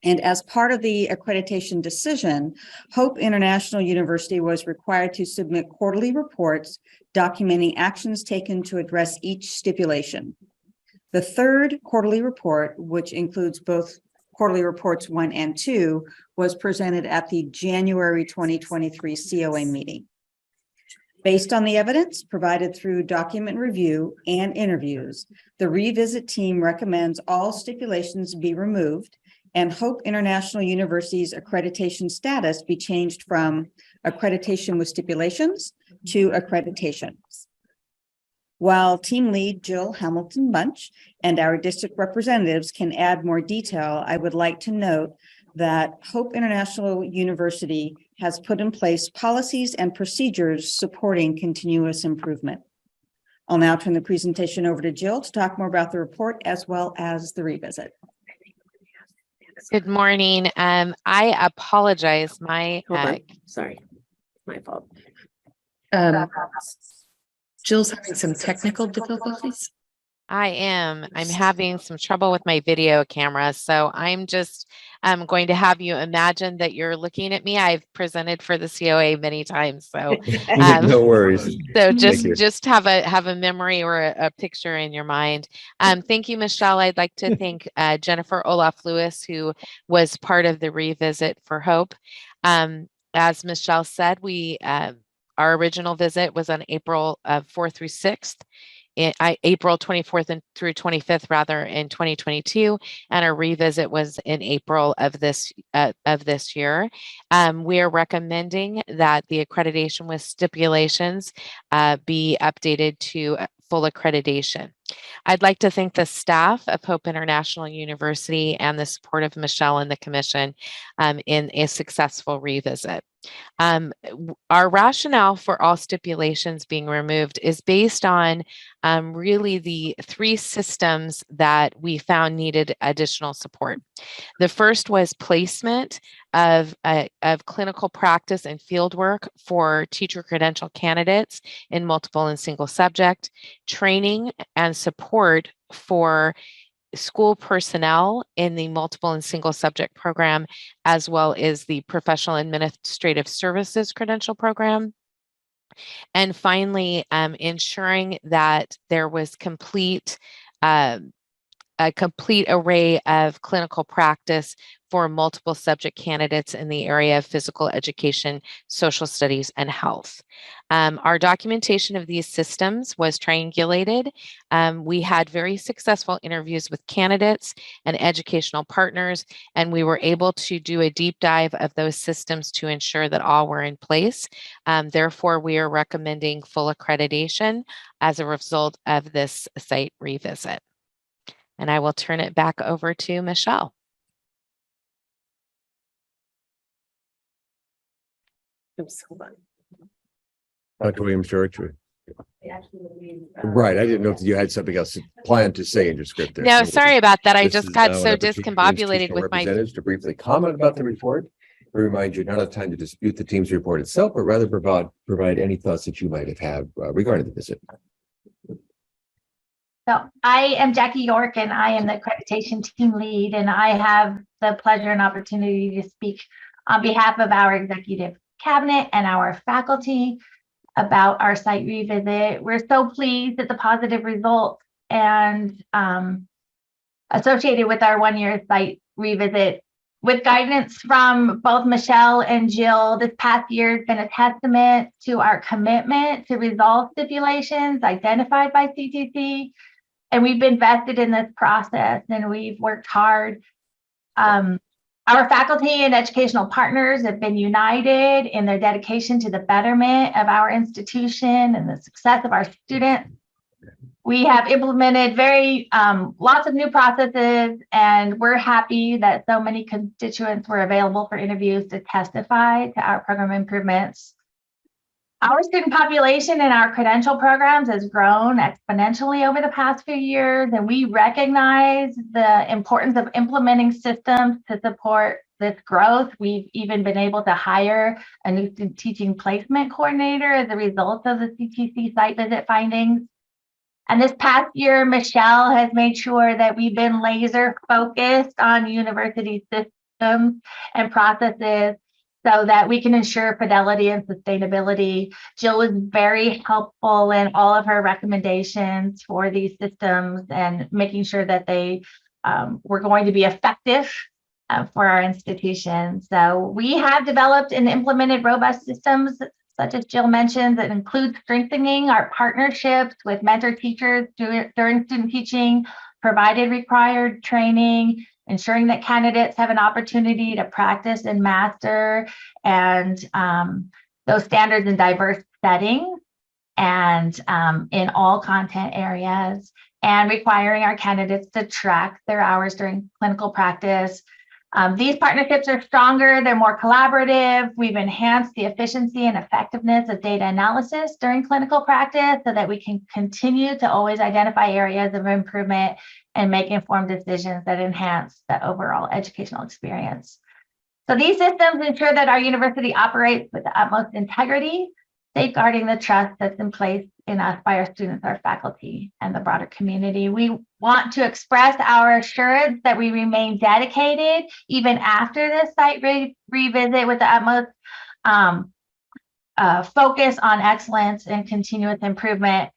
[SPEAKER 8] And as part of the accreditation decision, Hope International University was required to submit quarterly reports documenting actions taken to address each stipulation. The third quarterly report, which includes both quarterly reports 1 and 2, was presented at the January 2023 COA meeting. Based on the evidence provided through document review and interviews, the revisit team recommends all stipulations be removed and Hope International University's accreditation status be changed from accreditation with stipulations to accreditation. While team lead Jill Hamilton Bunch and our district representatives can add more detail, I would like to note that Hope International University has put in place policies and procedures supporting continuous improvement. I'll now turn the presentation over to Jill to talk more about the report as well as the revisit.
[SPEAKER 21] Good morning. I apologize.
[SPEAKER 22] Sorry, my fault. Jill's having some technical difficulties.
[SPEAKER 21] I'm having some trouble with my video camera. So I'm going to have you imagine that you're looking at me. I've presented for the COA many times. So
[SPEAKER 1] no worries.
[SPEAKER 21] So just have a memory or a picture in your mind. Thank you, Michelle. I'd like to thank Jennifer Olaf Lewis, who was part of the revisit for Hope. As Michelle said, our original visit was on April 4th through 6th. April 24th through 25th, rather, in 2022, and our revisit was in April of this year. We are recommending that the accreditation with stipulations be updated to full accreditation. I'd like to thank the staff of Hope International University and the support of Michelle and the Commission in a successful revisit. Our rationale for all stipulations being removed is based on really the 3 systems that we found needed additional support. The first was placement of clinical practice and fieldwork for teacher credential candidates in multiple and single subject, training and support for school personnel in the multiple and single subject program, as well as the professional administrative services credential program. And finally, ensuring that there was a complete array of clinical practice for multiple subject candidates in the area of physical education, social studies, and health. Our documentation of these systems was triangulated. We had very successful interviews with candidates and educational partners, and we were able to do a deep dive of those systems to ensure that all were in place. Therefore, we are recommending full accreditation as a result of this site revisit. And I will turn it back over to Michelle.
[SPEAKER 22] Hold on.
[SPEAKER 1] Dr. Williams, George. Right. I didn't know if you had something else planned to say in your script there.
[SPEAKER 21] No, sorry about that. I
[SPEAKER 1] This
[SPEAKER 21] just
[SPEAKER 1] is
[SPEAKER 21] got
[SPEAKER 1] now
[SPEAKER 21] so
[SPEAKER 1] an opportunity for
[SPEAKER 21] discombobulated
[SPEAKER 1] institutional
[SPEAKER 21] with my.
[SPEAKER 1] representatives to briefly comment about the report. We remind you, not a time to dispute the team's report itself, but rather provide any thoughts that you might have had regarding the visit.
[SPEAKER 23] So I am Jackie York, and I am the accreditation team lead, and I have the pleasure and opportunity to speak on behalf of our executive cabinet and our faculty about our site revisit. We're so pleased at the positive results and associated with our one-year site revisit. With guidance from both Michelle and Jill, this past year has been a testament to our commitment to resolve stipulations identified by CTC. And we've been vested in this process, and we've worked hard Our faculty and educational partners have been united in their dedication to the betterment of our institution and the success of our students. We have implemented lots of new processes, and we're happy that so many constituents were available for interviews to testify to our program improvements. Our student population in our credential programs has grown exponentially over the past few years, and we recognize the importance of implementing systems to support this growth. We've even been able to hire a new student teaching placement coordinator as a result of the CTC site visit findings. And this past year, Michelle has made sure that we've been laser focused on university systems and processes so that we can ensure fidelity and sustainability. Jill was very helpful in all of her recommendations for these systems and making sure that they were going to be effective for our institution. So we have developed and implemented robust systems, such as Jill mentioned, that include strengthening our partnerships with mentor teachers during student teaching, provided required training, ensuring that candidates have an opportunity to practice and master and those standards in diverse settings and in all content areas, and requiring our candidates to track their hours during clinical practice. These partnerships are stronger, they're more collaborative. We've enhanced the efficiency and effectiveness of data analysis during clinical practice so that we can continue to always identify areas of improvement and make informed decisions that enhance the overall educational experience. So these systems ensure that our university operates with the utmost integrity, safeguarding the trust that's in place in us by our students, our faculty, and the broader community. We want to express our assurance that we remain dedicated even after this site revisit with the utmost focus on excellence and continuous improvement.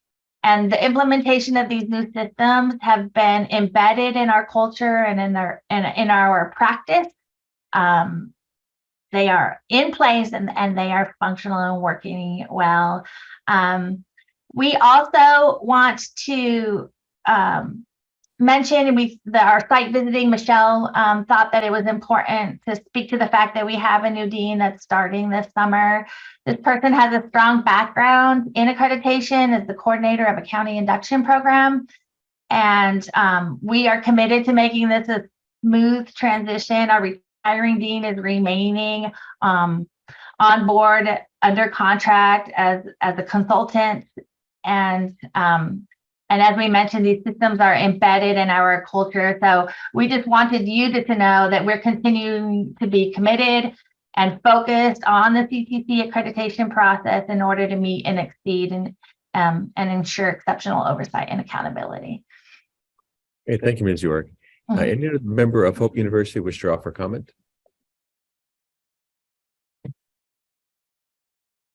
[SPEAKER 23] And the implementation of these new systems have been embedded in our culture and in our practice. They are in place and they are functional and working well. We also want to mention, our site visiting, Michelle thought that it was important to speak to the fact that we have a new dean that's starting this summer. This person has a strong background in accreditation as the coordinator of a county induction program. And we are committed to making this a smooth transition. Our retiring dean is remaining on board under contract as a consultant. And as we mentioned, these systems are embedded in our culture. So we just wanted you to know that we're continuing to be committed and focused on the CTC accreditation process in order to meet and exceed and ensure exceptional oversight and accountability.
[SPEAKER 1] Hey, thank you, Ms. York. Any other member of Hope University wish to offer comment?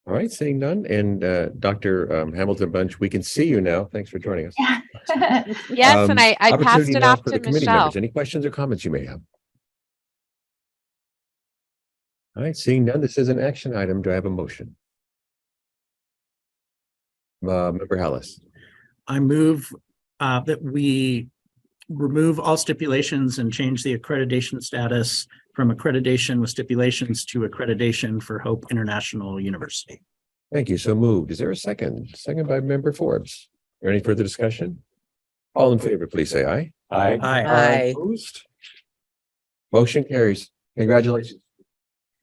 [SPEAKER 1] All right, seeing none. And Dr. Hamilton Bunch, we can see you now. Thanks for joining us.
[SPEAKER 21] Yes, and I passed
[SPEAKER 1] Opportunity
[SPEAKER 21] it
[SPEAKER 1] now
[SPEAKER 21] off
[SPEAKER 1] for
[SPEAKER 21] to
[SPEAKER 1] the committee
[SPEAKER 21] Michelle.
[SPEAKER 1] members. Any questions or comments you may have? All right, seeing none, this is an action item. Do I have a motion? Member Hallis.
[SPEAKER 9] I move that we remove all stipulations and change the accreditation status from accreditation with stipulations to accreditation for Hope International University.
[SPEAKER 1] Thank you. So moved. Is there a second? Second by Member Forbes. Or any further discussion? All in favor, please say aye.
[SPEAKER 9] Aye.
[SPEAKER 10] Aye.
[SPEAKER 1] Opposed? Motion carries. Congratulations.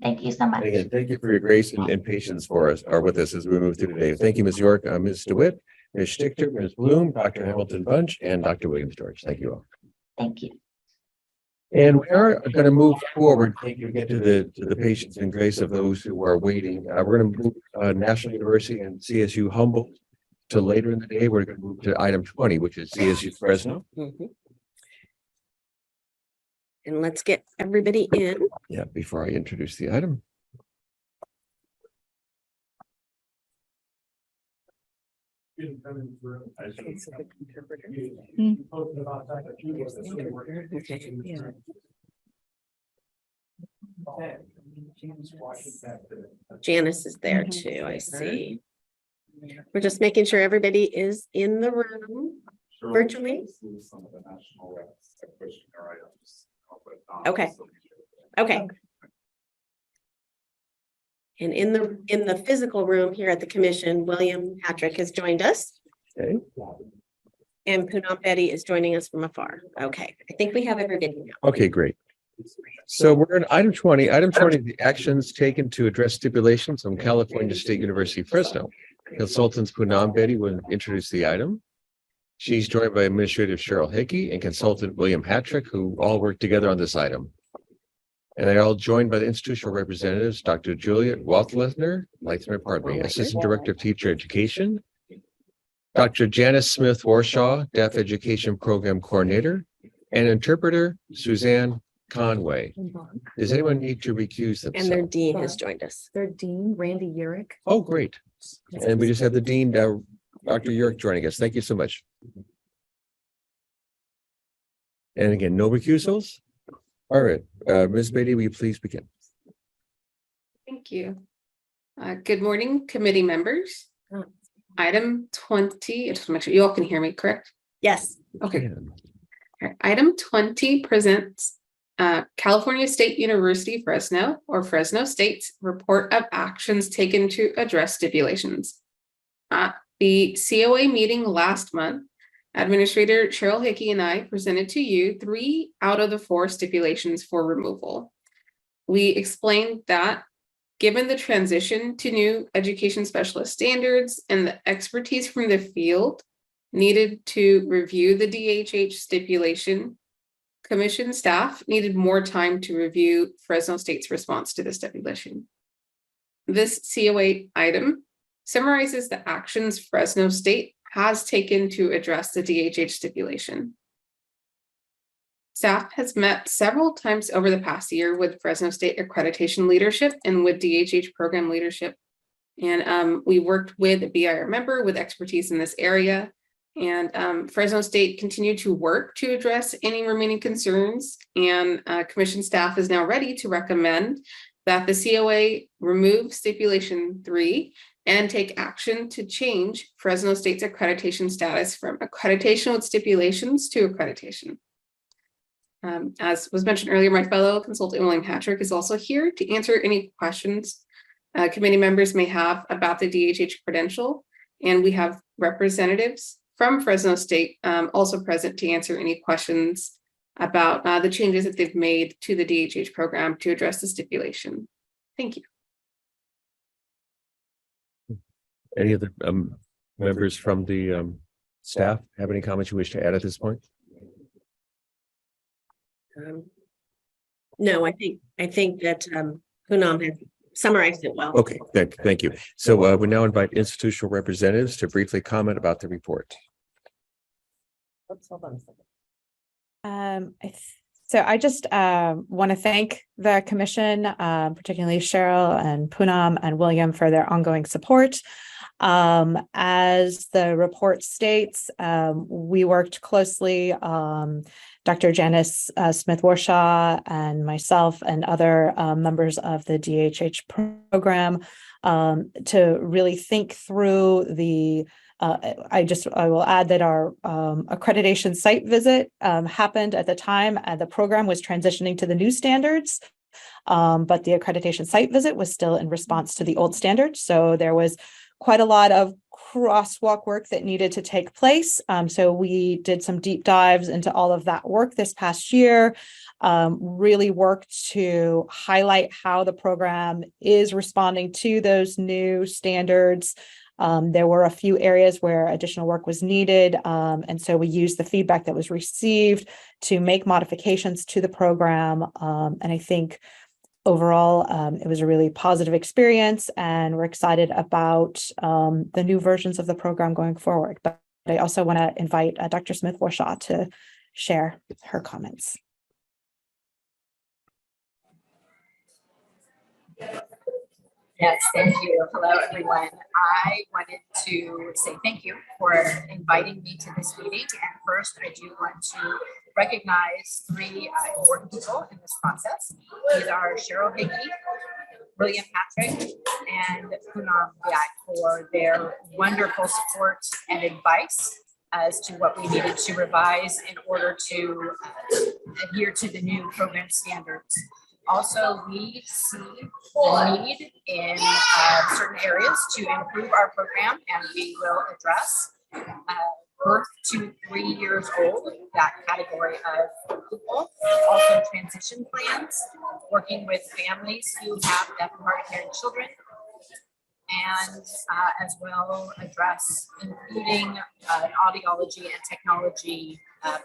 [SPEAKER 23] Thank you so much.
[SPEAKER 1] And again, thank you for your grace and patience for us, or with us as we move through today. Thank you, Ms. York, Ms. DeWitt, Ms. Stichter, Ms. Bloom, Dr. Hamilton Bunch, and Dr. Williams George. Thank you all.
[SPEAKER 23] Thank you.
[SPEAKER 1] And we are going to move forward. Thank you again to the patience and grace of those who are waiting. We're going to move National University and CSU Humboldt to later in the day. We're going to move to item 20, which is CSU Fresno.
[SPEAKER 5] And let's get everybody in.
[SPEAKER 1] Yeah, before I introduce the item.
[SPEAKER 5] Janice is there too, I see. We're just making sure everybody is in the room virtually. Okay. Okay. And in the physical room here at the commission, William Patrick has joined us.
[SPEAKER 1] Okay.
[SPEAKER 5] And Poonam Betty is joining us from afar. Okay, I think we have everybody now.
[SPEAKER 1] Okay, great. So we're in item 20. Item 20, the actions taken to address stipulations from California State University, Fresno. Consultants Poonam Betty will introduce the item. She's joined by Administrator Cheryl Hickey and Consultant William Patrick, who all work together on this item. And they're all joined by the institutional representatives, Dr. Juliet Leithner, Assistant Director of Teacher Education, Dr. Janice Smith Warshaw, Deaf Education Program Coordinator, and interpreter Suzanne Conway. Does anyone need to recuse themselves?
[SPEAKER 5] And their dean has joined us.
[SPEAKER 22] Their dean, Randy Urick.
[SPEAKER 1] Oh, great. And we just have the dean, Dr. Urick, joining us. Thank you so much. And again, no recusals? All right, Ms. Beatty, will you please begin?
[SPEAKER 11] Thank you. Good morning, committee members. Item 20, I just want to make sure you all can hear me, correct?
[SPEAKER 5] Yes.
[SPEAKER 11] Okay. All right. Item 20 presents California State University, Fresno, or Fresno State's report of actions taken to address stipulations. At the COA meeting last month, Administrator Cheryl Hickey and I presented to you 3 out of the 4 stipulations for removal. We explained that given the transition to new education specialist standards and the expertise from the field needed to review the DHH stipulation, commission staff needed more time to review Fresno State's response to the stipulation. This COA item summarizes the actions Fresno State has taken to address the DHH stipulation. Staff has met several times over the past year with Fresno State Accreditation leadership and with DHH program leadership. And we worked with a BIR member with expertise in this area. And Fresno State continued to work to address any remaining concerns. And commission staff is now ready to recommend that the COA remove stipulation 3 and take action to change Fresno State's accreditation status from accreditation with stipulations to accreditation. As was mentioned earlier, my fellow consultant William Patrick is also here to answer any questions committee members may have about the DHH credential. And we have representatives from Fresno State also present to answer any questions about the changes that they've made to the DHH program to address the stipulation. Thank you.
[SPEAKER 1] Any of the members from the staff have any comments you wish to add at this point?
[SPEAKER 5] No, I think that Poonam has summarized it well.
[SPEAKER 1] Okay, thank you. So we now invite institutional representatives to briefly comment about the report.
[SPEAKER 22] Oops, hold on a second. So I just want to thank the commission, particularly Cheryl and Poonam and William, for their ongoing support. As the report states, we worked closely, Dr. Janice Smith Warshaw and myself and other members of the DHH program to really think through the I will add that our accreditation site visit happened at the time the program was transitioning to the new standards, but the accreditation site visit was still in response to the old standards. So there was quite a lot of crosswalk work that needed to take place. So we did some deep dives into all of that work this past year, really worked to highlight how the program is responding to those new standards. There were a few areas where additional work was needed. And so we used the feedback that was received to make modifications to the program. And I think overall, it was a really positive experience, and we're excited about the new versions of the program going forward. But I also want to invite Dr. Smith Warshaw to share her comments.
[SPEAKER 13] Yes, thank you. Hello, everyone. I wanted to say thank you for inviting me to this meeting. And first, I do want to recognize 3 important people in this process. These are Cheryl Hickey, William Patrick, and Poonam Betty for their wonderful support and advice as to what we needed to revise in order to adhere to the new program standards. Also, we see the need in certain areas to improve our program, and we will address birth to 3 years old, that category of people. Also, transition plans, working with families who have deaf and hard of hearing children, and as well address including an audiology and technology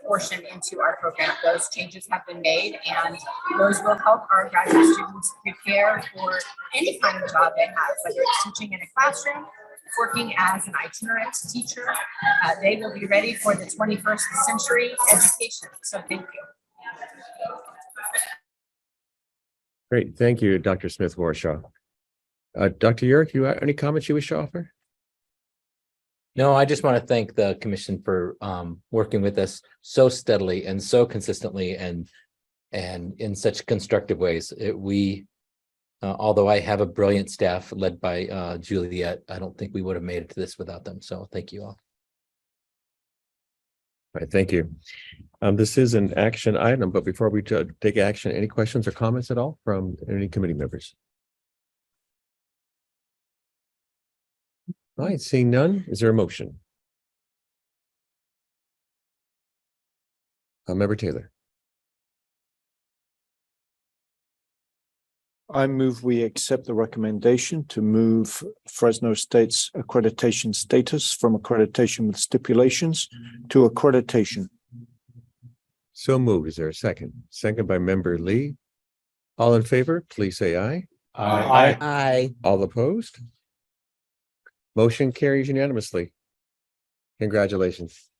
[SPEAKER 13] portion into our program. Those changes have been made, and those will help our graduate students prepare for any kind of job they have, whether it's teaching in a classroom, working as an itinerant teacher. They will be ready for the 21st century education. So thank you.
[SPEAKER 1] Great. Thank you, Dr. Smith-Warshaw. Dr. Yerrick, you have any comments you wish to offer?
[SPEAKER 3] No, I just want to thank the commission for working with us so steadily and so consistently and in such constructive ways. Although I have a brilliant staff led by Juliet, I don't think we would have made it to this without them. So thank you all.
[SPEAKER 1] All right, thank you. This is an action item, but before we take action, any questions or comments at all from any committee members? All right, seeing none, is there a motion? Member Taylor.
[SPEAKER 16] I move we accept the recommendation to move Fresno State's accreditation status from accreditation with stipulations to accreditation.
[SPEAKER 1] So moved. Is there a second? Second by member Lee. All in favor, please say aye.
[SPEAKER 16] Aye.
[SPEAKER 10] Aye.
[SPEAKER 1] All opposed? Motion carries unanimously. Congratulations.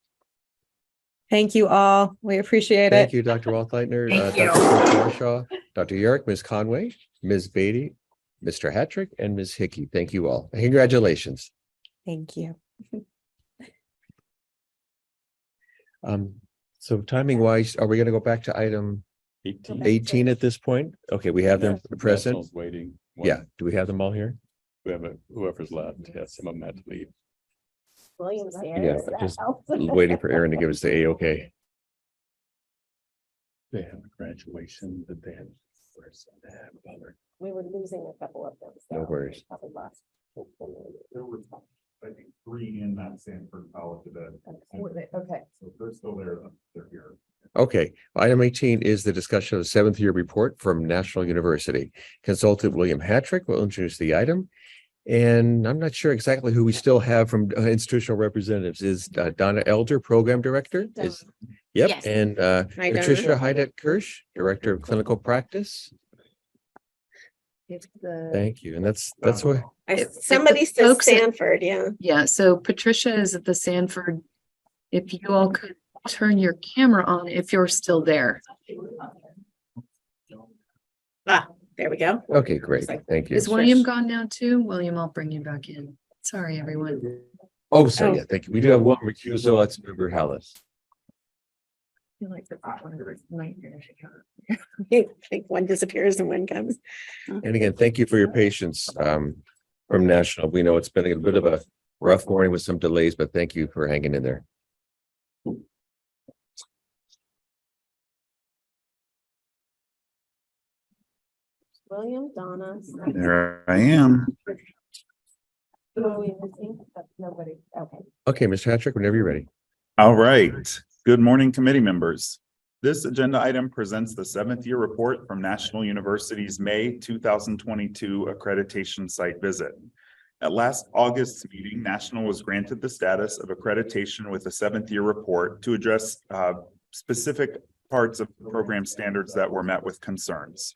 [SPEAKER 22] Thank you all. We appreciate it.
[SPEAKER 1] Thank you, Dr. Waltleitner,
[SPEAKER 22] Thank you.
[SPEAKER 1] Dr. Warshaw, Dr. Yerrick, Ms. Conway, Ms. Beatty, Mr. Hattrick, and Ms. Hickey. Thank you all. Congratulations.
[SPEAKER 22] Thank you.
[SPEAKER 1] So timing wise, are we going to go back to item 18 at this point? Okay, we have them present.
[SPEAKER 4] National's waiting.
[SPEAKER 1] Yeah, do we have them all here?
[SPEAKER 4] We have whoever's left. Yeah, some of them had to leave.
[SPEAKER 5] William's
[SPEAKER 1] Yeah,
[SPEAKER 5] there. so that
[SPEAKER 1] just
[SPEAKER 5] helps.
[SPEAKER 1] waiting for Aaron to give us the A-OK.
[SPEAKER 4] They have a graduation that they had first.
[SPEAKER 5] We were losing a couple of them. so
[SPEAKER 1] No worries.
[SPEAKER 5] probably lost.
[SPEAKER 17] There were, I think, 3 in that Sanford College event.
[SPEAKER 23] Okay.
[SPEAKER 17] So they're still there, they're here.
[SPEAKER 1] Okay, item 18 is the discussion of the 7th year report from National University. Consultant William Hattrick will introduce the item. And I'm not sure exactly who we still have from institutional representatives. Is Donna Elder, Program Director? Yep,
[SPEAKER 5] Yes.
[SPEAKER 1] and
[SPEAKER 5] Donna.
[SPEAKER 1] Patricia Heidet-Kirsch, Director of Clinical Practice.
[SPEAKER 18] It's the.
[SPEAKER 1] Thank you. And that's what.
[SPEAKER 5] Somebody says
[SPEAKER 18] folks at-
[SPEAKER 5] Sanford, yeah.
[SPEAKER 18] Yeah, so Patricia is at the Sanford. If you all could turn your camera on, if you're still there.
[SPEAKER 5] Ah, there we go.
[SPEAKER 1] Okay, great. Thank you.
[SPEAKER 18] Is William gone now too? William, I'll bring you back in. Sorry, everyone.
[SPEAKER 1] Oh, sorry. Yeah, thank you. We do have one recusal. That's member Hallis.
[SPEAKER 18] I feel like that's one of the nightmares.
[SPEAKER 5] I think one disappears and one comes.
[SPEAKER 1] And again, thank you for your patience from National. We know it's been a bit of a rough morning with some delays, but thank you for hanging in there.
[SPEAKER 5] William, Donna.
[SPEAKER 25] There I am.
[SPEAKER 5] Who are we missing? Nobody. Okay.
[SPEAKER 1] Okay, Mr. Hattrick, whenever you're ready.
[SPEAKER 25] All right. Good morning, committee members. This agenda item presents the 7th year report from National University's May 2022 accreditation site visit. At last August's meeting, National was granted the status of accreditation with a 7th year report to address specific parts of program standards that were met with concerns.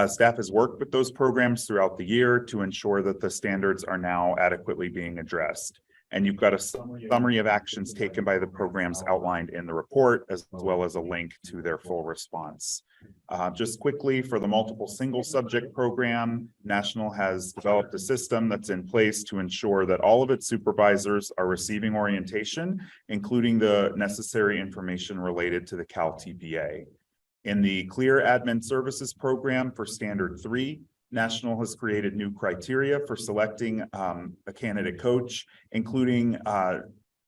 [SPEAKER 25] Staff has worked with those programs throughout the year to ensure that the standards are now adequately being addressed. And you've got a summary of actions taken by the programs outlined in the report, as well as a link to their full response. Just quickly, for the multiple single subject program, National has developed a system that's in place to ensure that all of its supervisors are receiving orientation, including the necessary information related to the Cal TPA. In the Clear Admin Services program for Standard 3, National has created new criteria for selecting a candidate coach, including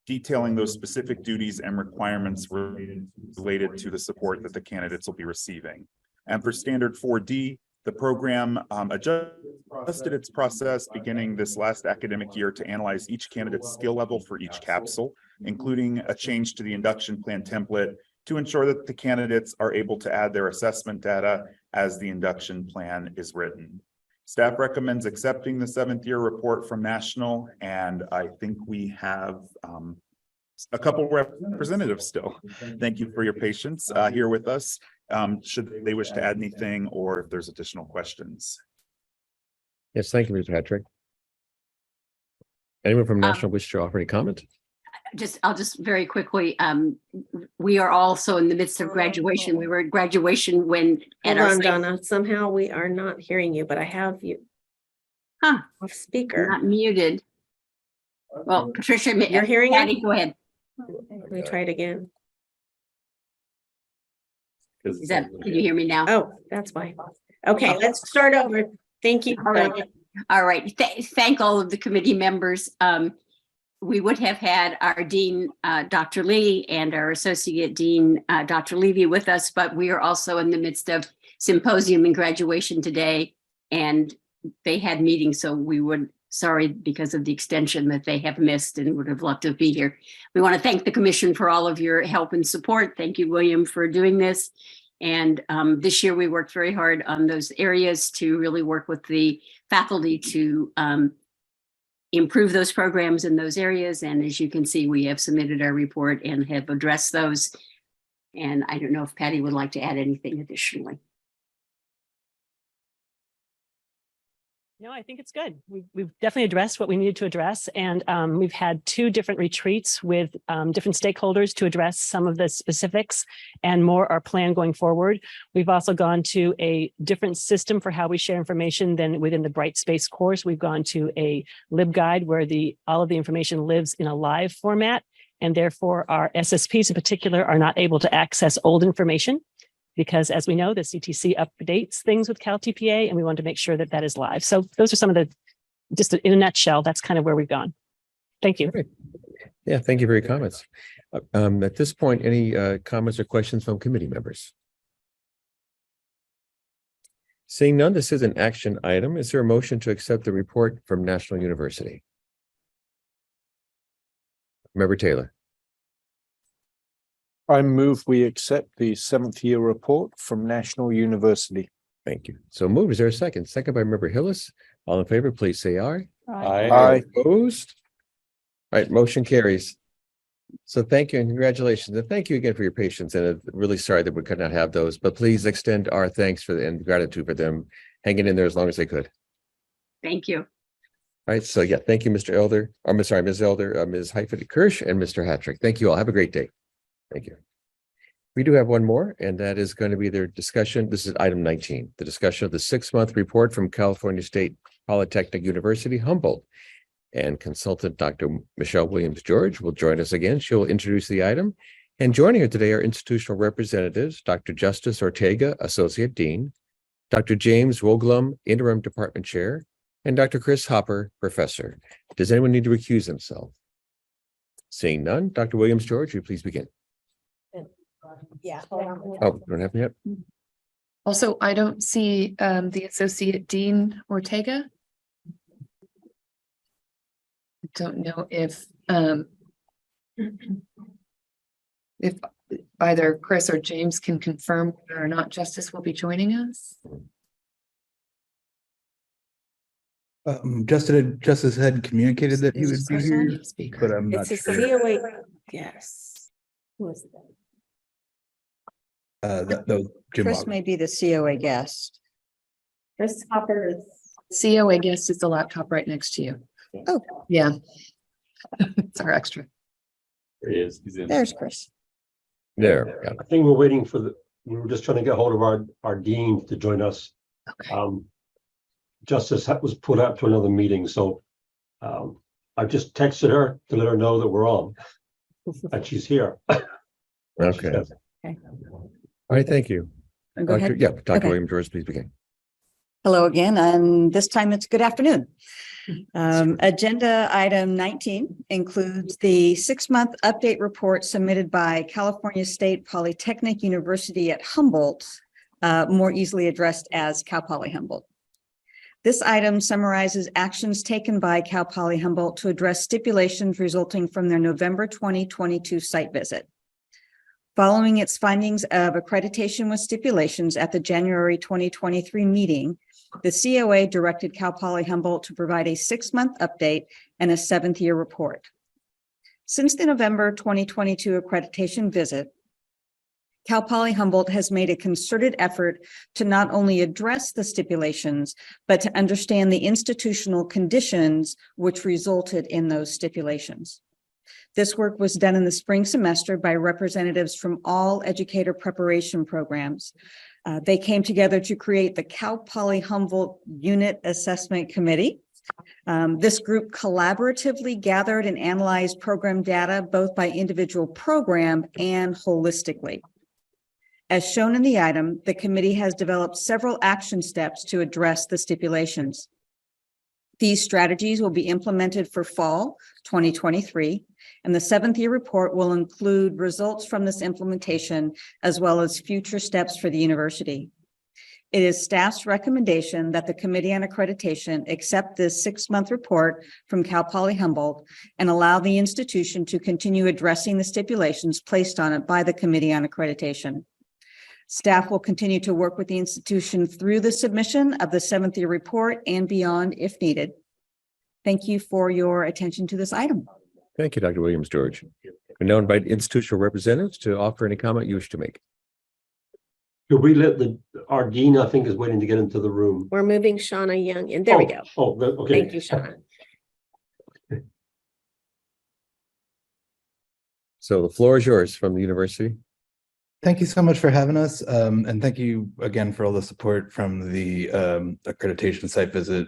[SPEAKER 25] detailing those specific duties and requirements related to the support that the candidates will be receiving. And for standard 4D, the program adjusted its process beginning this last academic year to analyze each candidate's skill level for each capsule, including a change to the induction plan template to ensure that the candidates are able to add their assessment data as the induction plan is written. Staff recommends accepting the 7th year report from National, and I think we have a couple representatives still. Thank you for your patience here with us. Should they wish to add anything or if there's additional questions.
[SPEAKER 1] Yes, thank you, Mr. Patrick. Anyone from National wish to offer any comment?
[SPEAKER 2] I'll just very quickly, we are also in the midst of graduation. We were at graduation when.
[SPEAKER 5] Hold on, Donna. Somehow we are not hearing you, but I have you. Off speaker.
[SPEAKER 2] Not muted. Well, Patricia,
[SPEAKER 5] you're hearing
[SPEAKER 2] Patty,
[SPEAKER 5] it?
[SPEAKER 2] go ahead.
[SPEAKER 5] Let me try it again.
[SPEAKER 2] Can you hear me now?
[SPEAKER 5] Oh, that's why. Okay, let's start over. Thank you.
[SPEAKER 2] All right. Thank all of the committee members. We would have had our dean, Dr. Lee, and our associate dean, Dr. Levy, with us, but we are also in the midst of symposium and graduation today, and they had meetings, so we would, sorry because of the extension that they have missed and would have loved to be here. We want to thank the commission for all of your help and support. Thank you, William, for doing this. And this year we worked very hard on those areas to really work with the faculty to improve those programs in those areas. And as you can see, we have submitted our report and have addressed those. And I don't know if Patty would like to add anything additionally.
[SPEAKER 7] No, I think it's good. We've definitely addressed what we needed to address. And we've had 2 different retreats with different stakeholders to address some of the specifics and more are planned going forward. We've also gone to a different system for how we share information than within the Bright Space course. We've gone to a LibGuide where all of the information lives in a live format. And therefore our SSPs in particular are not able to access old information, because as we know, the CTC updates things with CalTPA, and we want to make sure that that is live. So those are some of the, just in a nutshell, that's kind of where we've gone. Thank you.
[SPEAKER 1] Yeah, thank you for your comments. At this point, any comments or questions from committee members? Seeing none, this is an action item. Is there a motion to accept the report from National University? Member Taylor.
[SPEAKER 16] I move we accept the 7th year report from National University.
[SPEAKER 1] Thank you. So moved. Is there a second? Second by Member Hillis. All in favor, please say aye.
[SPEAKER 16] Aye.
[SPEAKER 1] Opposed? All right, motion carries. So thank you and congratulations. And thank you again for your patience. And I'm really sorry that we could not have those, but please extend our thanks and gratitude for them hanging in there as long as they could.
[SPEAKER 2] Thank you.
[SPEAKER 1] All right. So yeah, thank you, Mr. Elder. I'm sorry, Ms. Elder, Ms. Heifetz-Kirsch, and Mr. Hattrick. Thank you all. Have a great day. Thank you. We do have one more, and that is going to be their discussion. This is item 19, the discussion of the 6-month report from California State Polytechnic University, Humboldt. And consultant Dr. Michelle Williams-George will join us again. She'll introduce the item. And joining her today are institutional representatives, Dr. Justice Ortega, Associate Dean, Dr. James Woglum, Interim Department Chair, and Dr. Chris Hopper, Professor. Does anyone need to recuse themselves? Seeing none, Dr. Williams-George, will you please begin?
[SPEAKER 5] Yeah.
[SPEAKER 1] Oh, don't have them yet?
[SPEAKER 18] Also, I don't see the Associate Dean Ortega. I don't know if either Chris or James can confirm whether or not Justice will be joining us.
[SPEAKER 12] Justice had communicated that he would be here, but I'm not
[SPEAKER 5] It's a
[SPEAKER 12] sure.
[SPEAKER 5] COA. Yes. Who is that?
[SPEAKER 12] That was Jim
[SPEAKER 8] Chris
[SPEAKER 12] Walker.
[SPEAKER 8] may be the COA guest.
[SPEAKER 5] Chris Hopper is.
[SPEAKER 18] COA guest is the laptop right next to you.
[SPEAKER 8] Oh,
[SPEAKER 18] Yeah. It's our extra.
[SPEAKER 4] There he is. He's in.
[SPEAKER 8] there's Chris.
[SPEAKER 1] There.
[SPEAKER 20] I think we're waiting for we were just trying to get hold of our dean to join us.
[SPEAKER 18] Okay.
[SPEAKER 20] Justice was put out to another meeting, so I just texted her to let her know that we're on, that she's here.
[SPEAKER 1] Okay.
[SPEAKER 8] Okay.
[SPEAKER 1] All right, thank you.
[SPEAKER 8] Go ahead.
[SPEAKER 1] Dr.
[SPEAKER 8] Okay.
[SPEAKER 1] Williams-George, please begin.
[SPEAKER 8] Hello again, and this time it's good afternoon. Agenda item 19 includes the 6-month update report submitted by California State Polytechnic University at Humboldt more easily addressed as Cal Poly Humboldt. This item summarizes actions taken by Cal Poly Humboldt to address stipulations resulting from their November 2022 site visit. Following its findings of accreditation with stipulations at the January 2023 meeting, the COA directed Cal Poly Humboldt to provide a 6-month update and a 7th-year report. Since the November 2022 accreditation visit, Cal Poly Humboldt has made a concerted effort to not only address the stipulations, but to understand the institutional conditions which resulted in those stipulations. This work was done in the spring semester by representatives from all educator preparation programs. They came together to create the Cal Poly Humboldt Unit Assessment Committee. This group collaboratively gathered and analyzed program data, both by individual program and holistically. As shown in the item, the committee has developed several action steps to address the stipulations. These strategies will be implemented for fall 2023, and the 7th-year report will include results from this implementation as well as future steps for the university. It is staff's recommendation that the Committee on Accreditation accept this 6-month report from Cal Poly Humboldt and allow the institution to continue addressing the stipulations placed on it by the Committee on Accreditation. Staff will continue to work with the institution through the submission of the 7th-year report and beyond if needed. Thank you for your attention to this item.
[SPEAKER 1] Thank you, Dr. Williams-George. We now invite institutional representatives to offer any comment you wish to make.
[SPEAKER 20] Could we let our dean, I think, is waiting to get into the room.
[SPEAKER 5] We're moving Shauna Young in. There we go.
[SPEAKER 20] Okay.
[SPEAKER 5] Thank you, Shauna.
[SPEAKER 1] So the floor is yours from the university.
[SPEAKER 12] Thank you so much for having us. And thank you again for all the support from the accreditation site visit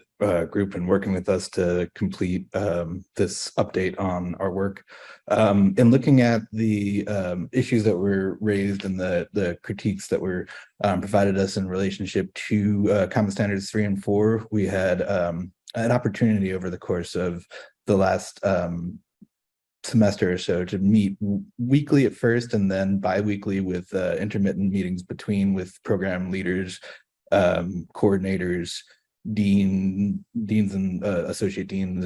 [SPEAKER 12] group and working with us to complete this update on our work. In looking at the issues that were raised and the critiques that were provided us in relationship to Common Standards 3 and 4, we had an opportunity over the course of the last semester or so to meet weekly at first and then bi-weekly with intermittent meetings with program leaders, coordinators, deans and associate deans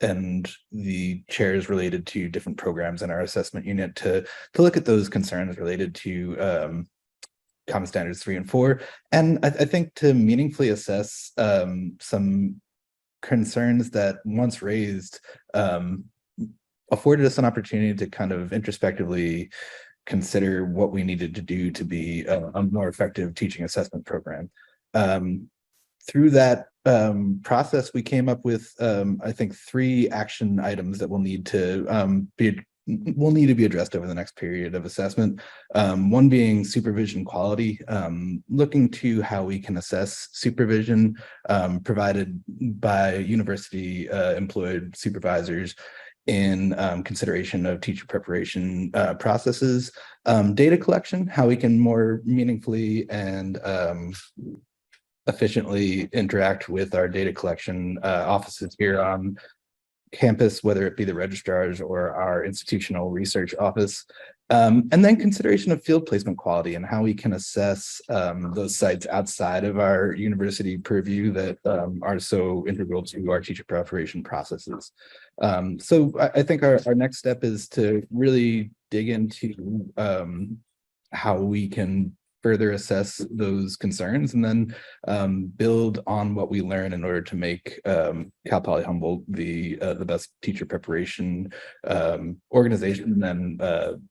[SPEAKER 12] and the chairs related to different programs in our assessment unit to look at those concerns related to Common Standards 3 and 4. And I think to meaningfully assess some concerns that once raised afforded us an opportunity to kind of introspectively consider what we needed to do to be a more effective teaching assessment program. Through that process, we came up with, I think, 3 action items that will need to be addressed over the next period of assessment. One being supervision quality, looking to how we can assess supervision provided by university employed supervisors in consideration of teacher preparation processes, data collection, how we can more meaningfully and efficiently interact with our data collection offices here on campus, whether it be the registrars or our institutional research office, and then consideration of field placement quality and how we can assess those sites outside of our university purview that are so integral to our teacher preparation processes. So I think our next step is to really dig into how we can further assess those concerns and then build on what we learn in order to make Cal Poly Humboldt the best teacher preparation organization and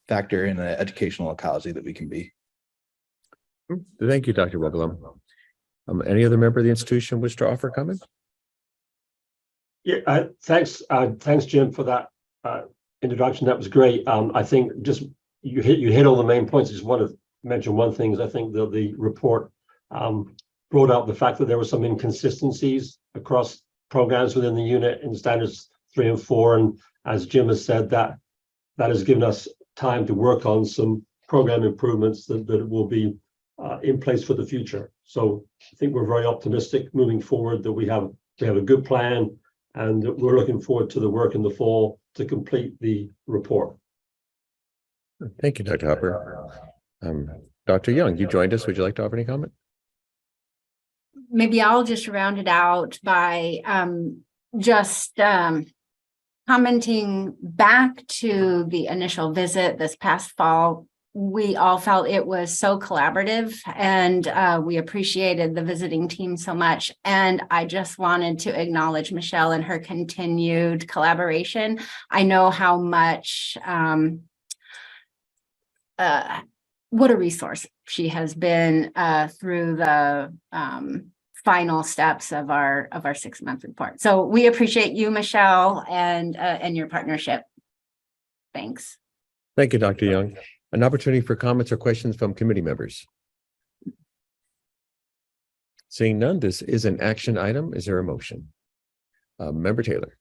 [SPEAKER 12] factor in an educational ecology that we can be.
[SPEAKER 1] Thank you, Dr. Wegelum. Any other member of the institution wish to offer a comment?
[SPEAKER 20] Yeah, thanks, Jim, for that introduction. That was great. I think just you hit all the main points. I just want to mention one thing. Is I think that the report brought out the fact that there were some inconsistencies across programs within the unit in standards 3 and 4, and as Jim has said, that has given us time to work on some program improvements that will be in place for the future. So I think we're very optimistic moving forward that we have a good plan, and we're looking forward to the work in the fall to complete the report.
[SPEAKER 1] Thank you, Dr. Hopper. Dr. Young, you joined us. Would you like to offer any comment?
[SPEAKER 2] Maybe I'll just round it out by just commenting back to the initial visit this past fall. We all felt it was so collaborative, and we appreciated the visiting team so much. And I just wanted to acknowledge Michelle and her continued collaboration. I know how much what a resource she has been through the final steps of our 6-month report. So we appreciate you, Michelle, and your partnership. Thanks.
[SPEAKER 1] Thank you, Dr. Young. An opportunity for comments or questions from committee members. Seeing none, this is an action item. Is there a motion? Member Taylor.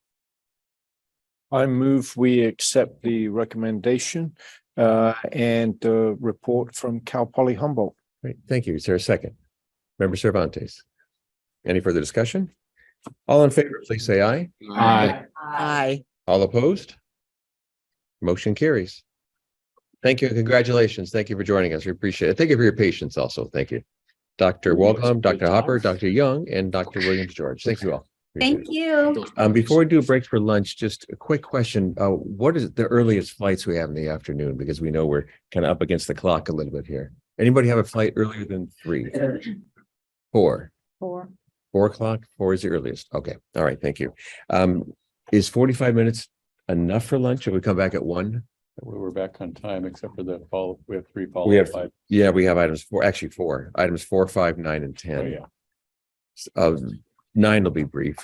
[SPEAKER 16] I move we accept the recommendation and the report from Cal Poly Humboldt.
[SPEAKER 1] Great, thank you. Is there a second? Member Cervantes. Any further discussion? All in favor, please say aye.
[SPEAKER 16] Aye.
[SPEAKER 10] Aye.
[SPEAKER 1] All opposed? Motion carries. Thank you and congratulations. Thank you for joining us. We appreciate it. Thank you for your patience also. Thank you. Dr. Walcom, Dr. Hopper, Dr. Young, and Dr. Williams-George. Thank you all.
[SPEAKER 2] Thank you.
[SPEAKER 1] Before we do breaks for lunch, just a quick question. What is the earliest flights we have in the afternoon? Because we know we're kind of up against the clock a little bit here. Anybody have a flight earlier than 3? 4? 4 o'clock? 4 is the earliest. Okay. All right. Thank you. Is 45 minutes enough for lunch? Or we come back at 1?
[SPEAKER 4] We were back on time, except for the follow. We have 3 follow.
[SPEAKER 1] We have, yeah, we have items 4, actually 4 items, 4, 5, 9, and 10.
[SPEAKER 4] Oh, yeah.
[SPEAKER 1] 9 will be brief.